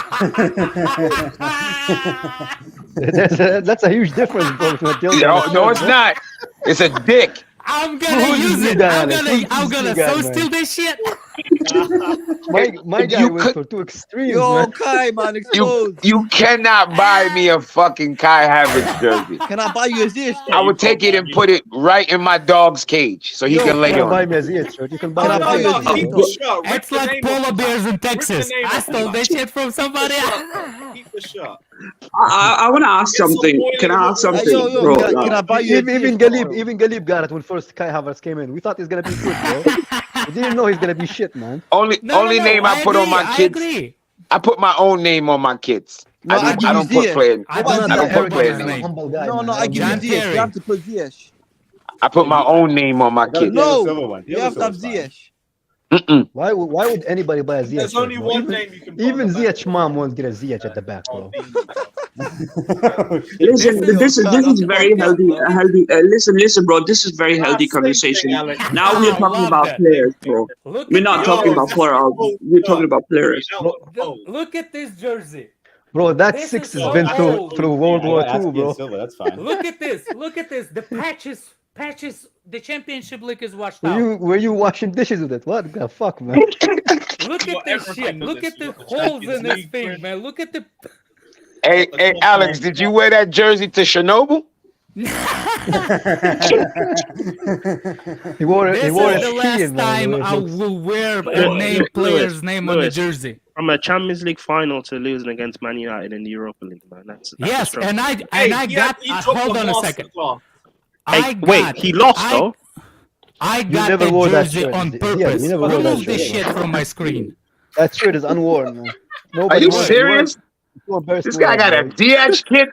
That's a huge difference, bro. To a dildo. No, it's not. It's a dick. I'm gonna use it. I'm gonna so steal this shit. My guy went for two extremes. Yo, man. Kai, man, exposed. You cannot buy me a fucking Kai Havertz jersey. Can I buy you a Ziyech? I would take it and put it right in my dog's cage so he can lay You can on buy it. me a Ziyech shirt. You can buy Can I me buy you a a Keep Ziyech? the shirt. Rip It's the like name polar off. bears in Rip the Texas. name I off stole the that shit from somebody else. Keep the shirt. I want to ask something. Can I ask something, Yo, bro? can I buy you a even Ziyech? Even Galib got it when first Kai Havertz came in. We thought he's gonna be good, bro. We didn't know he's gonna be shit, man. Only name I put on my kids. I put my own name on my kids. No, I don't put player. I don't put player names. No, I give you Ziyech. You have to put Ziyech. I put my own name on my kids. No, you have to have Ziyech. Why would anybody buy a Ziyech? There's only shirt, one bro? name you can put Even on the back. Ziyech mom won't get a Ziyech at the back, bro. Listen, this is very healthy. Listen, bro. This is very healthy conversation. Now we're talking about players, bro. We're not talking about players. We're talking about players. Look at this jersey. Bro, that This six is has so been old. through World War Ask II, me bro. in silver, that's fine. Look at this. Look at this. The patches. The championship league is washed Were out. you washing dishes with it? What the fuck, man? Look at this shit. Look at the holes in this thing, man. Look at the. Hey, Alex, did you wear that jersey to Chernobyl? He wore it. This He wore is it the last skiing, man. time It I looks- will wear a name player's name on the Lewis, jersey. From a Champions League final to losing against Man United in the Europa League, man. That's Yes, a struggle. and I got. Hold on a second. Wait, he lost though. I You got never that wore that jersey shirt. on Yeah, purpose. you never wore that Remove this shirt. shit from my screen. That shirt is unworn, man. Are you wore it. serious? Too embarrassed This to wear guy it, got a bro. DH kit?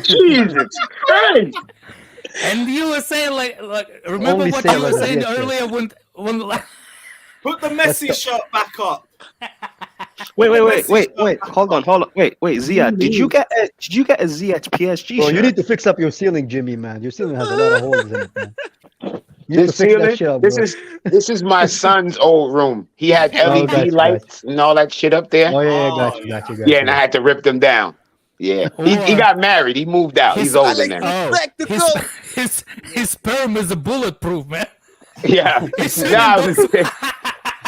Jesus Christ. And you were saying like remember Only what say you were like saying that, yes, earlier when Put the Messi shirt back up. Wait. Hold on. Wait, Zia, did you get a Ziyech PSG Bro, shirt? you need to fix up your ceiling, Jimmy, man. Your ceiling has a lot of holes in it, man. You need This to fix that ceiling, shit up, this bro. is my son's old room. He had Oh, LED gotcha, lights and all that shit up there. Oh yeah, got you. Yeah, and I had to rip them down. Yeah, he got married. He moved out. He's older now. His sperm is a bulletproof, man. Yeah, nah, it was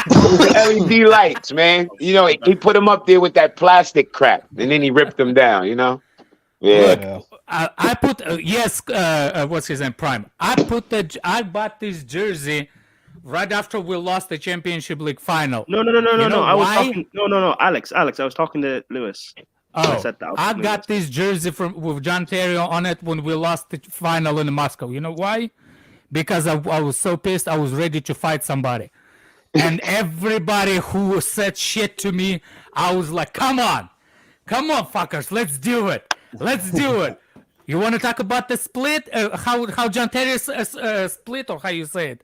the LED lights, man. You know, he put them up there with that plastic crap, and then he ripped them down. You know. Yeah. I put what's his name? Prime. I bought this jersey right after we lost the Championship League final. No. You know I was why? talking. No. Alex. I was talking to Lewis. Oh, I said that. I got this jersey with John Terry on it when we lost the final in Moscow. You know why? Because I was so pissed. I was ready to fight somebody. And everybody who said shit to me, I was like, come on, fuckers, let's do it. You want to talk about the split? How John Terry split, or how you say it?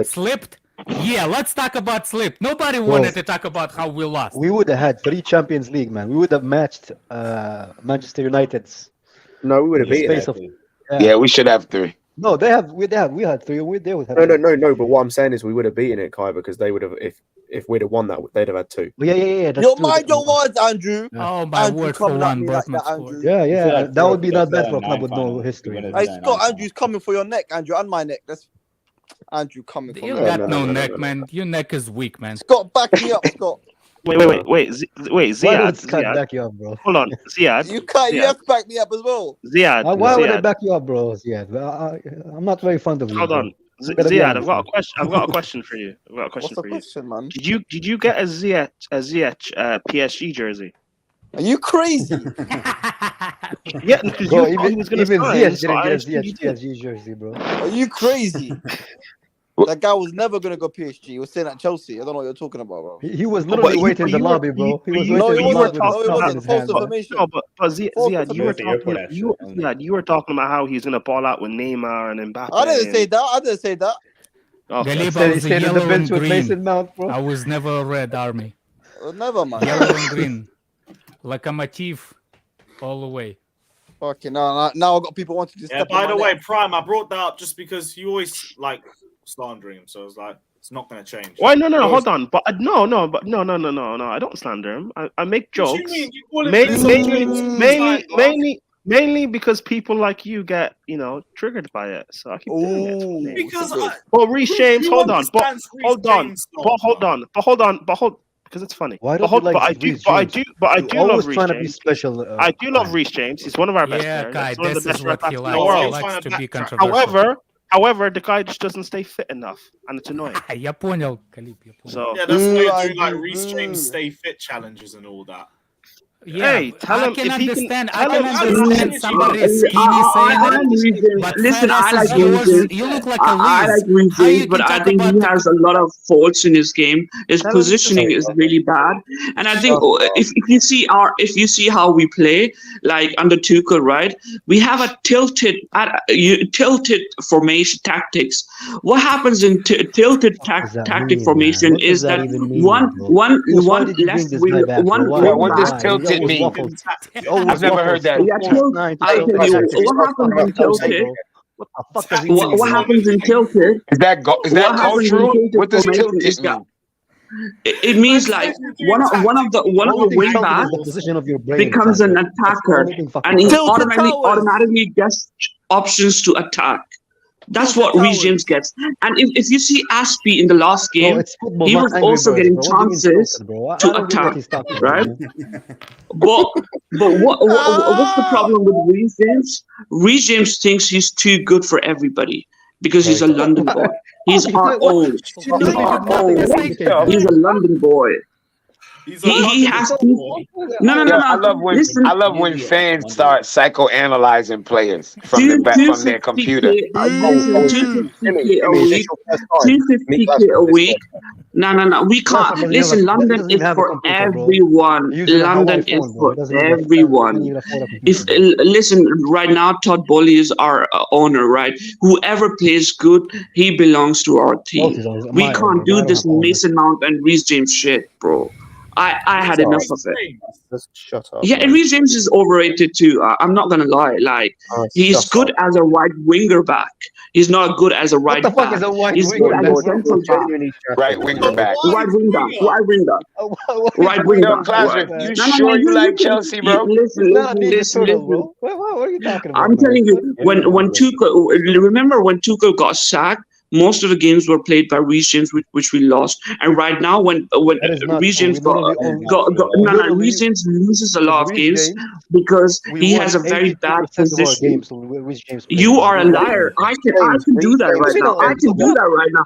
Slipped? Yeah, let's talk about slip. Nobody wanted to talk about how we lost. We would have had 3 Champions League, man. We would have matched Manchester United's. No, we would have beaten it. Yeah, we should have 3. No, we had 3. They would have. No. But what I'm saying is, we would have beaten it, Kai, because they would have, if we'd have won that, they'd have had 2. Yeah. Yo, mind your words, Andrew. Oh my Andrew word for one, like that, Andrew. Yeah. That would be not bad for a club with no history. Hey, Scott, Andrew's coming for your neck, Andrew, and my neck. That's Andrew coming for You me. got no neck, man. Your neck is weak, man. Scott, back me up, Scott. Wait, Ziad. Back you up, bro. Hold on, Ziad. You have to back me up as well. Ziad. Why would I back you up, bro? Ziad, I'm not very fond of you. Hold on, Ziad. I've got a question. I've got a question for you. What's the question, man? Did you get a Ziyech PSG jersey? Are you crazy? Yeah, because Bro, he was going to even sign. Ziyech So didn't I get a assumed you Ziyech did. PSG jersey, bro. Are you crazy? That guy was never gonna go PSG. He was staying at Chelsea. I don't know what you're talking about, bro. He was literally waiting in the lobby, bro. He was waiting in the lobby with his cup in his hand, bro. But Ziad, you were talking about how he's gonna ball out with Neymar and Mbappe. I didn't say that. Okay. Galiba was stayed a on the yellow bench and with green. Mason Mount, bro. I was never a red army. Never, man. Yellow and green. Locomotive all the way. Okay, now I got people wanting to step by on the my way, neck. Prime, I brought that up just because you always like slandering him, so I was like, it's not going to change. Why? No. Hold on. But no. I don't slander him. I make What do jokes. you mean? You call it Mainly because people like you get, triggered by it. So I keep doing it. Because But Reece James, hold on. Because it's funny. Why But don't you like I Reece do James? love Always Reece trying to be James. special. I do love Reece James. He's one of our best Yeah, players. Kai, He's one of the this best is what right he backs in the likes. He world. likes to be controversial. However, the guy just doesn't stay fit enough, and it's annoying. Я понял, Калиб, я понял. So yeah, that's why you do like Reece James stay fit challenges and all that. Yeah, hey, tell I him can if he understand. can. I can understand somebody skinny saying it, but Listen, fat I ass like is yours. Reece James. You look like a I like Liz. Reece How you James, but can I talk think about he the has a lot of faults in his game. His positioning is really bad, and I think if you see how we play, like under Tuchel, right? We have a tilted formation tactics. What happens in tilted tactic formation is that one left wing, What does tilted mean? I've never heard that. I'll tell you what happens in tilted. What happens in tilted? Is that cultural? What does tilted mean? It means like one of the wing backs becomes an attacker, and he automatically gets options to attack. That's what Reece James gets. And if you see Aspie in the last game, he was also getting chances to attack, right? But what's the problem with Reece James? Reece James thinks he's too good for everybody because he's a London boy. He's our own. He's a London boy. He has to. No. I love when fans start psychoanalyzing players from their computer. 250K a week. No. We can't. Listen, London is for everyone. London is for everyone. Listen, right now, Todd Bowley is our owner, right? Whoever plays good, he belongs to our team. We can't do this Mason Mount and Reece James shit, bro. I had enough of it. Just shut up. Yeah, and Reece James is overrated too. I'm not gonna lie. Like he's good as a right winger back. He's not good as a right back. What the fuck is a right He's winger good as a central back. Right winger back. Right winger. Right winger. You sure you like Chelsea, bro? Listen. Bro. What are you talking about? I'm telling you, when Tuchel, remember when Tuchel got sacked? most of the games were played by Reece James, which we lost. And right now, when Reece James Reece James loses a lot of games because he has a very bad position. You are a liar. I can do that right now. I can do that right now.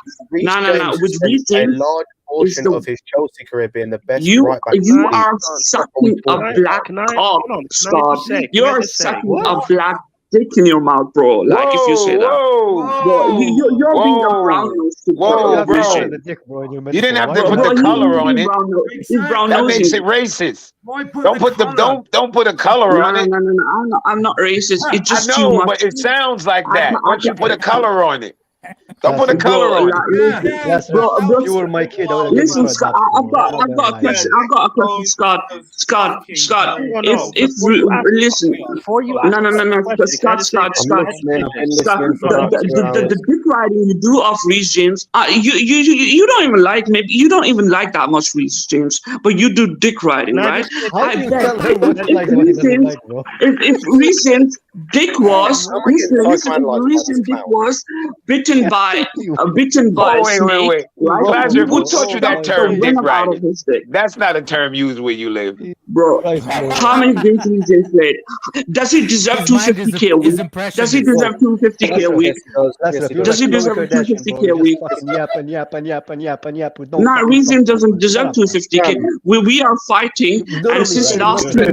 No. With Reece James, a large portion of his Chelsea career being the best right back. You are sucking a black cock, Scott. You are sucking a black dick in your mouth, bro. Like if you say that, bro, you're being a brown nose. You didn't have to put the color on it. That makes it racist. Don't put a color on it. No. I'm not racist. It's just too much. But it sounds like that. Once you put a color on it. Don't put a color on it. Bro, you were my kid. Listen, Scott, I've got a question. Scott. If listen, no, Scott. The dick riding you do of Reece James, you don't even like. Maybe you don't even like that much Reece James, but you do dick riding, right? If Reece James dick was bitten by a snake. Wait. Right? Who taught you that term, dick riding? That's not a term used where you live. Bro, how many games has he played? Does he deserve 250k a week? Does he deserve 250k a week? Does he deserve 250k a week? No, Reece James doesn't deserve 250k. We are fighting, and since last year,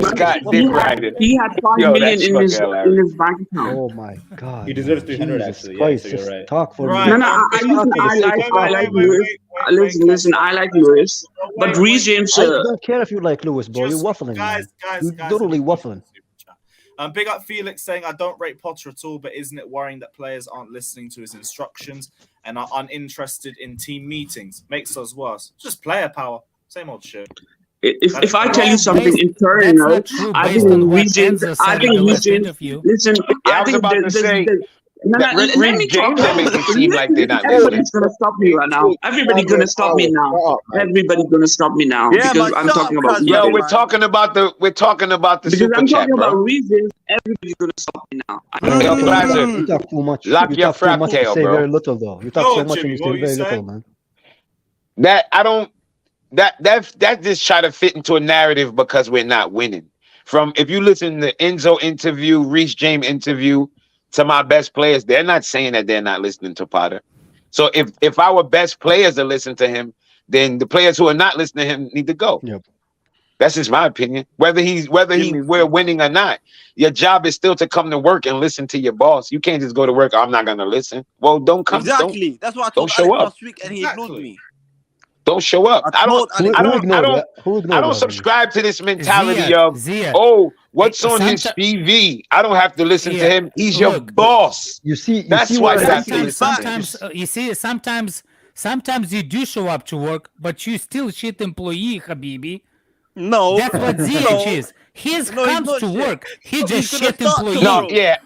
he had 5 million in his bank account. Oh my God! He deserves 300 actually. Christ, Yeah, so you're right. Talk for No, I like Lewis. Listen, I like Lewis, but Reece James. I don't care if you like Lewis, bro. You're waffling, guys, You're literally waffling. Big up Felix saying, I don't rate Potter at all, but isn't it worrying that players aren't listening to his instructions and are uninterested in team meetings? Makes us worse. Just player power. Same old shit. If I tell you something internal, I think Reece James. Listen, I was about to say. Let me talk. Everybody's gonna stop me right now. Everybody's gonna stop me now. Everybody's gonna stop me now because I'm talking about. Yo, we're talking about the super I'm chat, talking bro. about reasons. Everybody's gonna stop me now. You talk too much. Lock you your talk too much frap tail, and say bro. very little, though. You talk so much and you say very little, man. That just try to fit into a narrative because we're not winning. If you listen to Enzo interview, Reece James interview, to my best players, they're not saying that they're not listening to Potter. So if our best players are listening to him, then the players who are not listening to him need to go. Yep. That's just my opinion. Whether we're winning or not, your job is still to come to work and listen to your boss. You can't just go to work. I'm not gonna listen. Well, don't come. Exactly. That's what I told Alex last week, and he ignored me. Don't show up. I don't subscribe to this mentality of what's on his CV. I don't have to listen to him. He's your boss. That's why you have to listen. Sometimes you do show up to work, but you still shit employee, Habibi. No, that's what Ziyech is. He comes to work. He just shit employee. No, yeah,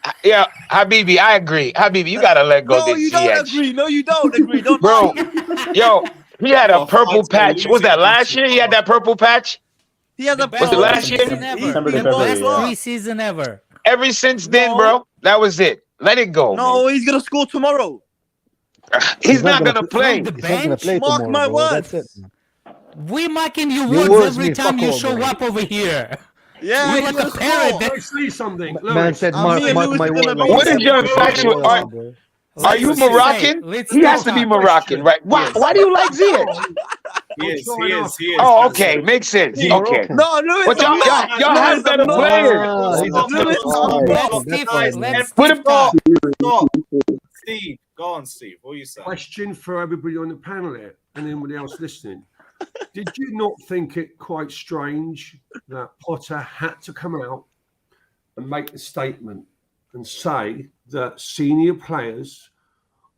Habibi, I agree. Habibi, you gotta let go. No, you don't agree. No, you don't agree. Don't bro. Yo. He had a purple patch. Was that last year? He had that purple patch? He had Was it last year? The best preseason ever. Ever since then, bro, that was it. Let it go. No, he's gonna score tomorrow. He's not gonna play. Mark my words. We marking your words every time you show up over here. Yeah, you're like a parrot. Let's say something. Man said, "Mark my words." What is your factual? Are you Moroccan? He has to be Moroccan, right? Why do you like Ziyech? He is. Oh, okay. Makes sense. Okay. No, Lewis. But y'all have better players. Put him on. Steve, go on, Steve. What are you saying? Question for everybody on the panel here and anybody else listening. Did you not think it quite strange that Potter had to come out and make a statement and say that senior players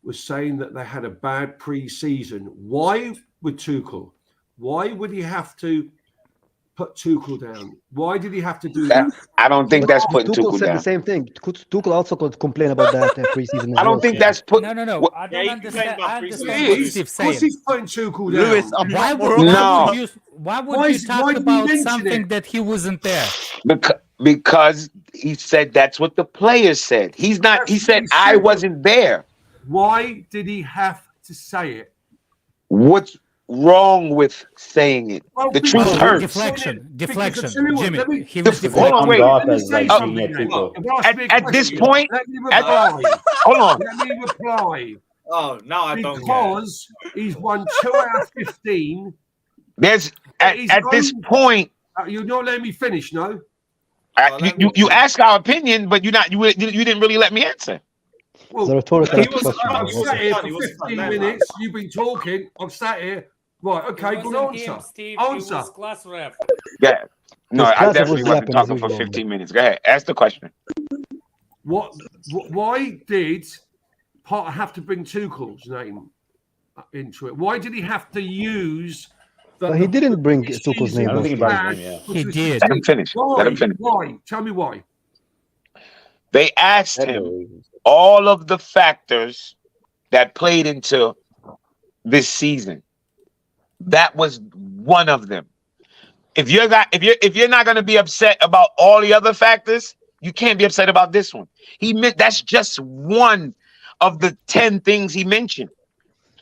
were saying that they had a bad pre-season? Why with Tuchel? Why would he have to put Tuchel down? Why did he have to do that? I don't think that's putting Tuchel said down. The same thing. Tuchel also could complain about that pre-season. I don't think that's put. No. I don't understand. I understand what Steve's saying. He's putting Tuchel down. Lewis, why would you talk about something that he wasn't there? Because he said that's what the players said. He's not. He said I wasn't there. Why did he have to say it? What's wrong with saying it? Well, The because- truth hurts. Deflection. Because I Deflection. tell you what, Jimmy, let me- he was Hold on, deflecting. wait. Let me say like something, being a mate. Tuchel. If you ask me a At this question, point, let me reply. hold on. Let me reply. Oh, now I don't get it. Because he's won 2 out of 15. There's His at this own- point. You're not letting me finish, no? You ask our opinion, but you didn't really let me answer. Well, The rhetorical he was, question. I've sat here He for wasn't 15 done. minutes. You've been talking. I've sat here. Right, okay, good answer. Answer. Class ref. Yeah. No, Because I Classic definitely was wasn't yapping as talking for usual. 15 minutes. Go ahead. Ask the question. Why did Potter have to bring Tuchel's name into it? Why did he have to use? But he didn't bring Tuchel's name. I don't think he last brought time. his name, He did. Let him finish. Why? Let him finish. Why? Tell me why. They asked him all of the factors that played into this season. That was one of them. If you're not going to be upset about all the other factors, you can't be upset about this one. That's just one of the 10 things he mentioned.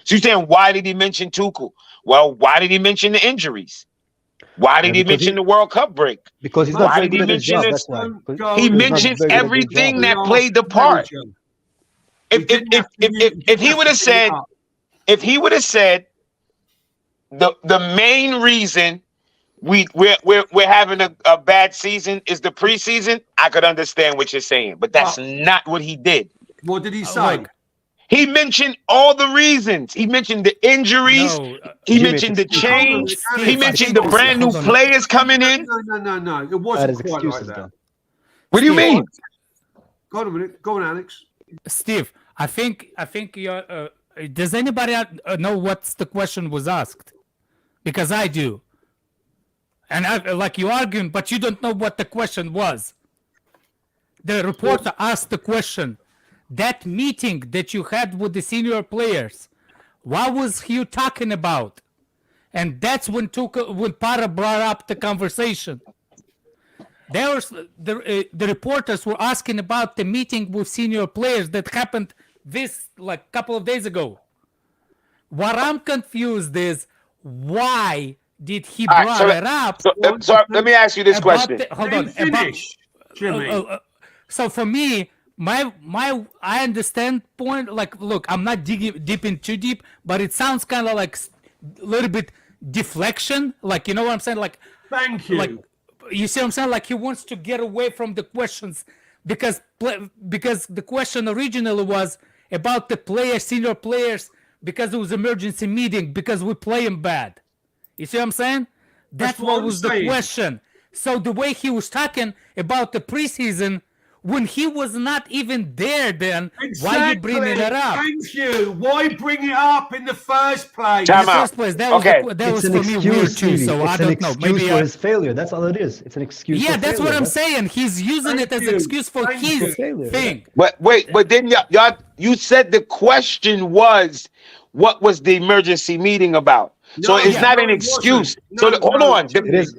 So you're saying, why did he mention Tuchel? Well, why did he mention the injuries? Why did he mention the World Cup break? Because he's not Why very did he good at his mention job. it? That's why. He He's not mentioned very good at his everything job. that played the part. If he would have said the main reason we're having a bad season is the preseason, I could understand what you're saying, but that's not what he did. What did he say? He mentioned all the reasons. He mentioned the injuries. He Jimmy, mentioned the it's change. excuses. He mentioned the brand new players coming in. No. It That wasn't is quite excuses, like that. though. What do you mean? Go on a minute. Go on, Alex. Steve, I think you're. Does anybody know what's the question was asked? Because I do. And like you arguing, but you don't know what the question was. The reporter asked the question. That meeting that you had with the senior players, what was he talking about? And that's when Para brought up the conversation. There was the reporters were asking about the meeting with senior players that happened like couple of days ago. What I'm confused is why did he brought it up? So let me ask you this question. Hold on. Jimmy. So for me, I understand point. Like, look, I'm not digging too deep, but it sounds kind of like a little bit deflection. Like, you know what I'm saying? Like, thank you. Like, you see what I'm saying? Like, he wants to get away from the questions because the question originally was about the senior players, because it was emergency meeting because we play them bad. You see what I'm saying? That's what was the question. So the way he was talking about the preseason, when he was not even there, then why you bringing it up? Thank you. Why bring it up in the first place? In the first place, that was for me weird too. So I don't know. Maybe for his failure. That's all it is. It's an excuse. Yeah, for that's failure. what I'm saying. He's using it as an excuse for his thing. But then y'all, you said the question was, what was the emergency meeting about? So it's not an excuse. Hold on.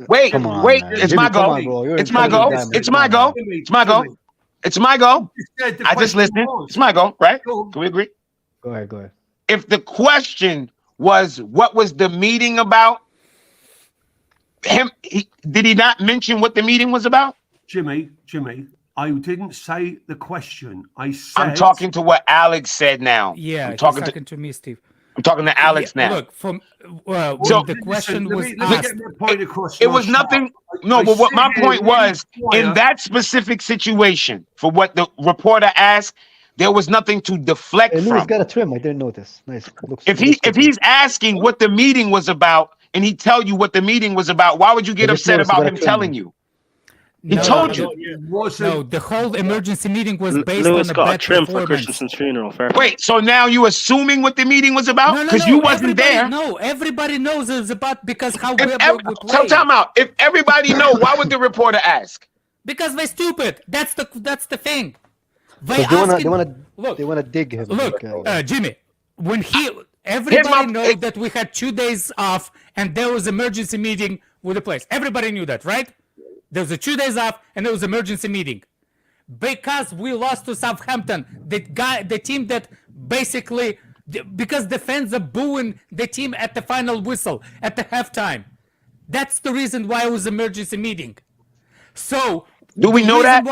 Wait. It's my go. It's my go. It's my go. It's my go. It's my go. I just listened. It's my go, right? Can we agree? Go ahead. If the question was, what was the meeting about? Did he not mention what the meeting was about? Jimmy, I didn't say the question. I said I'm talking to what Alex said now. Yeah, I'm talking to me, Steve. I'm talking to Alex now. Look, when the question was asked, it was nothing. No, but what my point was, in that specific situation, for what the reporter asked, there was nothing to deflect Louis from. got a trim. I didn't notice. Nice. If he's asking what the meeting was about, and he tell you what the meeting was about, why would you get upset about him telling you? He told you. No, the whole emergency meeting was based Lewis on a got a bad trim for performance. Christensen's funeral. Fair. Wait, so now you assuming what the meeting was about because you wasn't there? No, everybody knows it was about because how we So play. time out. If everybody know, why would the reporter ask? Because they're stupid. That's the thing. They want to dig him. Look, Jimmy, when everybody knows that we had 2 days off and there was emergency meeting with the players. Everybody knew that, right? There was 2 days off and there was emergency meeting. Because we lost to Southampton, the team that basically because the fans are booing the team at the final whistle at the halftime. That's the reason why it was emergency meeting. So do we know that?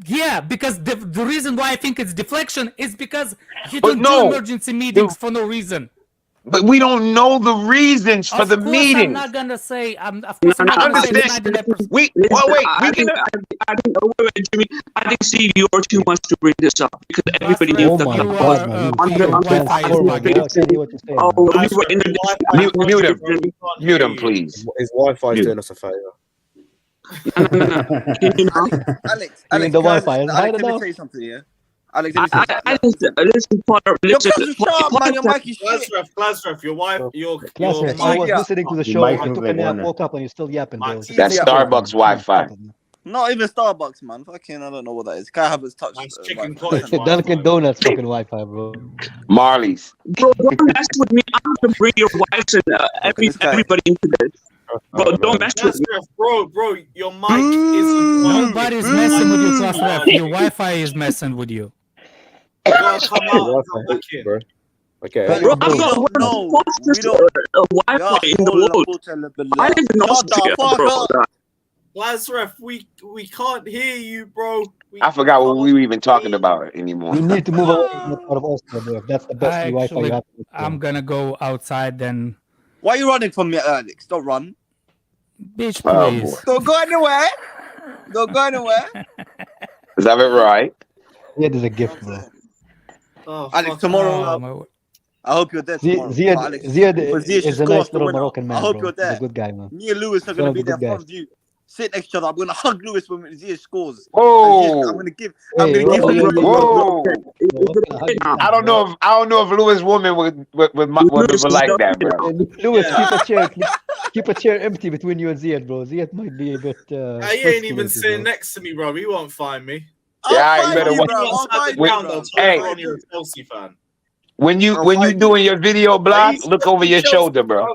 Yeah, because the reason why I think it's deflection is because you But don't no, do emergency meetings for no reason. But we don't know the reasons for the I'm meetings. not gonna say. Of course, I'm not I gonna say it's understand. 99%. Wait, Jimmy, I think Steve, you are too much to bring this up because everybody knew Oh my God, man! You can't say what you say. Mute him, please. His Wi-Fi is doing us a favor. Alex, You mean the Wi-Fi? Alex, I let don't me know. tell you something, yeah? Alex, let me tell you something. Listen, Potter, listen. Shut up, man. Your mic is shit. Glasref, your wife, your Classic. I was mic- listening to the show. I took a nap, woke up, and you're still yapping, bro. That's Starbucks Wi-Fi. Not even Starbucks, man. Fucking, I don't know what that is. Kai Havertz touched. Chicken cottage. Dunkin' Donuts fucking Wi-Fi, bro. Marley's. Bro, don't mess with me. I'm gonna bring your wives and everybody into this. Bro, don't mess with me. Bro, your mic isn't. Nobody's messing with you, Classref. Your Wi-Fi is messing with you. You gotta come out. Come back in. Bro. Okay. Bro, I've got one of the fastest Wi-Fi in the world. I live in Austria, bro. Glasref, we can't hear you, bro. I forgot what we were even talking about anymore. You need to move away from the part of Austria, bro. That's the best Wi-Fi you have. I'm gonna go outside then. Why are you running from me, Alex? Don't run. Bitch, please. Don't go anywhere. Don't go anywhere. Is that right? Yeah, there's a gift, bro. Oh, Alex, tomorrow. I hope you're there tomorrow. Ziad is a nice little Moroccan man. I hope bro. you're there. He's a good guy, man. Me and Lewis are One gonna of be the there good front guys. view. Sit next to each other. I'm gonna hug Lewis when Zia scores. Oh, I'm gonna give him. Whoa! I don't know if Lewis woman would like that, bro. Lewis, keep a chair empty between you and Ziad, bro. Ziad might be a bit. He ain't even sitting next to me, bro. He won't find me. Yeah, you better watch. Hey, you're a Chelsea fan. when you doing your video blog, look over your shoulder, bro.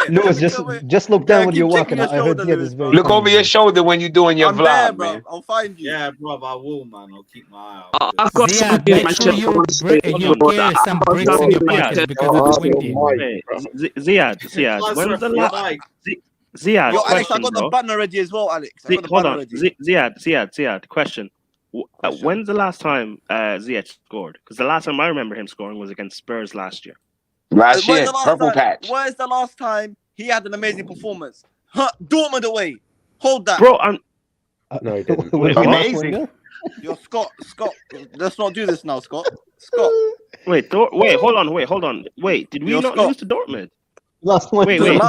Lewis, just look down when you're walking. I heard Ziad is very. Look over your shoulder when you're doing your vlog, man. I'll find you. Yeah, bro, I will, man. I'll keep my eye out. I've got Ziad, make sure you carry some bricks in your pockets because it's windy. Ziad, when's the last? Ziad, Yo, Alex, question, I got the bro. banner ready as well, Alex. Hold on, Ziad, question. When's the last time Ziyech scored? Because the last time I remember him scoring was against Spurs last year. Last year, purple patch. Where's the last time he had an amazing performance? Dortmund away. Hold that. Bro, I'm... No, he didn't. Amazing. Yo, Scott, let's not do this now, Scott. Wait, hold on. Wait, did we not lose to Dortmund? Last one. Wait, hold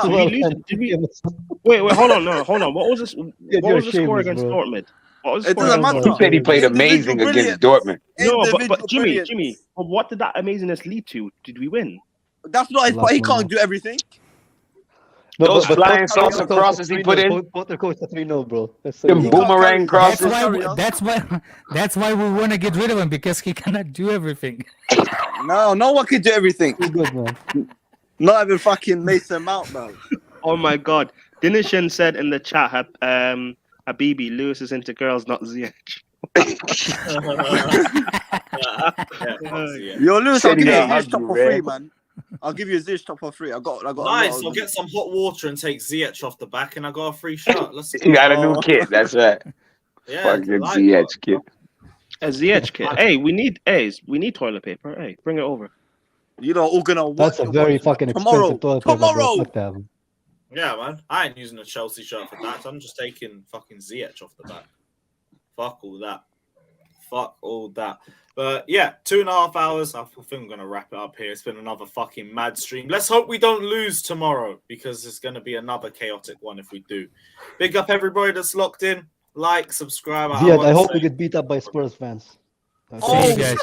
on. What was this? What was the score against Dortmund? It doesn't matter. He said he played amazing against Dortmund. No, but Jimmy, what did that amazingness lead to? Did we win? That's not his part. He can't do everything. Those flying salsa crosses he put in. Potter coach that we know, bro. Them boomerang crosses. That's why we want to get rid of him because he cannot do everything. No one can do everything. Too good, man. Not even fucking Mason Mount, bro. Oh my God, Dinishan said in the chat, Habibi, Lewis is into girls, not Ziyech. Yo, Lewis, I'll give you a Ziyech top for free, man. I'll give you a Ziyech top for free. I got. Nice. I'll get some hot water and take Ziyech off the back, and I got a free shot. Let's You got a new kit. That's right. Yeah, fucking Ziyech kit. A Ziyech kit. Hey, we need toilet paper. Hey, bring it over. You know, all gonna. That's a very fucking expensive toilet paper. Tomorrow. Yeah, man. I ain't using a Chelsea shirt for that. I'm just taking fucking Ziyech off the back. Fuck all that. But yeah, 2.5 hours. I think I'm going to wrap it up here. It's been another fucking mad stream. Let's hope we don't lose tomorrow because it's going to be another chaotic one if we do. Big up everybody that's locked in. Like, subscribe. Ziad, I hope we get beat up by Spurs fans. See you guys.